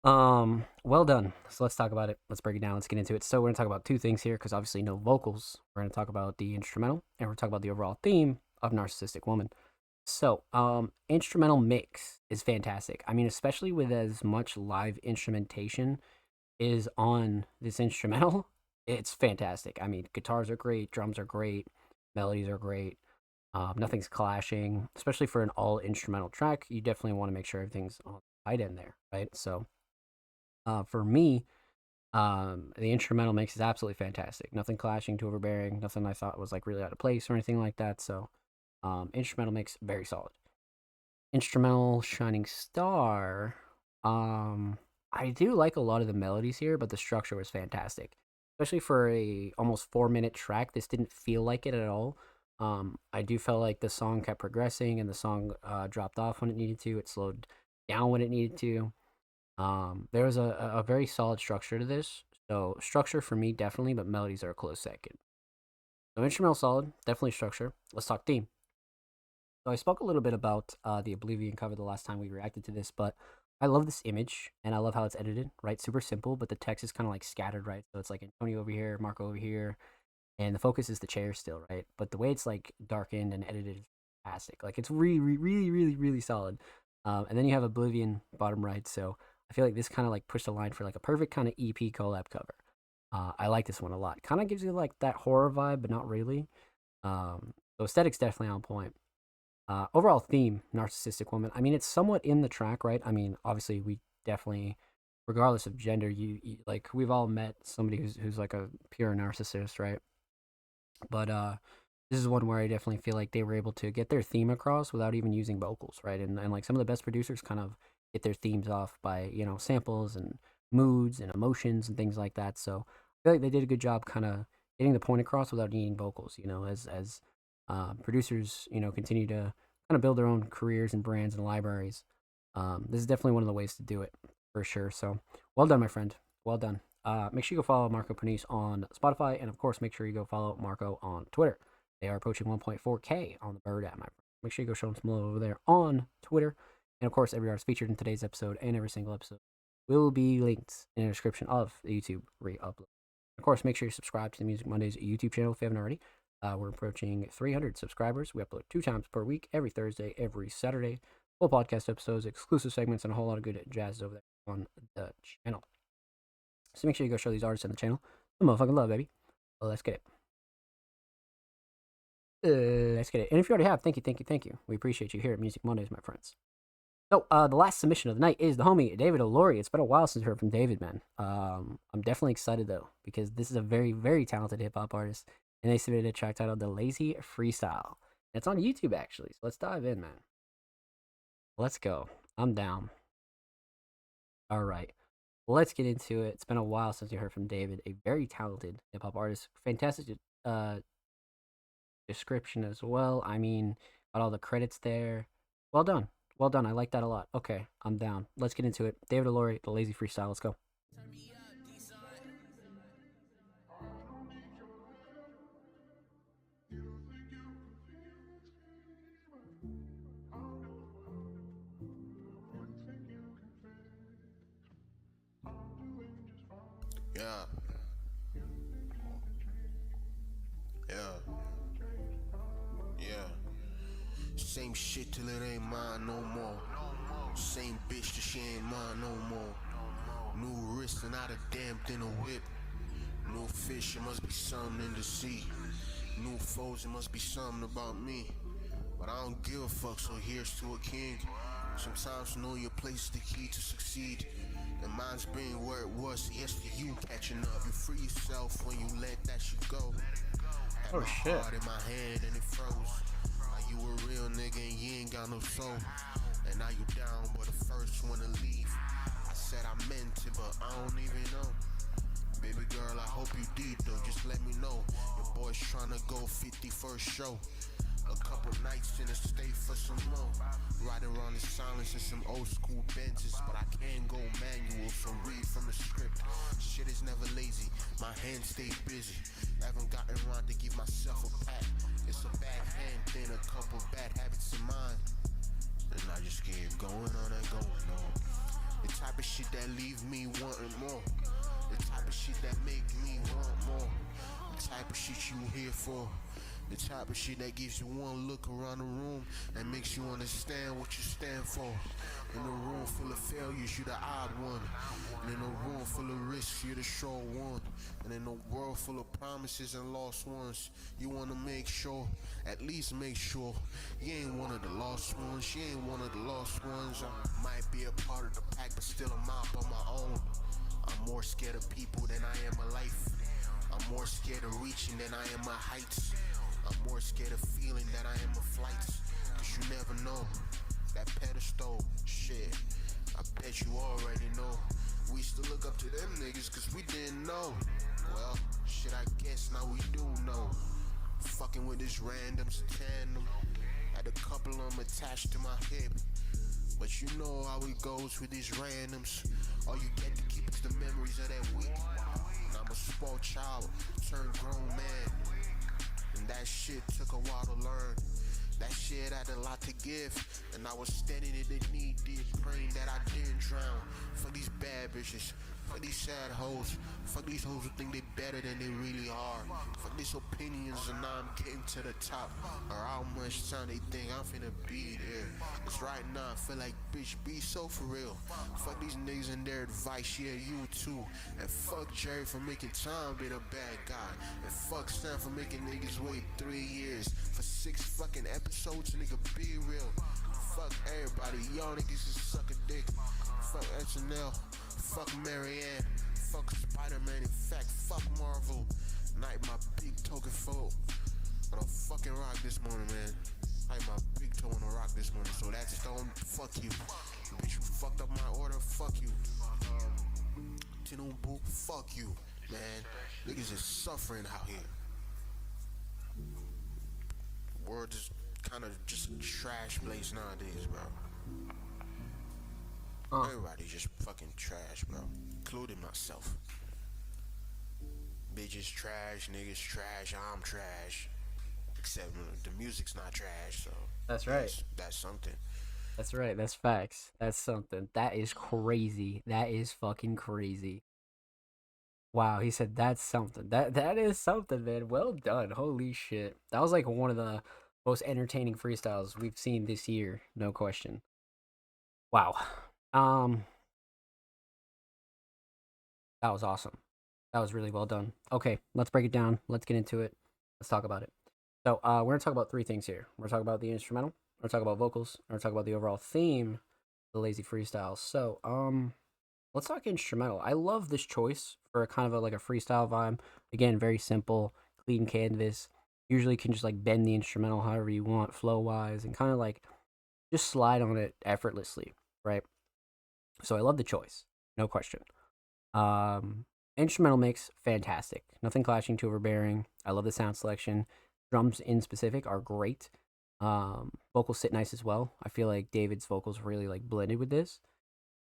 Well done. So let's talk about it. Let's break it down. Let's get into it. So we're gonna talk about 2 things here, because obviously no vocals. We're gonna talk about the instrumental, and we're gonna talk about the overall theme of Narcissistic Woman. So, instrumental mix is fantastic. I mean, especially with as much live instrumentation is on this instrumental, it's fantastic. I mean, guitars are great, drums are great, melodies are great. Nothing's clashing, especially for an all instrumental track. You definitely want to make sure everything's on the right end there, right? So, for me, the instrumental mix is absolutely fantastic. Nothing clashing, too overbearing, nothing I thought was like really out of place or anything like that. So, instrumental mix very solid. Instrumental shining star. I do like a lot of the melodies here, but the structure was fantastic, especially for a almost 4 minute track. This didn't feel like it at all. I do feel like the song kept progressing and the song dropped off when it needed to. It slowed down when it needed to. There was a very solid structure to this. So structure for me definitely, but melodies are a close second. So instrumental solid, definitely structure. Let's talk theme. So I spoke a little bit about the Oblivion cover the last time we reacted to this, but I love this image and I love how it's edited, right? Super simple, but the text is kind of like scattered, right? So it's like Antonio over here, Marco over here, and the focus is the chair still, right? But the way it's like darkened and edited is fantastic. Like it's really, really, really, really solid. And then you have Oblivion bottom right. So I feel like this kind of like pushed the line for like a perfect kind of EP collab cover. I like this one a lot. Kind of gives you like that horror vibe, but not really. So aesthetics definitely on point. Overall theme, narcissistic woman. I mean, it's somewhat in the track, right? I mean, obviously we definitely, regardless of gender, you like we've all met somebody who's like a pure narcissist, right? But this is one where I definitely feel like they were able to get their theme across without even using vocals, right? And like some of the best producers kind of get their themes off by, you know, samples and moods and emotions and things like that. So I feel like they did a good job kind of getting the point across without needing vocals, you know, as producers, you know, continue to kind of build their own careers and brands and libraries. This is definitely one of the ways to do it for sure. So well done, my friend. Well done. Make sure you go follow Marco Panisse on Spotify, and of course, make sure you go follow Marco on Twitter. They are approaching 1.4K on the Bird app, my friend. Make sure you go show them some love over there on Twitter. And of course, every artist featured in today's episode and every single episode will be linked in the description of the YouTube re-upload. Of course, make sure you subscribe to the Music Mondays YouTube channel if you haven't already. We're approaching 300 subscribers. We upload 2 times per week, every Thursday, every Saturday. Full podcast episodes, exclusive segments, and a whole lot of good jazz over there on the channel. So make sure you go show these artists on the channel some motherfucking love, baby. Well, let's get it. Let's get it. And if you already have, thank you. We appreciate you here at Music Mondays, my friends. So, the last submission of the night is the homie David O'Lory. It's been a while since we heard from David, man. I'm definitely excited, though, because this is a very, very talented hip-hop artist. And they submitted a track titled The Lazy Freestyle. It's on YouTube, actually. So let's dive in, man. Let's go. I'm down. All right. Let's get into it. It's been a while since you heard from David, a very talented hip-hop artist. Fantastic description as well. I mean, got all the credits there. Well done. Well done. I like that a lot. Okay, I'm down. Let's get into it. David O'Lory, The Lazy Freestyle. Let's go. Yeah. Same shit till it ain't mine no more. Same bitch till she ain't mine no more. New wrist and not a damn thing to whip. New fish, it must be something in the sea. New foes, it must be something about me. But I don't give a fuck, so here's to a king. Sometimes know your place is the key to succeed. And mine's being where it was, yes to you catching up. You free yourself when you let that shit go. Had my heart in my hand and it froze. Like you a real nigga and you ain't got no soul. And now you down, but the first one to leave. I said I meant it, but I don't even know. Baby girl, I hope you did though, just let me know. Your boy's tryna go 51st show. A couple nights in a stay for some more. Right around the silence in some old school benches. But I can't go manual, so read from the script. Shit is never lazy, my hands stay busy. Haven't gotten around to give myself a pat. It's a bad hand thing, a couple bad habits of mine. And I just keep going on and going on. The type of shit that leave me wanting more. The type of shit that make me want more. The type of shit you here for. The type of shit that gives you one look around the room and makes you understand what you stand for. In a room full of failures, you're the odd one. And in a room full of risks, you're the sure one. And in a world full of promises and lost ones, you wanna make sure, at least make sure, you ain't one of the lost ones, you ain't one of the lost ones. I might be a part of the pack, but still I'm out on my own. I'm more scared of people than I am of life. I'm more scared of reaching than I am of heights. I'm more scared of feeling than I am of flights. Cause you never know. That pedestal, shit, I bet you already know. We used to look up to them niggas cause we didn't know. Well, shit, I guess now we do know. Fucking with this randoms tandem. Had a couple of them attached to my hip. But you know how it goes with these randoms. All you get to keep is the memories of that week. And I'm a spoiled child, turned grown man. And that shit took a while to learn. That shit had a lot to give. And I was standing in the knee deep, praying that I didn't drown. For these bad bitches, for these sad hoes, for these hoes who think they better than they really are. For these opinions and now I'm getting to the top. Or how much time they think I'm finna be there. Cause right now I feel like, bitch, be so for real. Fuck these niggas and their advice, yeah, you too. And fuck Jerry for making time be the bad guy. And fuck Sam for making niggas wait 3 years. For 6 fucking episodes, nigga, be real. Fuck everybody, y'all niggas just suck a dick. Fuck SNL, fuck Marianne, fuck Spider-Man, in fact, fuck Marvel. Night my big token foe on a fucking rock this morning, man. Night my big toe on a rock this morning, so that's stone, fuck you. Bitch, you fucked up my order, fuck you. Tinubu, fuck you, man. Niggas is suffering out here. World is kind of just a trash place nowadays, bro. Everybody just fucking trash, bro. Including myself. Bitches trash, niggas trash, I'm trash. Except the music's not trash, so That's right. That's something. That's right. That's facts. That's something. That is crazy. That is fucking crazy. Wow, he said that's something. That is something, man. Well done. Holy shit. That was like one of the most entertaining freestyles we've seen this year, no question. Wow. That was awesome. That was really well done. Okay, let's break it down. Let's get into it. Let's talk about it. So, we're gonna talk about 3 things here. We're gonna talk about the instrumental, we're gonna talk about vocals, we're gonna talk about the overall theme of the Lazy Freestyle. So, let's talk instrumental. I love this choice for a kind of like a freestyle vibe. Again, very simple, clean canvas. Usually can just like bend the instrumental however you want, flow wise, and kind of like just slide on it effortlessly, right? So I love the choice, no question. Instrumental mix, fantastic. Nothing clashing, too overbearing. I love the sound selection. Drums in specific are great. Vocals sit nice as well. I feel like David's vocals really like blended with this.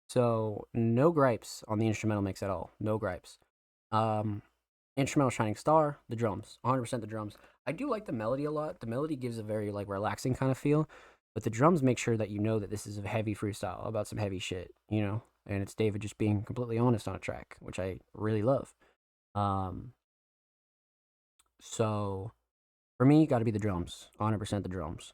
So no gripes on the instrumental mix at all. No gripes. Instrumental shining star, the drums. 100% the drums. I do like the melody a lot. The melody gives a very like relaxing kind of feel. But the drums make sure that you know that this is a heavy freestyle about some heavy shit, you know? And it's David just being completely honest on a track, which I really love. So for me, got to be the drums. 100% the drums.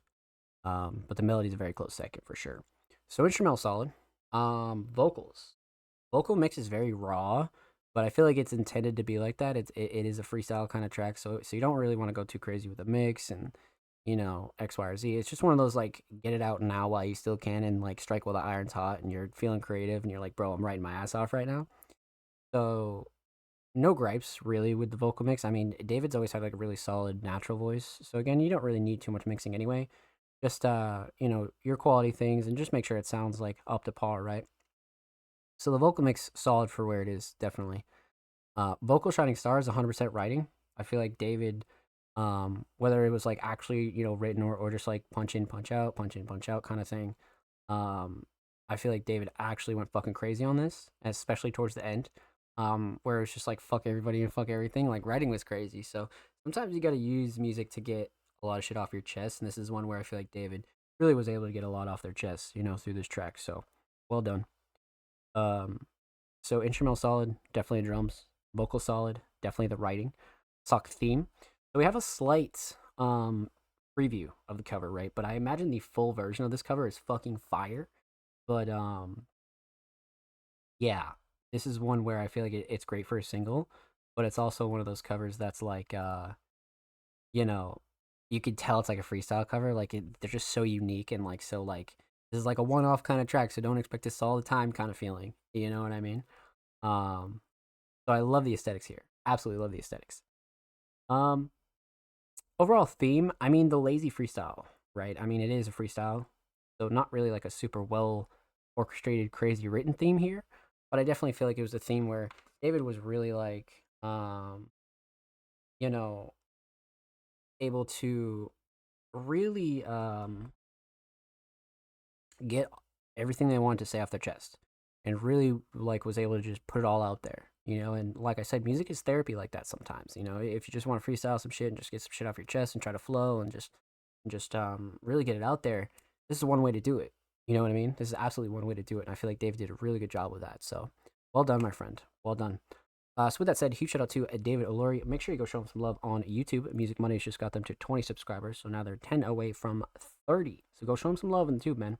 But the melody's a very close second for sure. So instrumental solid. Vocals. Vocal mix is very raw, but I feel like it's intended to be like that. It is a freestyle kind of track, so you don't really want to go too crazy with the mix and, you know, X, Y, or Z. It's just one of those, like, get it out now while you still can and, like, strike while the iron's hot and you're feeling creative and you're like, bro, I'm writing my ass off right now. So no gripes, really, with the vocal mix. I mean, David's always had, like, a really solid natural voice. So, again, you don't really need too much mixing anyway. Just, you know, your quality things and just make sure it sounds, like, up to par, right? So the vocal mix, solid for where it is, definitely. Vocal shining stars, 100% writing. I feel like David, whether it was like actually, you know, written or just like punch in, punch out kind of thing. I feel like David actually went fucking crazy on this, especially towards the end, where it's just like fuck everybody and fuck everything. Like writing was crazy. So sometimes you got to use music to get a lot of shit off your chest. And this is one where I feel like David really was able to get a lot off their chest, you know, through this track. So well done. So instrumental solid, definitely drums. Vocal solid, definitely the writing. Talk theme. So we have a slight preview of the cover, right? But I imagine the full version of this cover is fucking fire. But yeah, this is one where I feel like it's great for a single, but it's also one of those covers that's like you know, you could tell it's like a freestyle cover. Like they're just so unique and like so like this is like a one-off kind of track, so don't expect this all the time kind of feeling. You know what I mean? Um, so I love the aesthetics here. Absolutely love the aesthetics. Um, Overall theme, I mean the lazy freestyle, right? I mean it is a freestyle, so not really like a super well orchestrated, crazy written theme here, but I definitely feel like it was a theme where David was really like, you know, able to really get everything they wanted to say off their chest and really like was able to just put it all out there, you know. And like I said, music is therapy like that sometimes, you know. If you just want to freestyle some shit and just get some shit off your chest and try to flow and just really get it out there, this is one way to do it. You know what I mean? This is absolutely one way to do it, and I feel like Dave did a really good job with that. So well done, my friend, well done. So with that said, huge shout out to David O'Lory. Make sure you go show him some love on YouTube. Music Mondays just got them to 20 subscribers, so now they're 10 away from 30. So go show him some love on the tube, man.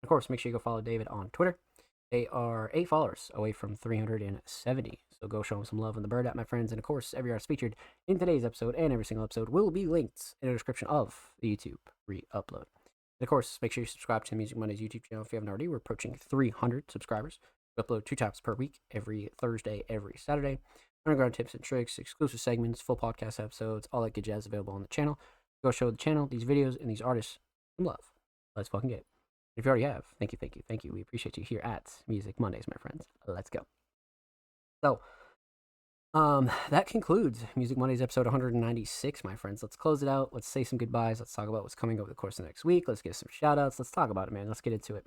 Of course, make sure you go follow David on Twitter. They are 8 followers away from 370. So go show them some love on the bird app, my friends. And of course, every artist featured in today's episode and every single episode will be linked in the description of the YouTube re-upload. And of course, make sure you subscribe to Music Mondays YouTube channel if you haven't already. We're approaching 300 subscribers. We upload 2 times per week, every Thursday, every Saturday. Underground tips and tricks, exclusive segments, full podcast episodes, all that good jazz available on the channel. Go show the channel, these videos, and these artists some love. Let's fucking get it. If you already have, thank you, thank you, thank you. We appreciate you here at Music Mondays, my friends. Let's go. So, that concludes Music Mondays episode 196, my friends. Let's close it out. Let's say some goodbyes. Let's talk about what's coming over the course of the next week. Let's get some shout outs. Let's talk about it, man. Let's get into it.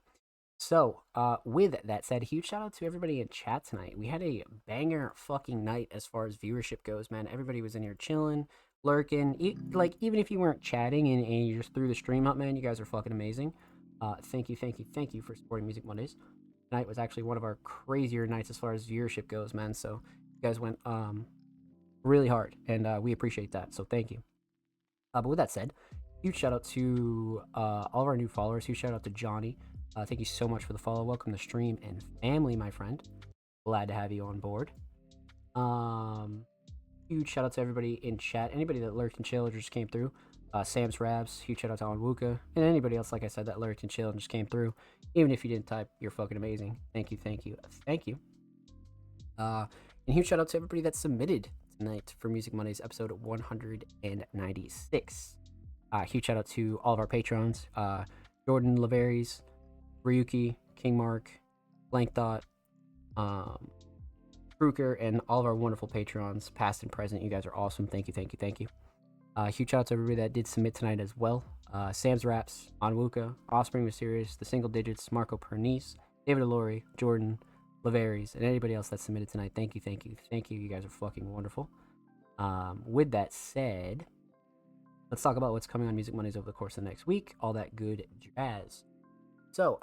So, with that said, huge shout out to everybody in chat tonight. We had a banger fucking night as far as viewership goes, man. Everybody was in here chilling, lurking. Even if you weren't chatting and you just threw the stream up, man, you guys are fucking amazing. Thank you for supporting Music Mondays. Tonight was actually one of our crazier nights as far as viewership goes, man. So you guys went really hard, and we appreciate that. So thank you. But with that said, huge shout out to all of our new followers. Huge shout out to Johnny. Thank you so much for the follow. Welcome to stream and family, my friend. Glad to have you on board. Huge shout out to everybody in chat. Anybody that lurked and chilled or just came through. Sam's Rabs, huge shout out to Onwuka, and anybody else, like I said, that lurked and chilled and just came through. Even if you didn't type, you're fucking amazing. Thank you. And huge shout out to everybody that submitted tonight for Music Mondays episode 196. Huge shout out to all of our patrons, Jordan Laveries, Ryuki, King Mark, Blank Thought, Kruger, and all of our wonderful patrons, past and present. You guys are awesome. Thank you. Huge shout out to everybody that did submit tonight as well. Sam's Raps, Onwuka, Offspring Mysterious, The Single Digits, Marco Pernice, David Alori, Jordan, Laveries, and anybody else that submitted tonight. Thank you. You guys are fucking wonderful. With that said, let's talk about what's coming on Music Mondays over the course of the next week. All that good jazz. So,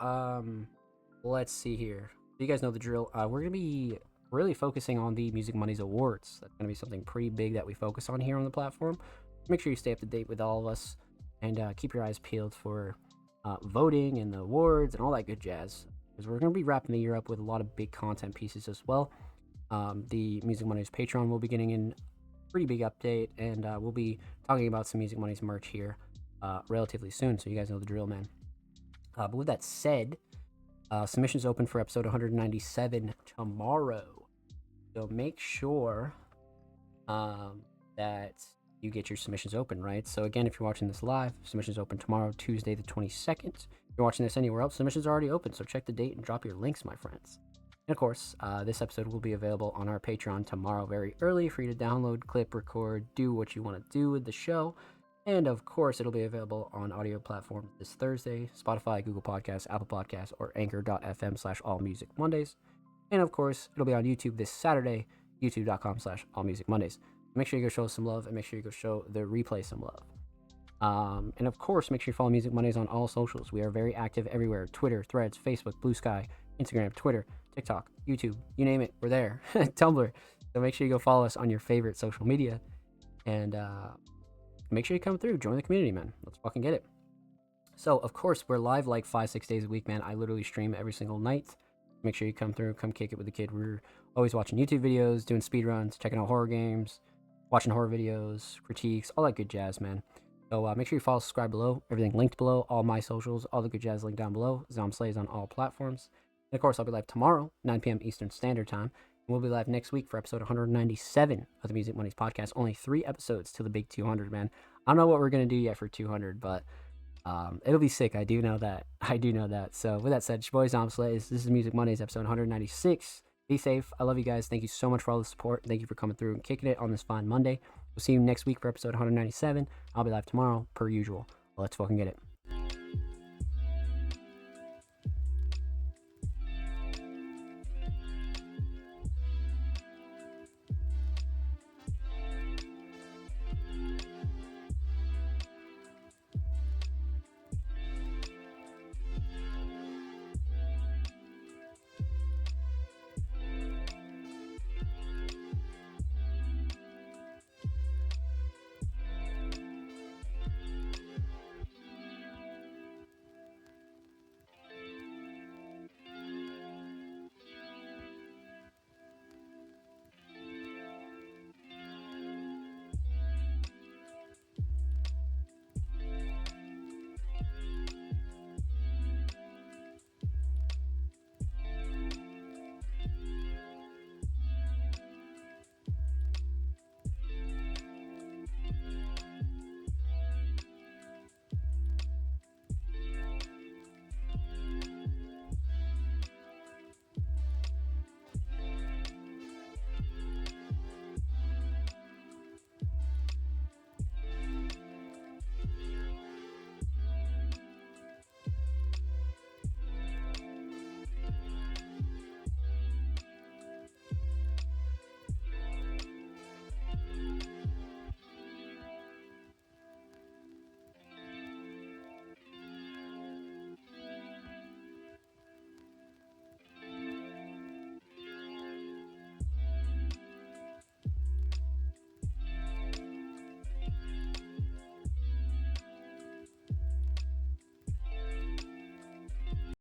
let's see here. You guys know the drill. We're going to be really focusing on the Music Mondays Awards. That's going to be something pretty big that we focus on here on the platform. Make sure you stay up to date with all of us and keep your eyes peeled for voting and the awards and all that good jazz, because we're going to be wrapping the year up with a lot of big content pieces as well. The Music Mondays Patreon will be getting in a pretty big update, and we'll be talking about some Music Mondays merch here relatively soon, so you guys know the drill, man. But with that said, submissions open for episode 197 tomorrow, so make sure that you get your submissions open, right? So again, if you're watching this live, submissions open tomorrow, Tuesday the 22nd. If you're watching this anywhere else, submissions are already open, so check the date and drop your links, my friends. And of course, this episode will be available on our Patreon tomorrow very early for you to download, clip, record, do what you want to do with the show. And of course, it'll be available on audio platforms this Thursday, Spotify, Google Podcasts, Apple Podcasts, or anchor.fm/allmusicmondays. And of course, it'll be on YouTube this Saturday, youtube.com/allmusicmondays. Make sure you go show us some love, and make sure you go show the replay some love. And of course, make sure you follow Music Mondays on all socials. We are very active everywhere: Twitter, Threads, Facebook, Blue Sky, Instagram, Twitter, TikTok, YouTube, you name it, we're there. Tumblr. So make sure you go follow us on your favorite social media. And make sure you come through, join the community, man. Let's fucking get it. So, of course, we're live like 5-6 days a week, man. I literally stream every single night. Make sure you come through, come kick it with the kid. We're always watching YouTube videos, doing speedruns, checking out horror games, watching horror videos, critiques, all that good jazz, man. So make sure you follow, subscribe below. Everything linked below. All my socials, all the good jazz linked down below. Zomslays on all platforms. And of course, I'll be live tomorrow, 9 p.m. Eastern Standard Time. And we'll be live next week for episode 197 of the Music Mondays podcast. Only 3 episodes till the big 200, man. I don't know what we're going to do yet for 200, but it'll be sick. I do know that. So with that said, it's your boy Zomslays. This is Music Mondays, episode 196. Be safe. I love you guys. Thank you so much for all the support. Thank you for coming through and kicking it on this fine Monday. We'll see you next week for episode 197. I'll be live tomorrow, per usual. Let's fucking get it.